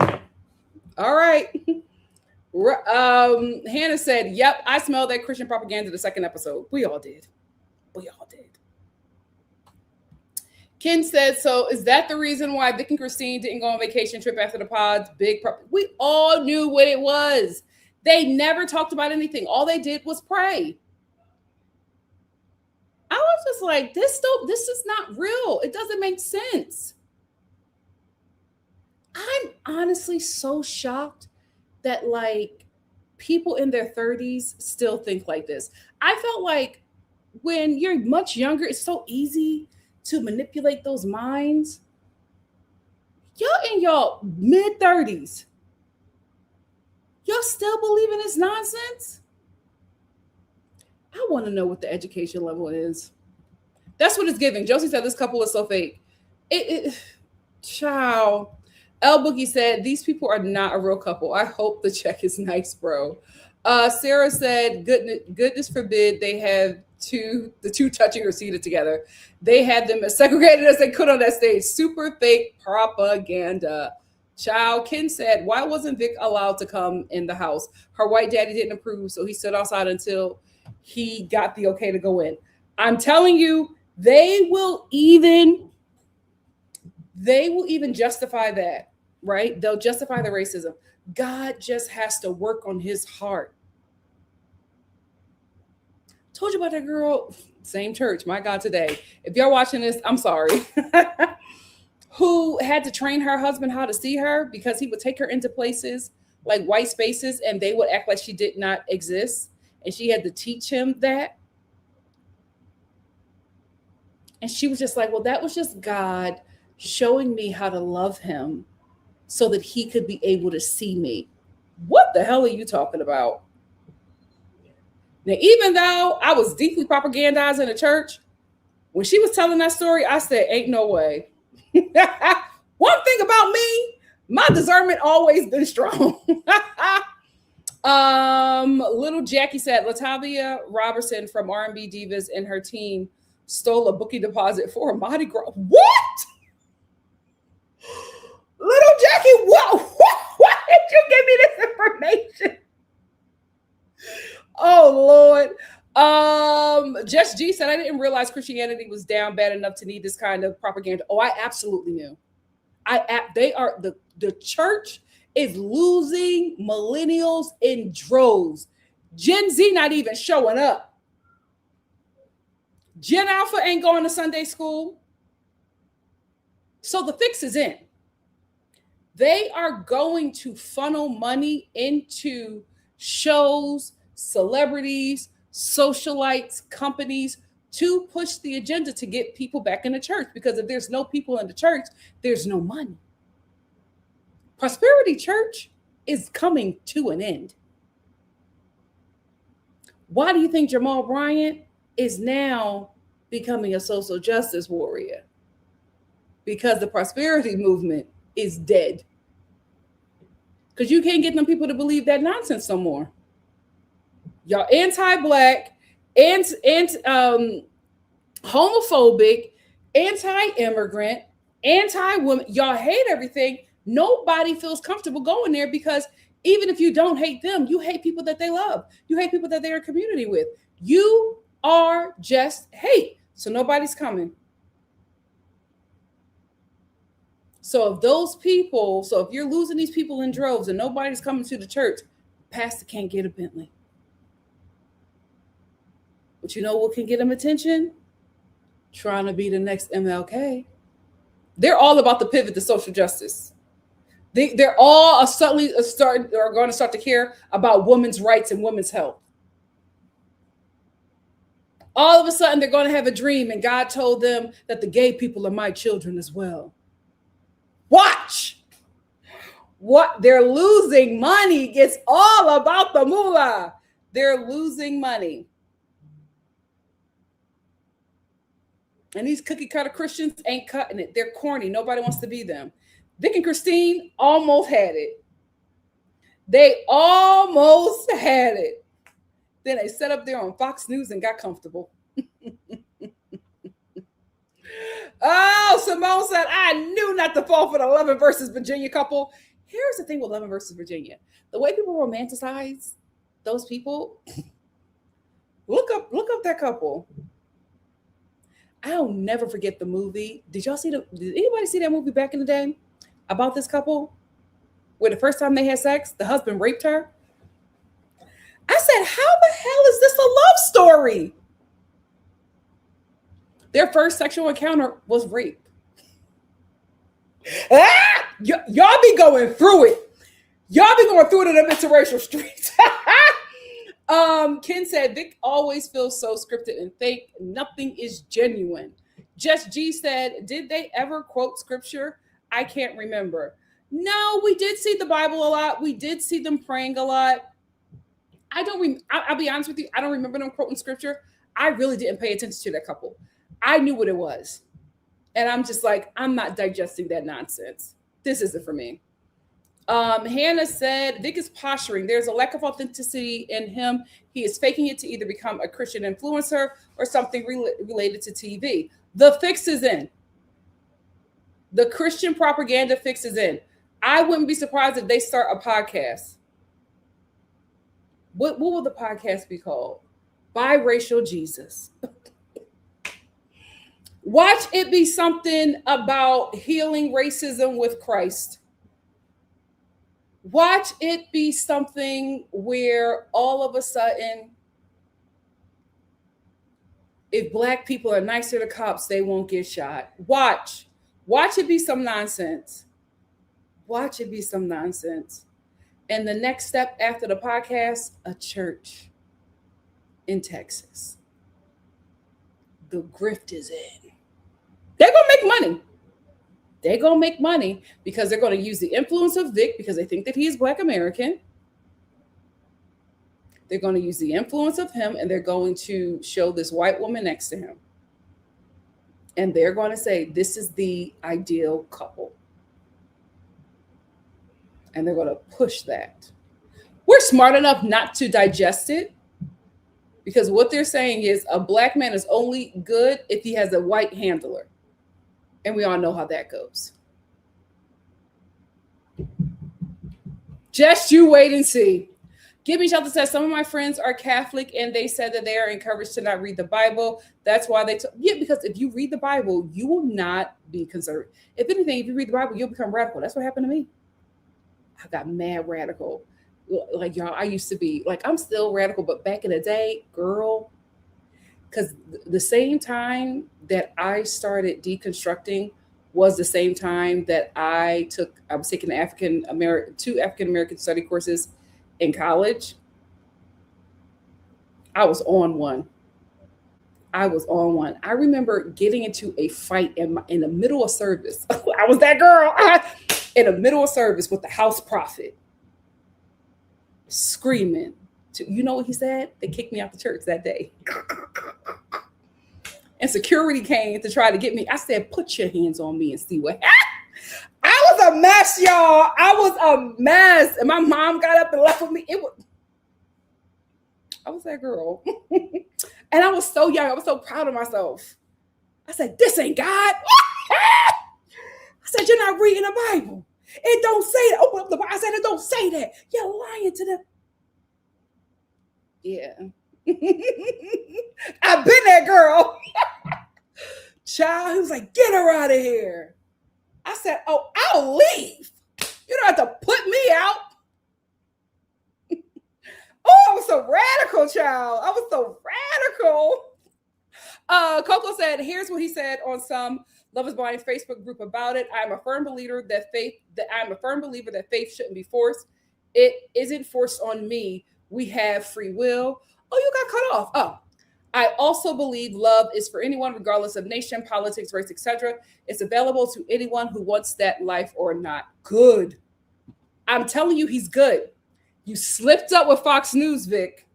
All right. Hannah said, yep, I smelled that Christian propaganda the second episode. We all did. Ken said, so is that the reason why Vic and Christine didn't go on vacation trip after the pods? We all knew what it was. They never talked about anything. All they did was pray. I was just like, this is not real. It doesn't make sense. I'm honestly so shocked that like people in their 30s still think like this. I felt like when you're much younger, it's so easy to manipulate those minds. Y'all in your mid-30s, y'all still believe in this nonsense? I want to know what the education level is. That's what it's giving. Josie said this couple is so fake. Ciao. El Boogie said, these people are not a real couple. I hope the check is nice, bro. Sarah said, goodness forbid they have the two touching or seated together. They had them as segregated as they could on that stage. Super fake propaganda. Child. Ken said, why wasn't Vic allowed to come in the house? Her white daddy didn't approve, so he stood outside until he got the okay to go in. I'm telling you, they will even justify that, right? They'll justify the racism. God just has to work on his heart. Told you about that girl, same church, my God, today. If you're watching this, I'm sorry. Who had to train her husband how to see her because he would take her into places like white spaces and they would act like she did not exist. And she had to teach him that. And she was just like, well, that was just God showing me how to love him so that he could be able to see me. What the hell are you talking about? Now, even though I was deeply propagandizing the church, when she was telling that story, I said, ain't no way. One thing about me, my discernment always been strong. Little Jackie said, Latavia Robertson from R&B Divas and her team stole a bookie deposit for a Mardi Gras. What? Little Jackie, why did you give me this information? Oh, Lord. Just G said, I didn't realize Christianity was down bad enough to need this kind of propaganda. Oh, I absolutely knew. The church is losing millennials in droves. Gen Z not even showing up. Gen Alpha ain't going to Sunday school. So the fix is in. They are going to funnel money into shows, celebrities, socialites, companies to push the agenda to get people back in the church. Because if there's no people in the church, there's no money. Prosperity Church is coming to an end. Why do you think Jamal Bryant is now becoming a social justice warrior? Because the prosperity movement is dead. Because you can't get them people to believe that nonsense no more. Y'all anti-black, and homophobic, anti-immigrant, anti-women. Y'all hate everything. Nobody feels comfortable going there because even if you don't hate them, you hate people that they love. You hate people that they're in community with. You are just hate. So nobody's coming. So if you're losing these people in droves and nobody's coming to the church, pastor can't get a Bentley. But you know what can get them attention? Trying to be the next MLK. They're all about the pivot to social justice. They're all going to start to care about women's rights and women's health. All of a sudden, they're going to have a dream, and God told them that the gay people are my children as well. Watch. What they're losing money. It's all about the moolah. They're losing money. And these cookie cutter Christians ain't cutting it. They're corny. Nobody wants to be them. Vic and Christine almost had it. They almost had it. Then they sat up there on Fox News and got comfortable. Oh, Simone said, I knew not to fall for the 11 versus Virginia couple. Here's the thing with 11 versus Virginia. The way people romanticize those people, look up that couple. I'll never forget the movie. Did anybody see that movie back in the day about this couple? Where the first time they had sex, the husband raped her. I said, how the hell is this a love story? Their first sexual encounter was rape. Y'all be going through it. Y'all be going through it in the interracial streets. Ken said, Vic always feels so scripted and fake. Nothing is genuine. Just G said, did they ever quote scripture? I can't remember. No, we did see the Bible a lot. We did see them praying a lot. I'll be honest with you. I don't remember them quoting scripture. I really didn't pay attention to that couple. I knew what it was. And I'm just like, I'm not digesting that nonsense. This isn't for me. Hannah said, Vic is posturing. There's a lack of authenticity in him. He is faking it to either become a Christian influencer or something related to TV. The fix is in. The Christian propaganda fix is in. I wouldn't be surprised if they start a podcast. What will the podcast be called? Biracial Jesus. Watch it be something about healing racism with Christ. Watch it be something where all of a sudden, if Black people are nicer to cops, they won't get shot. Watch it be some nonsense. Watch it be some nonsense. And the next step after the podcast, a church in Texas. The grift is in. They're going to make money. They're going to make money because they're going to use the influence of Vic because they think that he is Black American. They're going to use the influence of him, and they're going to show this white woman next to him. And they're going to say, this is the ideal couple. And they're going to push that. We're smart enough not to digest it, because what they're saying is a Black man is only good if he has a white handler. And we all know how that goes. Just you wait and see. Give Me Shelter says, some of my friends are Catholic and they said that they are encouraged to not read the Bible. That's why because if you read the Bible, you will not be conservative. If anything, if you read the Bible, you'll become radical. That's what happened to me. I got mad radical. Like, y'all, I used to be, like, I'm still radical, but back in the day, girl, because the same time that I started deconstructing was the same time that I was taking two African American study courses in college. I was on one. I remember getting into a fight in the middle of service. I was that girl in the middle of service with the house prophet, screaming. You know what he said? They kicked me out the church that day. And security came to try to get me. I said, put your hands on me and see what happens. I was a mess, y'all. I was a mess. And my mom got up and left with me. I was that girl. And I was so young. I was so proud of myself. I said, this ain't God. I said, you're not reading the Bible. It don't say that. Open up the Bible. I said, it don't say that. You're lying to them. Yeah. I've been that girl. Child, he was like, get her out of here. I said, oh, I'll leave. You don't have to put me out. Oh, I was so radical, child. I was so radical. Coco said, here's what he said on some Love is Blind Facebook group about it. I'm a firm believer that faith shouldn't be forced. It isn't forced on me. We have free will. Oh, you got cut off. Oh, I also believe love is for anyone, regardless of nation, politics, race, etc. It's available to anyone who wants that life or not. Good. I'm telling you, he's good. You slipped up with Fox News, Vic.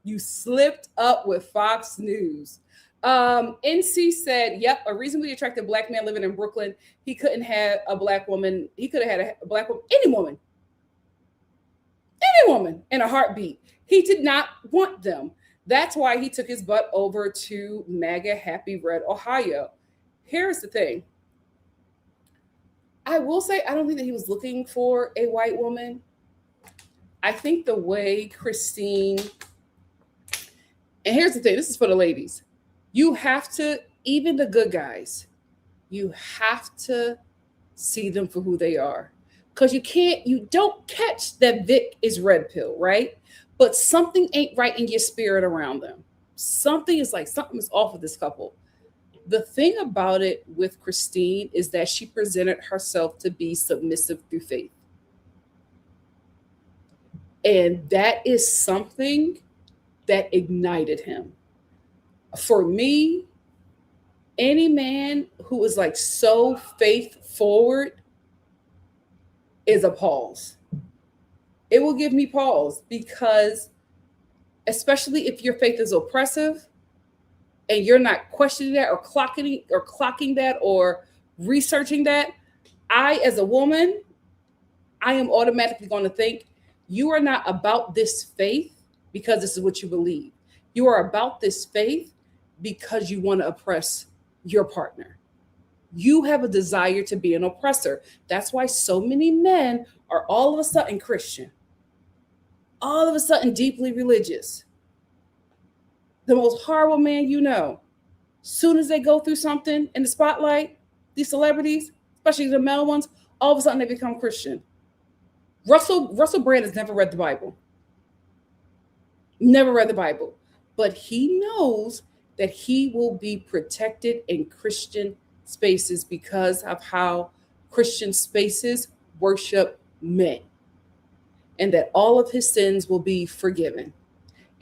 You slipped up with Fox News. NC said, yep, a reasonably attractive Black man living in Brooklyn. He couldn't have a Black woman. He could have had a Black woman, any woman in a heartbeat. He did not want them. That's why he took his butt over to Maga Happy Red, Ohio. Here's the thing. I will say, I don't think that he was looking for a white woman. I think the way Christine, and here's the thing, this is for the ladies. You have to, even the good guys, you have to see them for who they are. Because you don't catch that Vic is red pill, right? But something ain't right in your spirit around them. Something is off with this couple. The thing about it with Christine is that she presented herself to be submissive through faith. And that is something that ignited him. For me, any man who is like so faith forward is a pause. It will give me pause because, especially if your faith is oppressive and you're not questioning that or clocking that or researching that, I, as a woman, I am automatically going to think you are not about this faith because this is what you believe. You are about this faith because you want to oppress your partner. You have a desire to be an oppressor. That's why so many men are all of a sudden Christian, all of a sudden deeply religious. The most horrible man you know. Soon as they go through something in the spotlight, these celebrities, especially the male ones, all of a sudden they become Christian. Russell Brand has never read the Bible. Never read the Bible. But he knows that he will be protected in Christian spaces because of how Christian spaces worship men. And that all of his sins will be forgiven.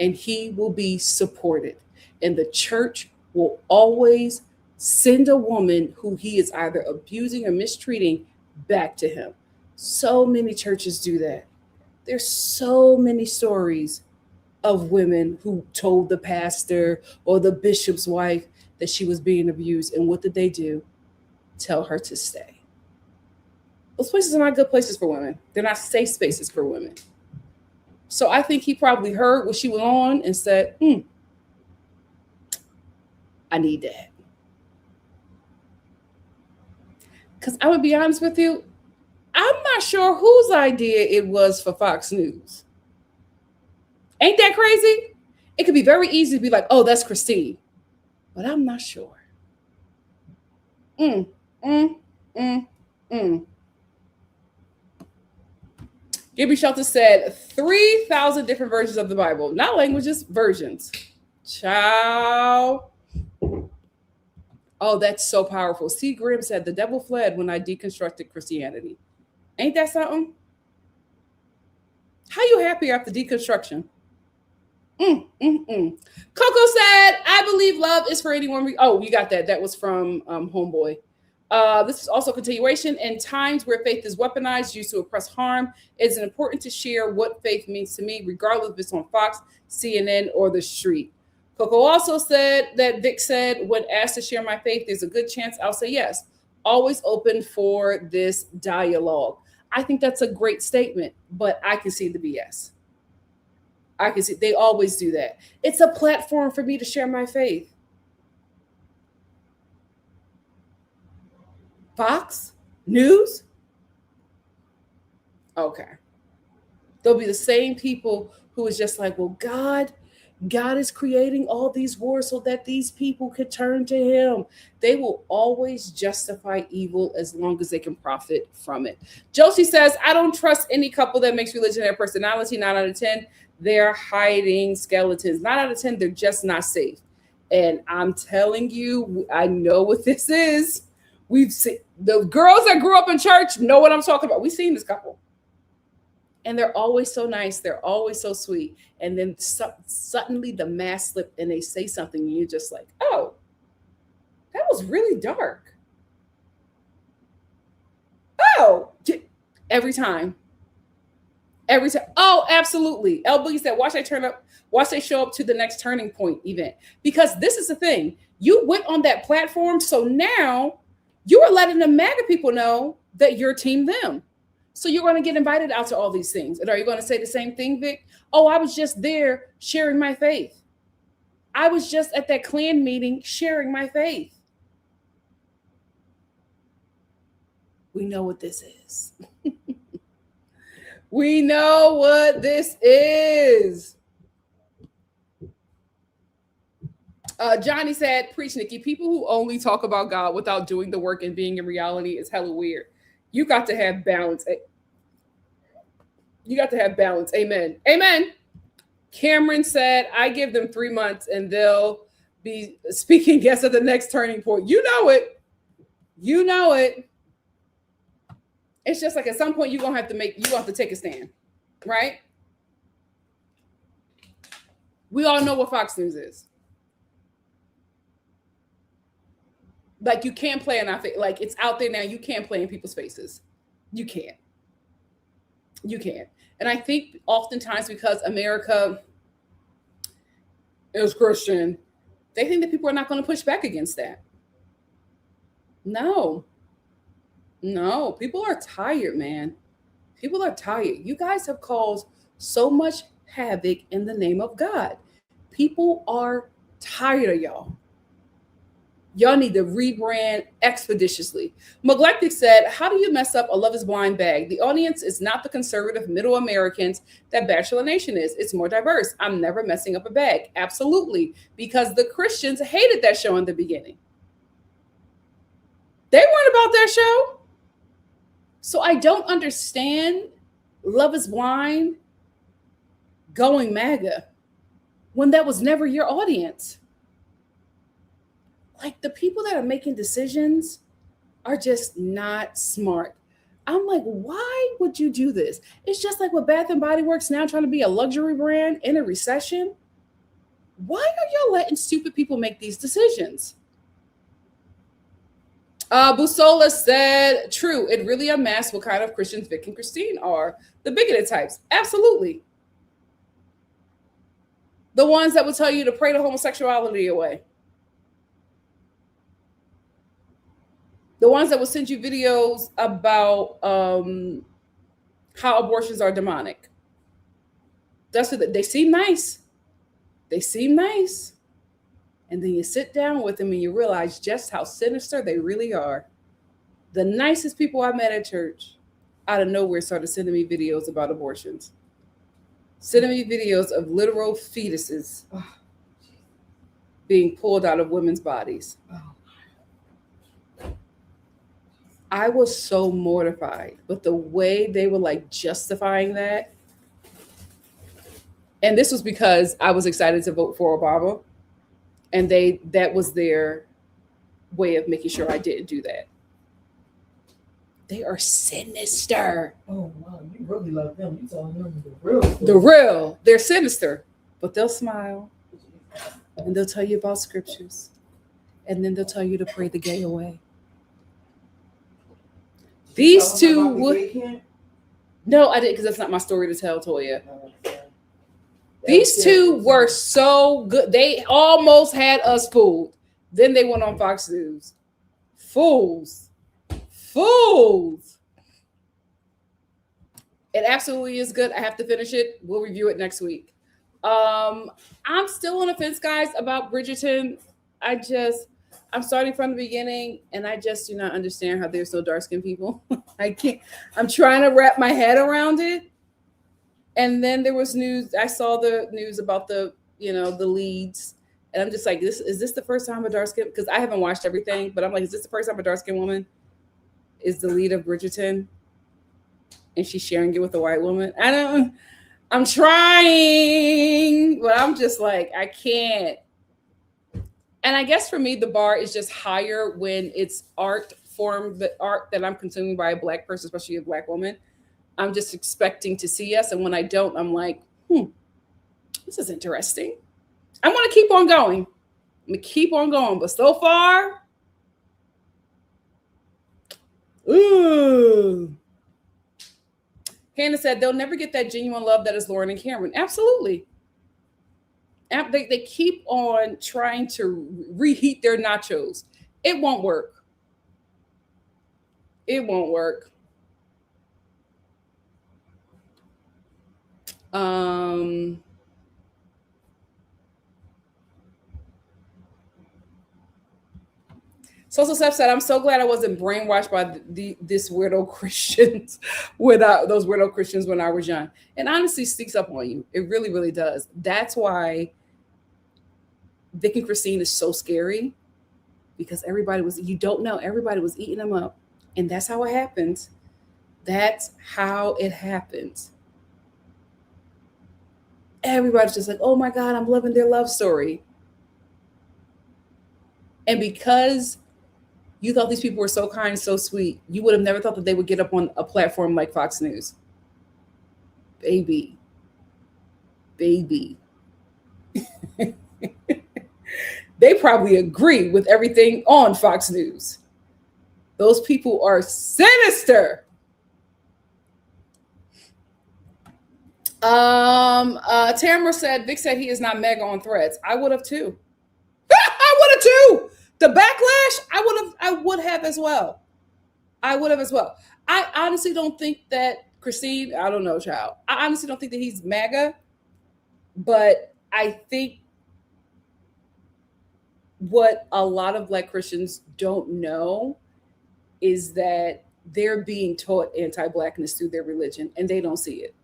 And he will be supported. And the church will always send a woman who he is either abusing or mistreating back to him. So many churches do that. There's so many stories of women who told the pastor or the bishop's wife that she was being abused. And what did they do? Tell her to stay. Those places are not good places for women. They're not safe spaces for women. So I think he probably heard what she was on and said, I need that. Because I'm going to be honest with you, I'm not sure whose idea it was for Fox News. Ain't that crazy? It could be very easy to be like, oh, that's Christine. But I'm not sure. Gibby Shelter said 3,000 different versions of the Bible. Not languages, versions. Ciao. Oh, that's so powerful. C. Grimm said, the devil fled when I deconstructed Christianity. Ain't that something? How you happy after deconstruction? Coco said, I believe love is for anyone. Oh, you got that. That was from Homeboy. This is also a continuation. In times where faith is weaponized, used to oppress harm, it's important to share what faith means to me, regardless if it's on Fox, CNN, or the street. Coco also said that Vic said, when asked to share my faith, there's a good chance I'll say yes. Always open for this dialogue. I think that's a great statement, but I can see the BS. I can see they always do that. It's a platform for me to share my faith. Fox News? Okay. There'll be the same people who is just like, well, God is creating all these wars so that these people could turn to him. They will always justify evil as long as they can profit from it. Josie says, I don't trust any couple that makes religion their personality. 9 out of 10, they're hiding skeletons. 9 out of 10, they're just not safe. And I'm telling you, I know what this is. We've seen the girls that grew up in church know what I'm talking about. We've seen this couple. And they're always so nice. They're always so sweet. And then suddenly the mask slipped and they say something and you're just like, oh, that was really dark. Oh, every time. Every time. Oh, absolutely. El Boogie said, watch they show up to the next Turning Point event. Because this is the thing. You went on that platform. So now you are letting the MAGA people know that you're team them. So you're going to get invited out to all these things. And are you going to say the same thing, Vic? Oh, I was just there sharing my faith. I was just at that Klan meeting sharing my faith. We know what this is. We know what this is. Johnny said, preach, Nikki. People who only talk about God without doing the work and being in reality is hella weird. You got to have balance. You got to have balance. Amen. Amen. Cameron said, I give them 3 months and they'll be speaking guests at the next Turning Point. You know it. You know it. It's just like at some point you're going to have to take a stand, right? We all know what Fox News is. Like you can't play in our face. Like it's out there now. You can't play in people's faces. You can't. You can't. And I think oftentimes because America is Christian, they think that people are not going to push back against that. No. People are tired, man. People are tired. You guys have caused so much havoc in the name of God. People are tired of y'all. Y'all need to rebrand expeditiously. Neglected said, how do you mess up a Love is Blind bag? The audience is not the conservative middle Americans that Bachelor Nation is. It's more diverse. I'm never messing up a bag. Absolutely. Because the Christians hated that show in the beginning. They weren't about that show. So I don't understand Love is Blind going MAGA when that was never your audience. Like the people that are making decisions are just not smart. I'm like, why would you do this? It's just like with Bath and Body Works now trying to be a luxury brand in a recession. Why are y'all letting stupid people make these decisions? Busola said, true, it really unmasks what kind of Christians Vic and Christine are. The bigoted types. Absolutely. The ones that will tell you to pray the homosexuality away. The ones that will send you videos about how abortions are demonic. That's what they seem nice. They seem nice. And then you sit down with them and you realize just how sinister they really are. The nicest people I met at church, out of nowhere, started sending me videos about abortions. Sending me videos of literal fetuses being pulled out of women's bodies. I was so mortified, but the way they were like justifying that, and this was because I was excited to vote for Obama, and that was their way of making sure I didn't do that. They are sinister. Oh wow, you really love them. You telling them the real story. The real. They're sinister, but they'll smile and they'll tell you about scriptures, and then they'll tell you to pray the gay away. These two would. No, I didn't, because that's not my story to tell, Toya. These two were so good. They almost had us fooled. Then they went on Fox News. Fools. Fools. It absolutely is good. I have to finish it. We'll review it next week. I'm still on the fence, guys, about Bridgerton. I'm starting from the beginning, and I just do not understand how they're so dark-skinned people. I can't. I'm trying to wrap my head around it. And then there was news. I saw the news about the leads, and I'm just like, is this the first time a dark-skinned? Because I haven't watched everything, but I'm like, is this the first time a dark-skinned woman is the lead of Bridgerton, and she's sharing it with a white woman? I'm trying, but I'm just like, I can't. And I guess for me, the bar is just higher when it's art that I'm consuming by a Black person, especially a Black woman. I'm just expecting to see us. And when I don't, I'm like, this is interesting. I want to keep on going. I'm going to keep on going. But so far, ooh. Hannah said they'll never get that genuine love that is Lauren and Cameron. Absolutely. They keep on trying to reheat their nachos. It won't work. It won't work. Social Steph said, I'm so glad I wasn't brainwashed by this weirdo Christians those weirdo Christians when I was young. And honestly sneaks up on you. It really, really does. That's why Vic and Christine is so scary, because everybody was eating them up. And that's how it happens. That's how it happens. Everybody's just like, oh my God, I'm loving their love story. And because you thought these people were so kind, so sweet, you would have never thought that they would get up on a platform like Fox News. Baby. They probably agree with everything on Fox News. Those people are sinister. Tamara said, Vic said he is not mega on Threads. I would have too. I would have too. The backlash, I would have as well. I honestly don't think that Christine, I don't know, child. I honestly don't think that he's MAGA, but I think what a lot of Black Christians don't know is that they're being taught anti-Blackness through their religion, and they don't see it.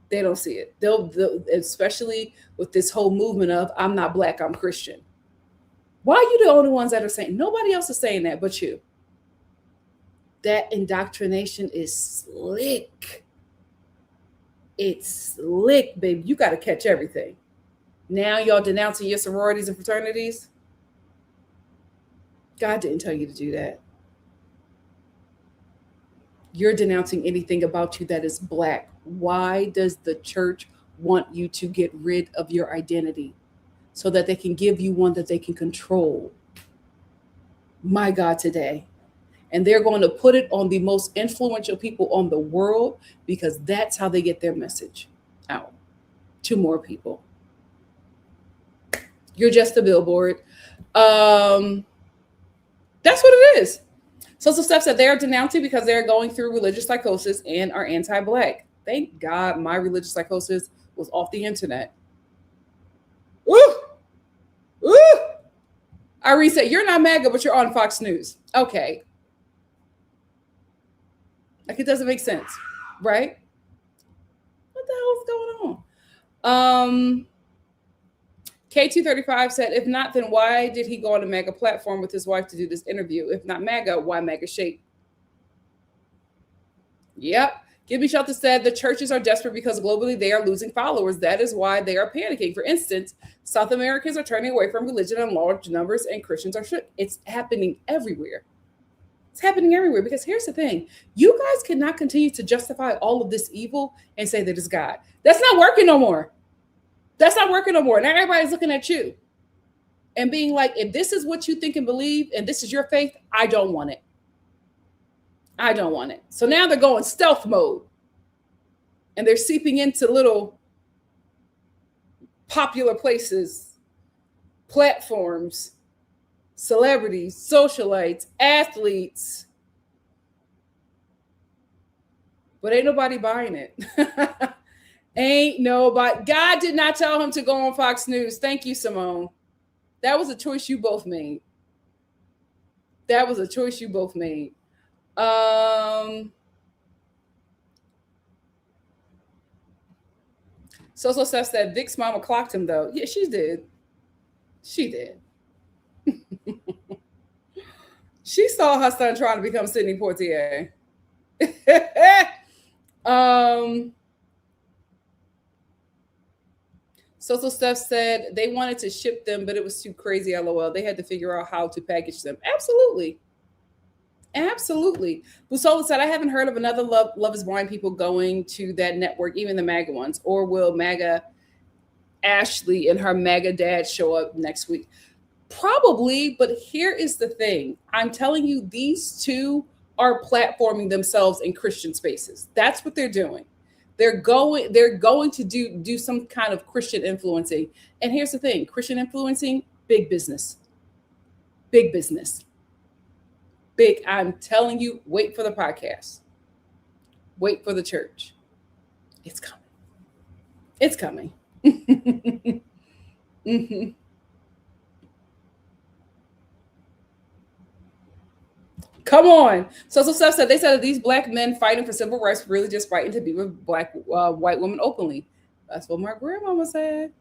They don't see it. They'll especially with this whole movement of I'm not Black, I'm Christian. Why are you the only ones that are saying? Nobody else is saying that but you. That indoctrination is slick. It's slick, baby. You got to catch everything. Now y'all denouncing your sororities and fraternities. God didn't tell you to do that. You're denouncing anything about you that is Black. Why does the church want you to get rid of your identity so that they can give you one that they can control? My God, today. And they're going to put it on the most influential people on the world because that's how they get their message out to more people. You're just a billboard. That's what it is. So some stuff that they're denouncing because they're going through religious psychosis and are anti-Black. Thank God my religious psychosis was off the internet. Woo! Woo! Irene said, you're not MAGA, but you're on Fox News. Okay. Like, it doesn't make sense, right? What the hell is going on? K235 said, if not, then why did he go on a MAGA platform with his wife to do this interview? If not MAGA, why MAGA shape? Yep. Give Me Shelter said, the churches are desperate because globally they are losing followers. That is why they are panicking. For instance, South Americans are turning away from religion in large numbers and Christians are shook. It's happening everywhere. It's happening everywhere because here's the thing. You guys cannot continue to justify all of this evil and say that it's God. That's not working no more. That's not working no more. Now everybody's looking at you and being like, if this is what you think and believe and this is your faith, I don't want it. I don't want it. So now they're going stealth mode and they're seeping into little popular places, platforms, celebrities, socialites, athletes. But ain't nobody buying it. Ain't nobody. God did not tell him to go on Fox News. Thank you, Simone. That was a choice you both made. That was a choice you both made. So Steph said Vic's mama clocked him though. Yeah, she did. She did. She saw her son trying to become Sidney Poitier. So Steph said they wanted to ship them, but it was too crazy. LOL. They had to figure out how to package them. Absolutely. Absolutely. Busola said, I haven't heard of another Love is Blind people going to that network, even the MAGA ones. Or will MAGA Ashley and her MAGA dad show up next week? Probably, but here is the thing. I'm telling you, these two are platforming themselves in Christian spaces. That's what they're doing. They're going to do some kind of Christian influencing. And here's the thing, Christian influencing, big business. Big business. Big, I'm telling you, wait for the podcast. Wait for the church. It's coming. It's coming. Mm-hmm. Come on. So Steph said, they said that these Black men fighting for civil rights really just fighting to be with white women openly. That's what my grandmama said.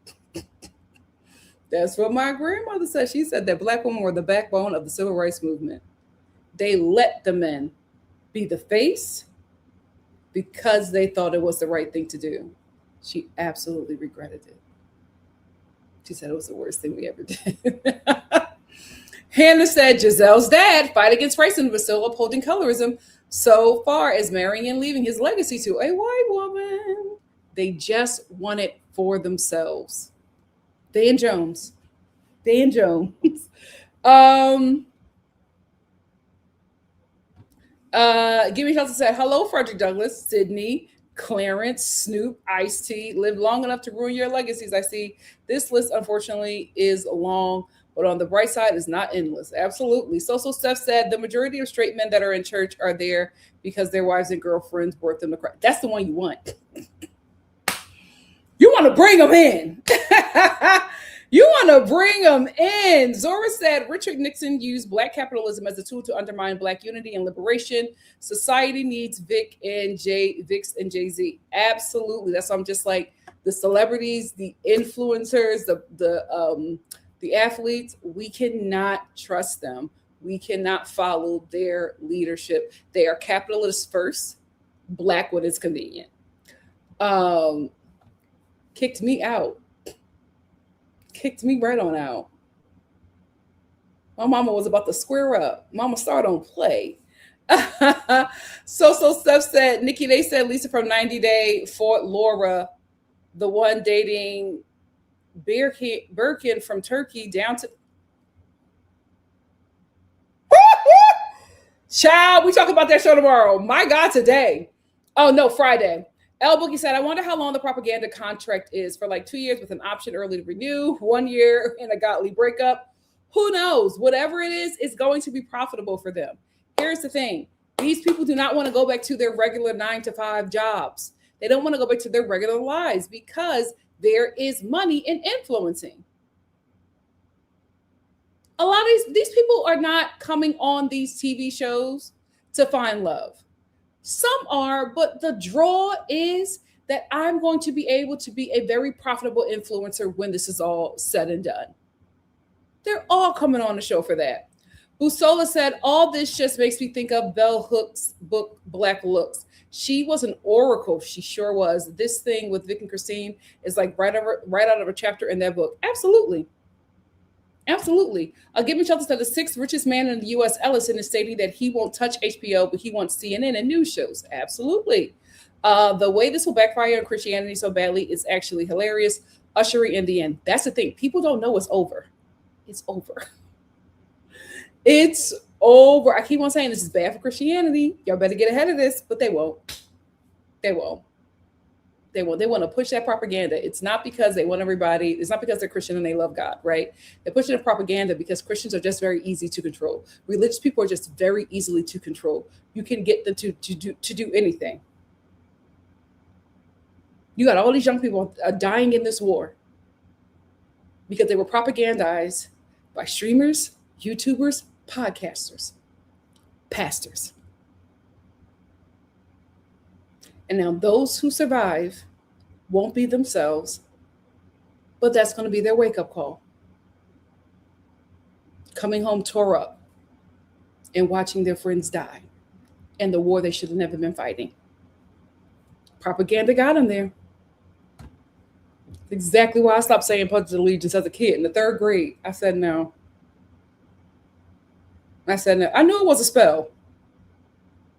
That's what my grandmother said. She said that Black women were the backbone of the civil rights movement. They let the men be the face because they thought it was the right thing to do. She absolutely regretted it. She said it was the worst thing we ever did. Hannah said Giselle's dad fight against racism but still upholding colorism so far as marrying and leaving his legacy to a white woman. They just want it for themselves. They and Jones. They and Jones. Give Me Shelter said, hello, Frederick Douglass, Sydney, Clarence, Snoop, Ice-T, lived long enough to ruin your legacies. I see this list, unfortunately, is long, but on the bright side, is not endless. Absolutely. So Steph said, the majority of straight men that are in church are there because their wives and girlfriends brought them to Christ. That's the one you want. You want to bring them in. You want to bring them in. Zora said Richard Nixon used Black capitalism as a tool to undermine Black unity and liberation. Society needs Vic and Vix and Jay-Z. Absolutely. That's why I'm just like the celebrities, the influencers, the athletes. We cannot trust them. We cannot follow their leadership. They are capitalists first, Black when it's convenient. Kicked me out. Kicked me right on out. My mama was about to square up. Mama Star don't play. So Steph said, Nikki, they said Lisa from 90 Day Fort Laura, the one dating Birkin from Turkey down to... Woo! Child, we talk about that show tomorrow. My God, today. Oh, no, Friday. L Boogie said, I wonder how long the propaganda contract is for like 2 years with an option early to renew, 1 year in a godly breakup. Who knows? Whatever it is, it's going to be profitable for them. Here's the thing. These people do not want to go back to their regular 9-to-5 jobs. They don't want to go back to their regular lives because there is money in influencing. A lot of these people are not coming on these TV shows to find love. Some are, but the draw is that I'm going to be able to be a very profitable influencer when this is all said and done. They're all coming on the show for that. Busola said, all this just makes me think of Bell Hooks' book, Black Looks. She was an oracle. She sure was. This thing with Vic and Christine is like right out of a chapter in that book. Absolutely. Absolutely. Give Me Shelter said the sixth richest man in the U.S., Ellison, is stating that he won't touch HBO, but he wants CNN and news shows. Absolutely. The way this will backfire on Christianity so badly is actually hilarious. Ushering in the end. That's the thing. People don't know it's over. It's over. It's over. I keep on saying this is bad for Christianity. Y'all better get ahead of this, but they won't. They won't. They want to push that propaganda. It's not because they want everybody. It's not because they're Christian and they love God, right? They're pushing the propaganda because Christians are just very easy to control. Religious people are just very easily to control. You can get them to do anything. You got all these young people dying in this war because they were propagandized by streamers, YouTubers, podcasters, pastors. And now those who survive won't be themselves, but that's going to be their wake-up call. Coming home tore up and watching their friends die in the war they should have never been fighting. Propaganda got them there. That's exactly why I stopped saying Pledge of Allegiance as a kid. In the 3rd grade, I said no. I said no. I knew it was a spell.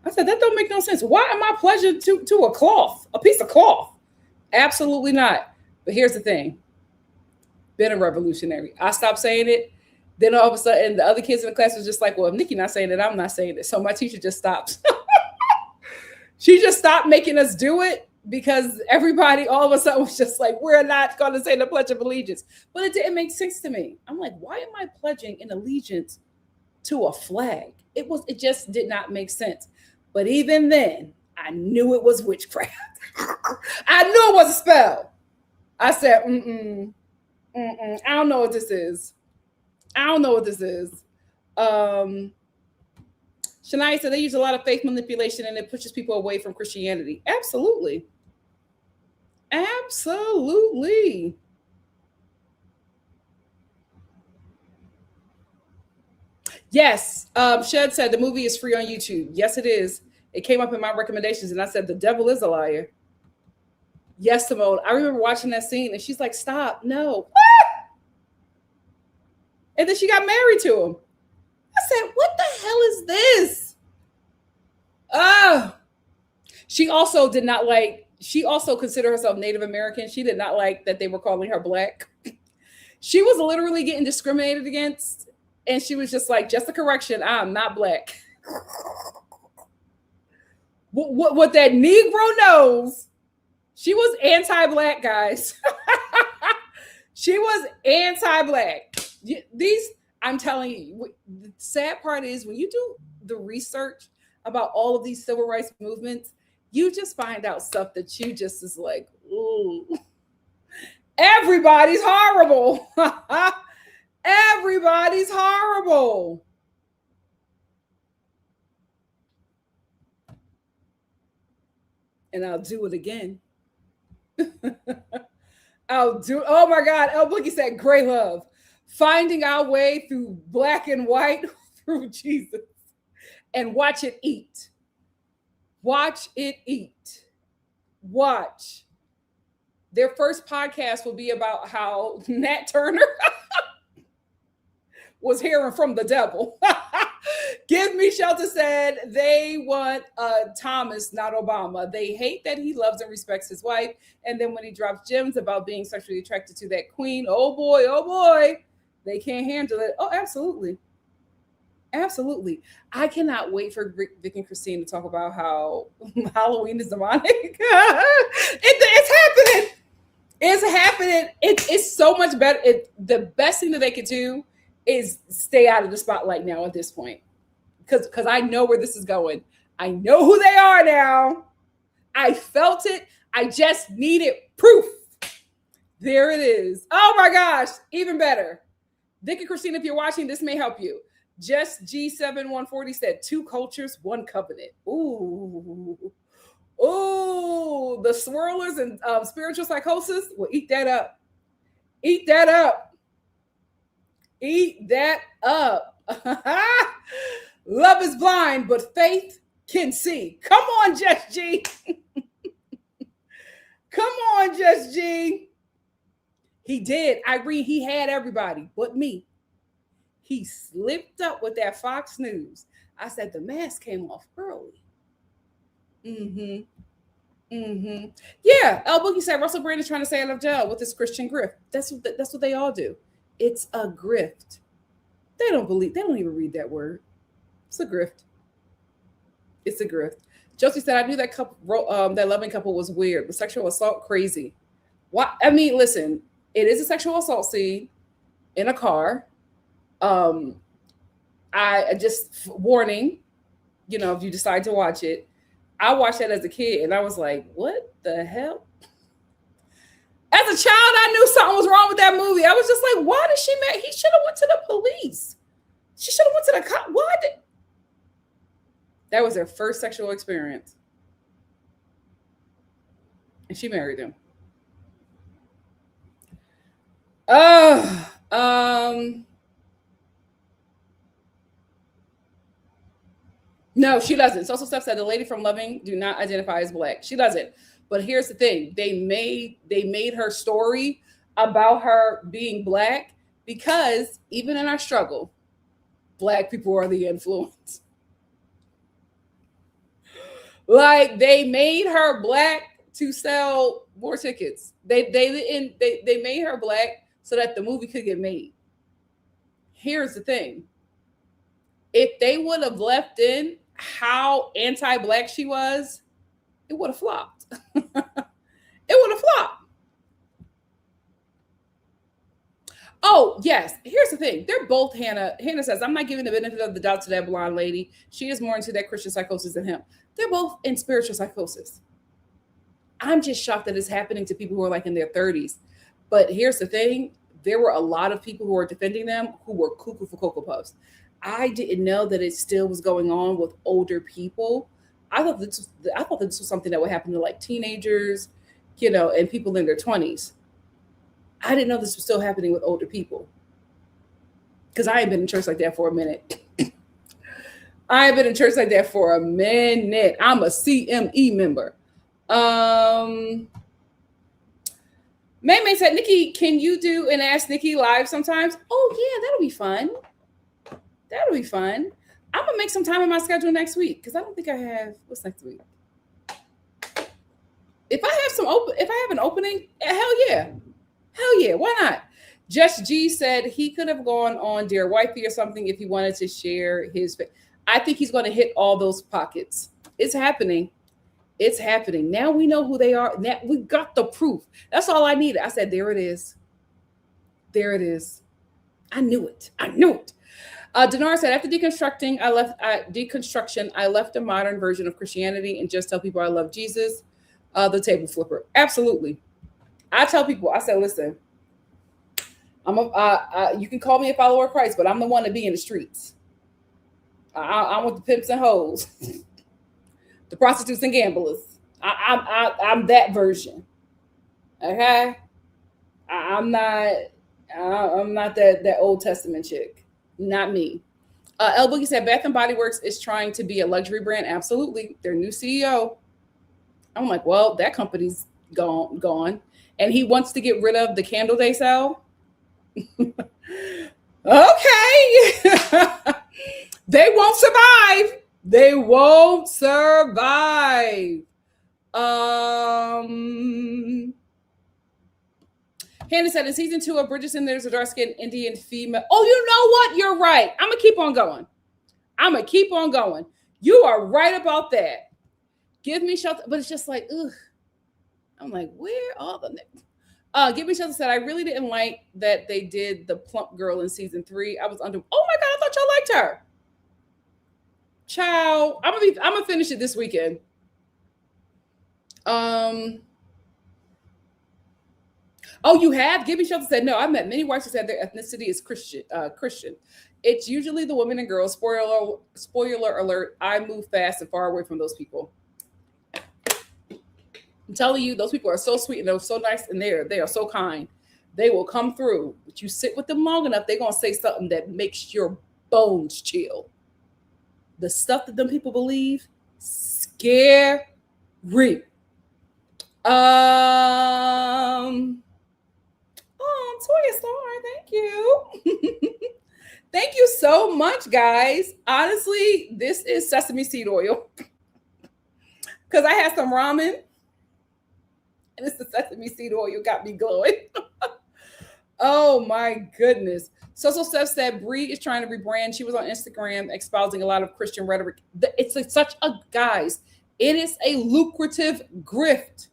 I said, that don't make no sense. Why am I pledging to a cloth, a piece of cloth? Absolutely not. But here's the thing. Been a revolutionary. I stopped saying it. Then all of a sudden, the other kids in the class was just like, well, if Nikki not saying it, I'm not saying it. So my teacher just stopped. She just stopped making us do it because everybody all of a sudden was just like, we're not going to say the Pledge of Allegiance. But it didn't make sense to me. I'm like, why am I pledging an allegiance to a flag? It just did not make sense. But even then, I knew it was witchcraft. I knew it was a spell. I said, I don't know what this is. I don't know what this is. Shania said they use a lot of faith manipulation and it pushes people away from Christianity. Absolutely. Absolutely. Yes. Shed said the movie is free on YouTube. Yes, it is. It came up in my recommendations and I said, the devil is a liar. Yes, Simone. I remember watching that scene and she's like, stop. No. And then she got married to him. I said, what the hell is this? She also considered herself Native American. She did not like that they were calling her black. She was literally getting discriminated against. And she was just like, just a correction, I'm not black. What that Negro knows, she was anti-black, guys. She was anti-black. I'm telling you, the sad part is when you do the research about all of these civil rights movements, you just find out stuff that you just is like, ooh, everybody's horrible. Everybody's horrible. And I'll do it again. Oh my God. El Boogie said, great love. Finding our way through black and white through Jesus. And watch it eat. Watch it eat. Watch. Their first podcast will be about how Nat Turner was hearing from the devil. Give Me Shelter said they want Thomas, not Obama. They hate that he loves and respects his wife. And then when he drops gems about being sexually attracted to that queen, oh boy, they can't handle it. Oh, absolutely. Absolutely. I cannot wait for Vic and Christine to talk about how Halloween is demonic. It's happening. It's happening. It's so much better. The best thing that they could do is stay out of the spotlight now at this point. Because I know where this is going. I know who they are now. I felt it. I just needed proof. There it is. Oh my gosh. Even better. Vic and Christine, if you're watching, this may help you. Just G7140 said 2 cultures, 1 covenant. Ooh. Ooh. The swirlers and spiritual psychosis. Well, eat that up. Eat that up. Eat that up. Love is blind, but faith can see. Come on, Just G. Come on, Just G. He did. Irene, he had everybody but me. He slipped up with that Fox News. I said the mask came off early. Yeah. El Boogie said Russell Brand is trying to say I love jail with this Christian grift. That's what they all do. It's a grift. They don't even read that word. It's a grift. It's a grift. Josie said I knew that couple, that loving couple was weird, but sexual assault crazy. Why? I mean, listen, it is a sexual assault scene in a car. I just warning, if you decide to watch it, I watched that as a kid and I was like, what the hell? As a child, I knew something was wrong with that movie. I was just like, why did she marry? He should have went to the police. She should have went to the cop. Why did? That was their first sexual experience. And she married him. No, she doesn't. Social Stuff said the lady from Loving do not identify as Black. She doesn't. But here's the thing. They made her story about her being Black because even in our struggle, Black people are the influence. Like they made her Black to sell more tickets. They made her Black so that the movie could get made. Here's the thing. If they would have left in how anti-Black she was, it would have flopped. It would have flopped. Oh, yes. Here's the thing. They're both Hannah. Hannah says, I'm not giving the benefit of the doubt to that blonde lady. She is more into that Christian psychosis than him. They're both in spiritual psychosis. I'm just shocked that it's happening to people who are like in their 30s. But here's the thing. There were a lot of people who were defending them who were cuckoo for Cocoa Puffs. I didn't know that it still was going on with older people. I thought this was something that would happen to like teenagers, and people in their 20s. I didn't know this was still happening with older people. Because I ain't been in church like that for a minute. I ain't been in church like that for a minute. I'm a CME member. May said, Nikki, can you do an Ask Nikki live sometimes? Oh, yeah, that'll be fun. That'll be fun. I'm going to make some time in my schedule next week because I don't think I have. What's next week? If I have an opening, hell yeah. Hell yeah. Why not? Just G said he could have gone on Dear Wifey or something if he wanted to share his. I think he's going to hit all those pockets. It's happening. It's happening. Now we know who they are. Now we got the proof. That's all I needed. I said, there it is. There it is. I knew it. I knew it. Dinar said, after deconstruction, I left a modern version of Christianity and just tell people I love Jesus. The table flipper. Absolutely. I tell people, I said, listen, you can call me a follower of Christ, but I'm the one to be in the streets. I'm with the pimps and hoes, the prostitutes and gamblers. I'm that version. Okay. I'm not that Old Testament chick. Not me. El Boogie said Bath and Body Works is trying to be a luxury brand. Absolutely. Their new CEO. I'm like, well, that company's gone. And he wants to get rid of the candle they sell. Okay. They won't survive. They won't survive. Hannah said in season 2 of Bridgerton, there's a dark-skinned Indian female. Oh, you know what? You're right. I'm going to keep on going. I'm going to keep on going. You are right about that. Give me shelter. But it's just like, ugh. I'm like, where are the niggas? Give me shelter said, I really didn't like that they did the plump girl in season 3. I was under, oh my God, I thought y'all liked her. Child, I'm gonna finish it this weekend. Oh, you have? Give me shelter said, no, I met many whites who said their ethnicity is Christian. It's usually the women and girls. Spoiler alert, I move fast and far away from those people. I'm telling you, those people are so sweet and they're so nice and they are so kind. They will come through. But you sit with them long enough, they're going to say something that makes your bones chill. The stuff that them people believe, scary. TikTok, thank you. Thank you so much, guys. Honestly, this is sesame seed oil. Because I had some ramen. And it's the sesame seed oil got me glowing. Oh my goodness. So Steph said Bree is trying to rebrand. She was on Instagram espousing a lot of Christian rhetoric. It's like such a, guys, it is a lucrative grift.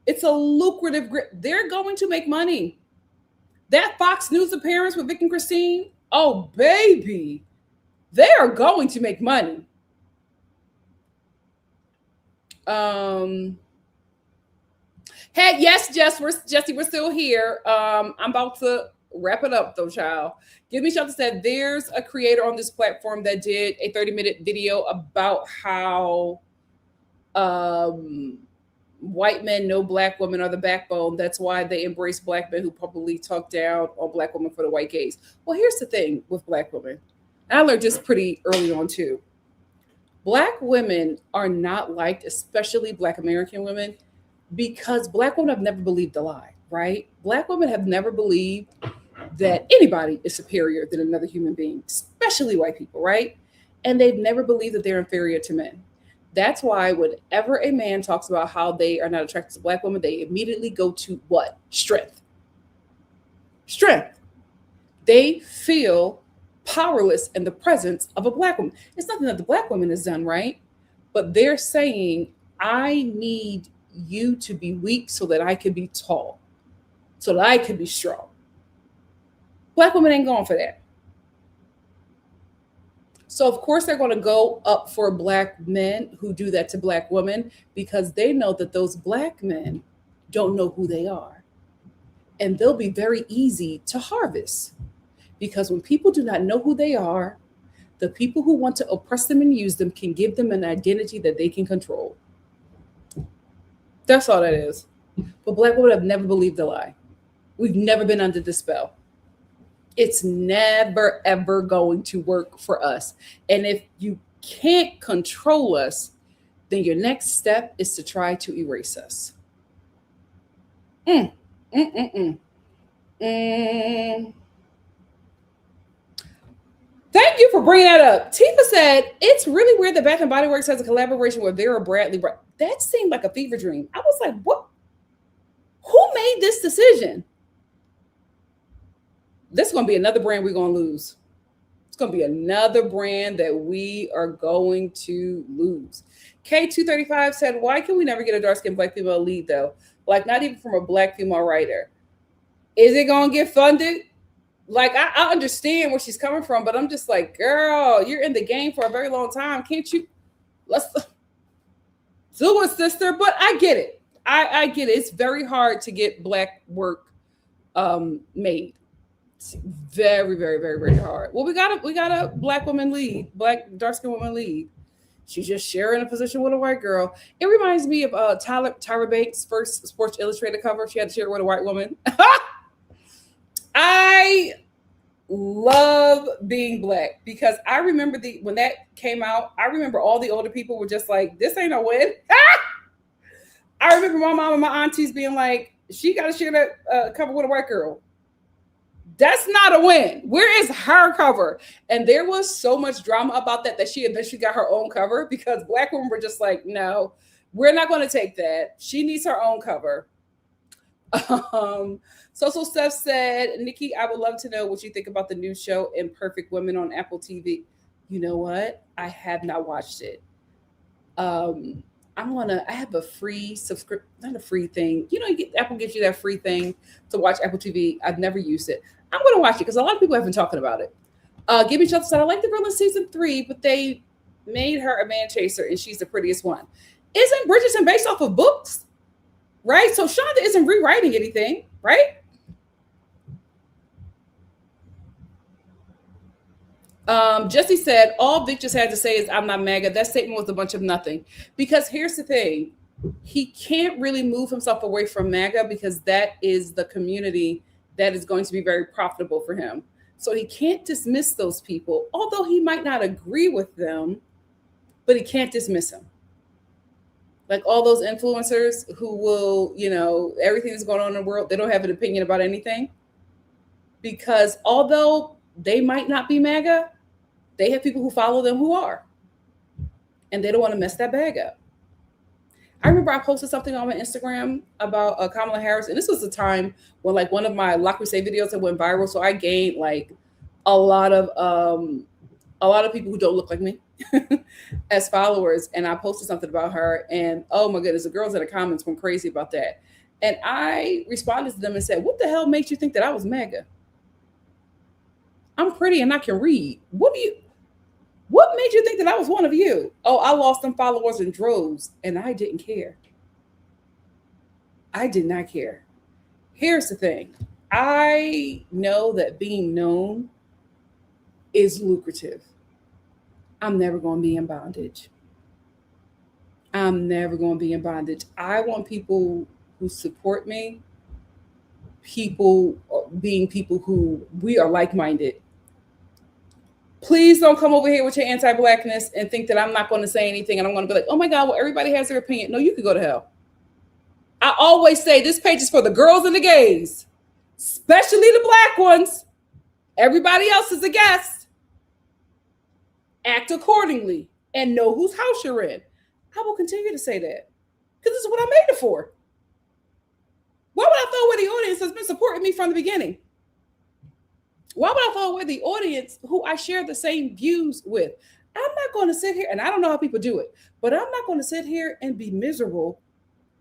It's a lucrative grift. They're going to make money. That Fox News appearance with Vic and Christine, oh baby, they are going to make money. Hey, yes, Jesse, we're still here. I'm about to wrap it up though, child. Give me shelter said there's a creator on this platform that did a 30-minute video about how white men know black women are the backbone. That's why they embrace black men who probably talk down on black women for the white gaze. Well, here's the thing with black women. And I learned this pretty early on too. Black women are not liked, especially Black American women, because Black women have never believed a lie, right? Black women have never believed that anybody is superior than another human being, especially white people, right? And they've never believed that they're inferior to men. That's why whenever a man talks about how they are not attracted to Black women, they immediately go to what? Strength. Strength. They feel powerless in the presence of a Black woman. It's nothing that the Black woman has done, right? But they're saying, I need you to be weak so that I can be tall, so that I can be strong. Black women ain't going for that. So of course they're going to go up for Black men who do that to Black women, because they know that those Black men don't know who they are. And they'll be very easy to harvest, because when people do not know who they are, the people who want to oppress them and use them can give them an identity that they can control. That's all that is. But Black women have never believed a lie. We've never been under the spell. It's never, ever going to work for us. And if you can't control us, then your next step is to try to erase us. Thank you for bringing that up. Tifa said, it's really weird that Bath & Body Works has a collaboration with Vera Bradley. That seemed like a fever dream. I was like, what? Who made this decision? This is going to be another brand we're going to lose. It's going to be another brand that we are going to lose. K235 said, why can we never get a dark-skinned Black female lead, though? Like, not even from a Black female writer. Is it going to get funded? Like, I understand where she's coming from, but I'm just like, girl, you're in the game for a very long time. Can't you? Let's do it, sister. But I get it. I get it. It's very hard to get Black work made. It's very, very, very, very hard. Well, we got a Black woman lead, Black dark-skinned woman lead. She's just sharing a position with a white girl. It reminds me of Tyra Banks' first Sports Illustrated cover. She had to share it with a white woman. I love being Black, because I remember when that came out, I remember all the older people were just like, this ain't a win. I remember my mom and my aunties being like, she got to share that cover with a white girl. That's not a win. Where is her cover? And there was so much drama about that she eventually got her own cover, because Black women were just like, no, we're not going to take that. She needs her own cover. So Steph said, Nikki, I would love to know what you think about the new show Imperfect Women on Apple TV. You know what? I have not watched it. I have a free subscription, not a free thing. You know, Apple gives you that free thing to watch Apple TV. I've never used it. I'm going to watch it because a lot of people have been talking about it. Give me Shelter said, I like the girl in season 3, but they made her a man chaser and she's the prettiest one. Isn't Bridgerton based off of books? Right? So Shonda isn't rewriting anything, right? Jesse said, all Vic just had to say is, I'm not MAGA. That statement was a bunch of nothing. Because here's the thing. He can't really move himself away from MAGA because that is the community that is going to be very profitable for him. So he can't dismiss those people, although he might not agree with them, but he can't dismiss them. Like all those influencers who will, you know, everything that's going on in the world, they don't have an opinion about anything. Because although they might not be MAGA, they have people who follow them who are. And they don't want to mess that bag up. I remember I posted something on my Instagram about Kamala Harris. And this was a time when like one of my La Crusade videos that went viral. So I gained like a lot of people who don't look like me as followers. And I posted something about her. And oh my goodness, the girls in the comments went crazy about that. And I responded to them and said, what the hell makes you think that I was MAGA? I'm pretty and I can read. What made you think that I was one of you? Oh, I lost some followers in droves and I didn't care. I did not care. Here's the thing. I know that being known is lucrative. I'm never going to be in bondage. I'm never going to be in bondage. I want people who support me, people who we are like-minded. Please don't come over here with your anti-Blackness and think that I'm not going to say anything and I'm going to be like, oh my God, well, everybody has their opinion. No, you could go to hell. I always say this page is for the girls and the gays, especially the Black ones. Everybody else is a guest. Act accordingly and know whose house you're in. I will continue to say that because this is what I made it for. Why would I throw away the audience that's been supporting me from the beginning? Why would I throw away the audience who I share the same views with? I'm not going to sit here, and I don't know how people do it, but I'm not going to sit here and be miserable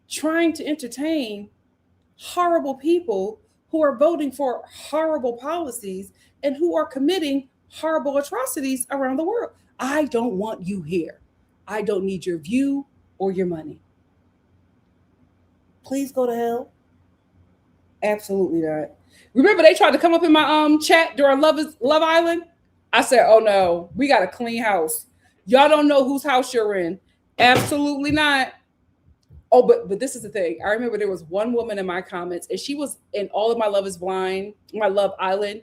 trying to entertain horrible people who are voting for horrible policies and who are committing horrible atrocities around the world. I don't want you here. I don't need your view or your money. Please go to hell. Absolutely not. Remember, they tried to come up in my chat during Love Island. I said, oh no, we got a clean house. Y'all don't know whose house you're in. Absolutely not. Oh, but this is the thing. I remember there was one woman in my comments, and she was in all of my Love is Blind, my Love Island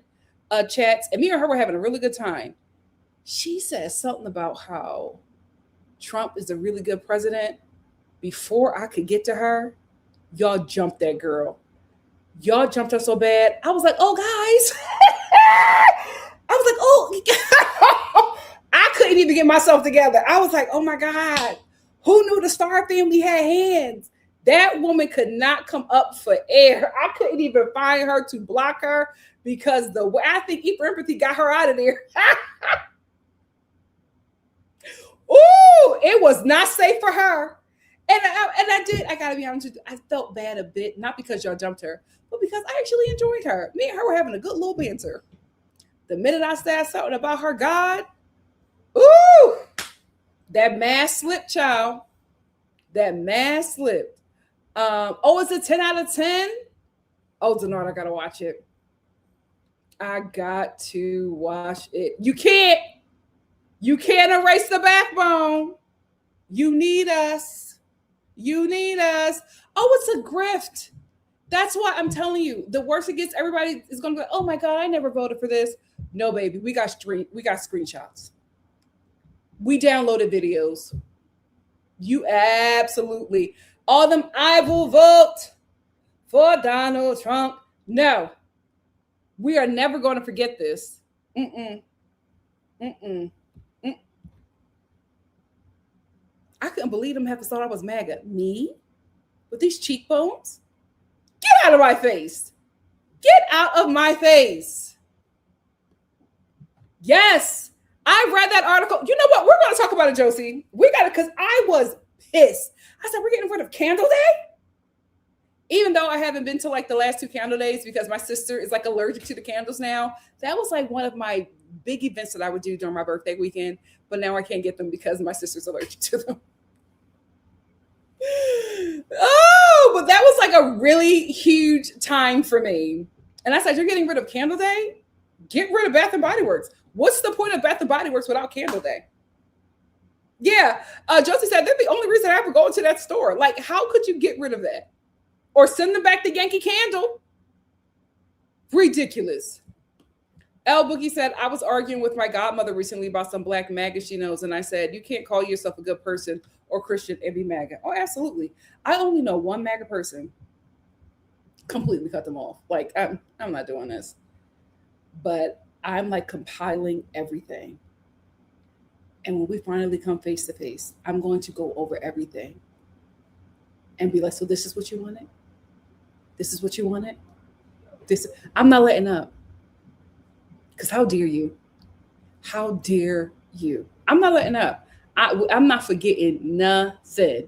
chats, and me and her were having a really good time. She said something about how Trump is a really good president. Before I could get to her, y'all jumped that girl. Y'all jumped her so bad. I was like, oh, guys. I was like, oh. I couldn't even get myself together. I was like, oh, my God. Who knew the Star family had hands? That woman could not come up for air. I couldn't even find her to block her because the way I think E for Empathy got her out of there. Ooh, it was not safe for her. And I gotta be honest with you, I felt bad a bit, not because y'all jumped her, but because I actually enjoyed her. Me and her were having a good little banter. The minute I said something about her God, ooh, that mask slipped, child. That mask slipped. Oh, it's a 10 out of 10? Oh, Denard, I gotta watch it. I got to watch it. You can't erase the backbone. You need us. You need us. Oh, it's a grift. That's why I'm telling you, the worse it gets, everybody is going to go, oh my God, I never voted for this. No, baby, we got screenshots. We downloaded videos. You absolutely. All them, I will vote for Donald Trump. No, we are never going to forget this. I couldn't believe them having thought I was MAGA. Me? With these cheekbones? Get out of my face. Get out of my face. Yes, I read that article. You know what? We're going to talk about it, Josie. We got it because I was pissed. I said, we're getting rid of Candle Day? Even though I haven't been to like the last 2 candle days because my sister is like allergic to the candles now. That was like one of my big events that I would do during my birthday weekend. But now I can't get them because my sister's allergic to them. Oh, but that was like a really huge time for me. And I said, you're getting rid of Candle Day? Get rid of Bath and Body Works. What's the point of Bath and Body Works without Candle Day? Yeah. Josie said, that's the only reason I ever go into that store. Like, how could you get rid of that? Or send them back to Yankee Candle? Ridiculous. L Boogie said, I was arguing with my godmother recently about some black MAGA she knows. And I said, you can't call yourself a good person or Christian and be MAGA. Oh, absolutely. I only know one MAGA person. Completely cut them off. Like, I'm not doing this. But I'm like compiling everything. And when we finally come face to face, I'm going to go over everything and be like, so this is what you wanted? This is what you wanted? I'm not letting up. Because how dare you? How dare you? I'm not letting up. I'm not forgetting nothing.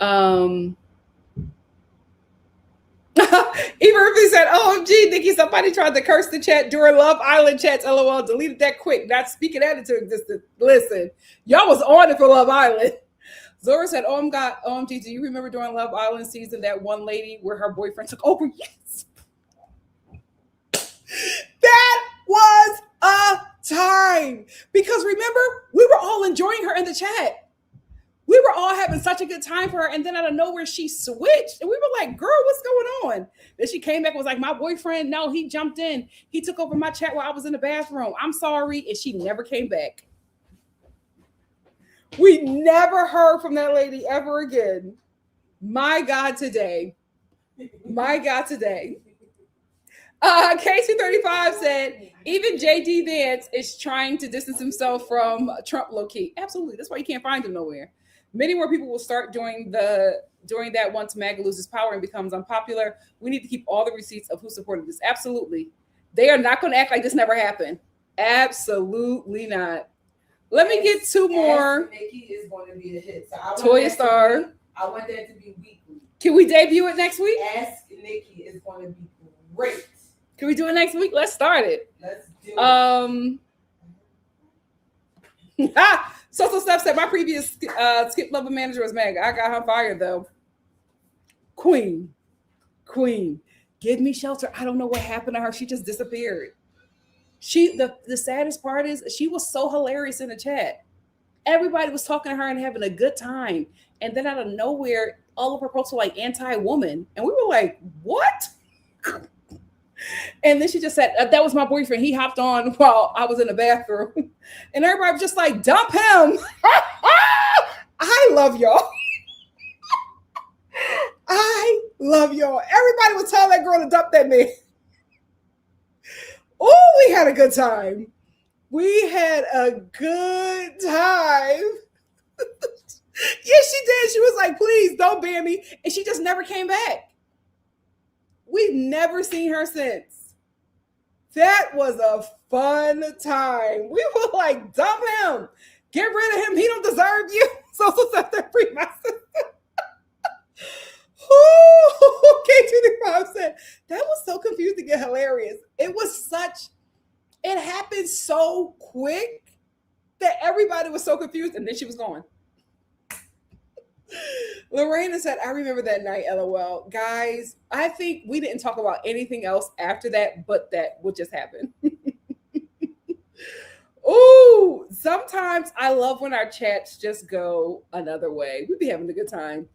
Eva Ripley said, OMG, Nikki, somebody tried to curse the chat during Love Island chats. LOL, deleted that quick. Not speaking that into existence. Listen, y'all was on it for Love Island. Zora said, OMG, do you remember during Love Island season that one lady where her boyfriend took over? Yes. That was a time. Because remember, we were all enjoying her in the chat. We were all having such a good time for her. And then out of nowhere, she switched. And we were like, girl, what's going on? Then she came back and was like, my boyfriend, no, he jumped in. He took over my chat while I was in the bathroom. I'm sorry. And she never came back. We never heard from that lady ever again. My God, today. My God, today. K235 said, even JD Vance is trying to distance himself from Trump low-key. Absolutely. That's why you can't find him nowhere. Many more people will start doing that once MAGA loses power and becomes unpopular. We need to keep all the receipts of who supported this. Absolutely. They are not going to act like this never happened. Absolutely not. Let me get 2 more. Nikki is going to be a hit. So Toya-Star. I want that to be weekly. Can we debut it next week? Ask Nikki is going to be great. Can we do it next week? Let's start it. Let's do it. So Steph said my previous Skip Lover manager was MAGA. I got her fired though. Queen. Give me shelter. I don't know what happened to her. She just disappeared. The saddest part is she was so hilarious in the chat. Everybody was talking to her and having a good time. And then out of nowhere, all of her posts were like anti-woman. And we were like, what? And then she just said, that was my boyfriend. He hopped on while I was in the bathroom. And everybody was just like, dump him. I love y'all. I love y'all. Everybody was telling that girl to dump that man. Oh, we had a good time. We had a good time. Yes, she did. She was like, please don't ban me. And she just never came back. We've never seen her since. That was a fun time. We were like, dump him. Get rid of him. He don't deserve you. So free my sister. K235 said, that was so confusing and hilarious. It happened so quick that everybody was so confused. And then she was gone. Lorena said, I remember that night, LOL. Guys, I think we didn't talk about anything else after that, but that would just happen. Ooh, sometimes I love when our chats just go another way. We'd be having a good time.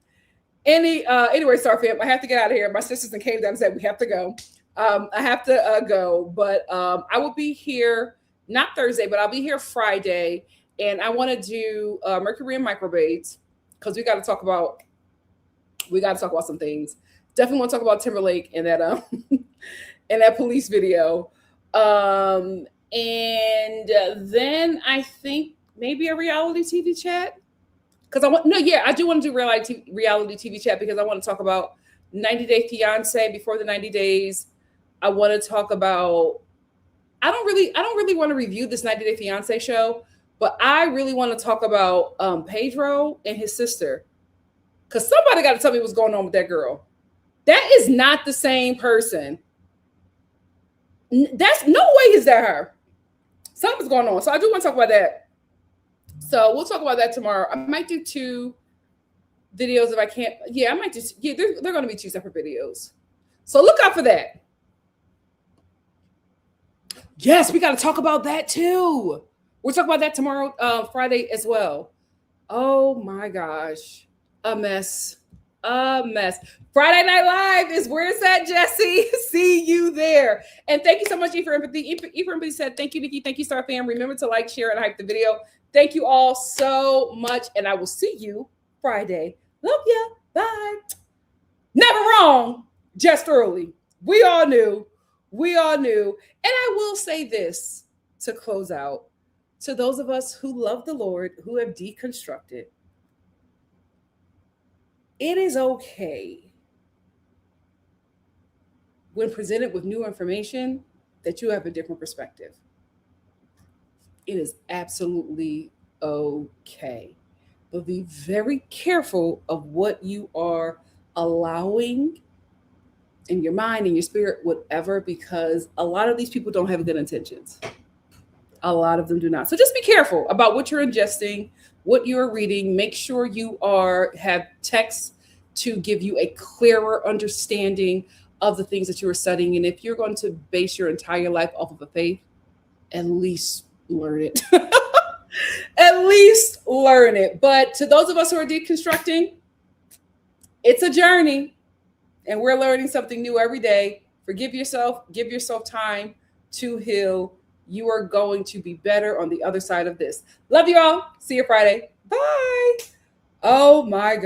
Anyway, Star fam, I have to get out of here. My sisters came down and said we have to go. I have to go, but I will be here, not Thursday, but I'll be here Friday. And I want to do Mercury and microbraids. Because we got to talk about some things. Definitely want to talk about Timberlake and that and that police video. And then I think maybe a reality TV chat. Because I do want to do reality TV chat because I want to talk about 90 Day Fiance before the 90 days. I want to talk about. I don't really want to review this 90 Day Fiance show. But I really want to talk about Pedro and his sister, because somebody got to tell me what's going on with that girl. That is not the same person. That's no way is that her. Something's going on. So I do want to talk about that. So we'll talk about that tomorrow. I might do 2 videos if I can't. Yeah, I might just, yeah, they're going to be 2 separate videos. So look out for that. Yes, we got to talk about that too. We'll talk about that tomorrow, Friday as well. Oh my gosh. A mess. A mess. Friday Night Live is where it's at, Jesse. See you there. And thank you so much, E for Empathy. E for Empathy said, thank you, Nikki. Thank you, Star fam. Remember to like, share, and hype the video. Thank you all so much. And I will see you Friday. Love ya. Bye. Never wrong. Just early. We all knew. We all knew. And I will say this to close out. To those of us who love the Lord, who have deconstructed, it is okay when presented with new information that you have a different perspective. It is absolutely okay. But be very careful of what you are allowing in your mind, in your spirit, whatever, because a lot of these people don't have good intentions. A lot of them do not. So just be careful about what you're ingesting, what you're reading. Make sure you have texts to give you a clearer understanding of the things that you are studying. And if you're going to base your entire life off of a faith, at least learn it. At least learn it. But to those of us who are deconstructing, it's a journey. And we're learning something new every day. Forgive yourself. Give yourself time to heal. You are going to be better on the other side of this. Love you all. See you Friday. Bye. Oh my God.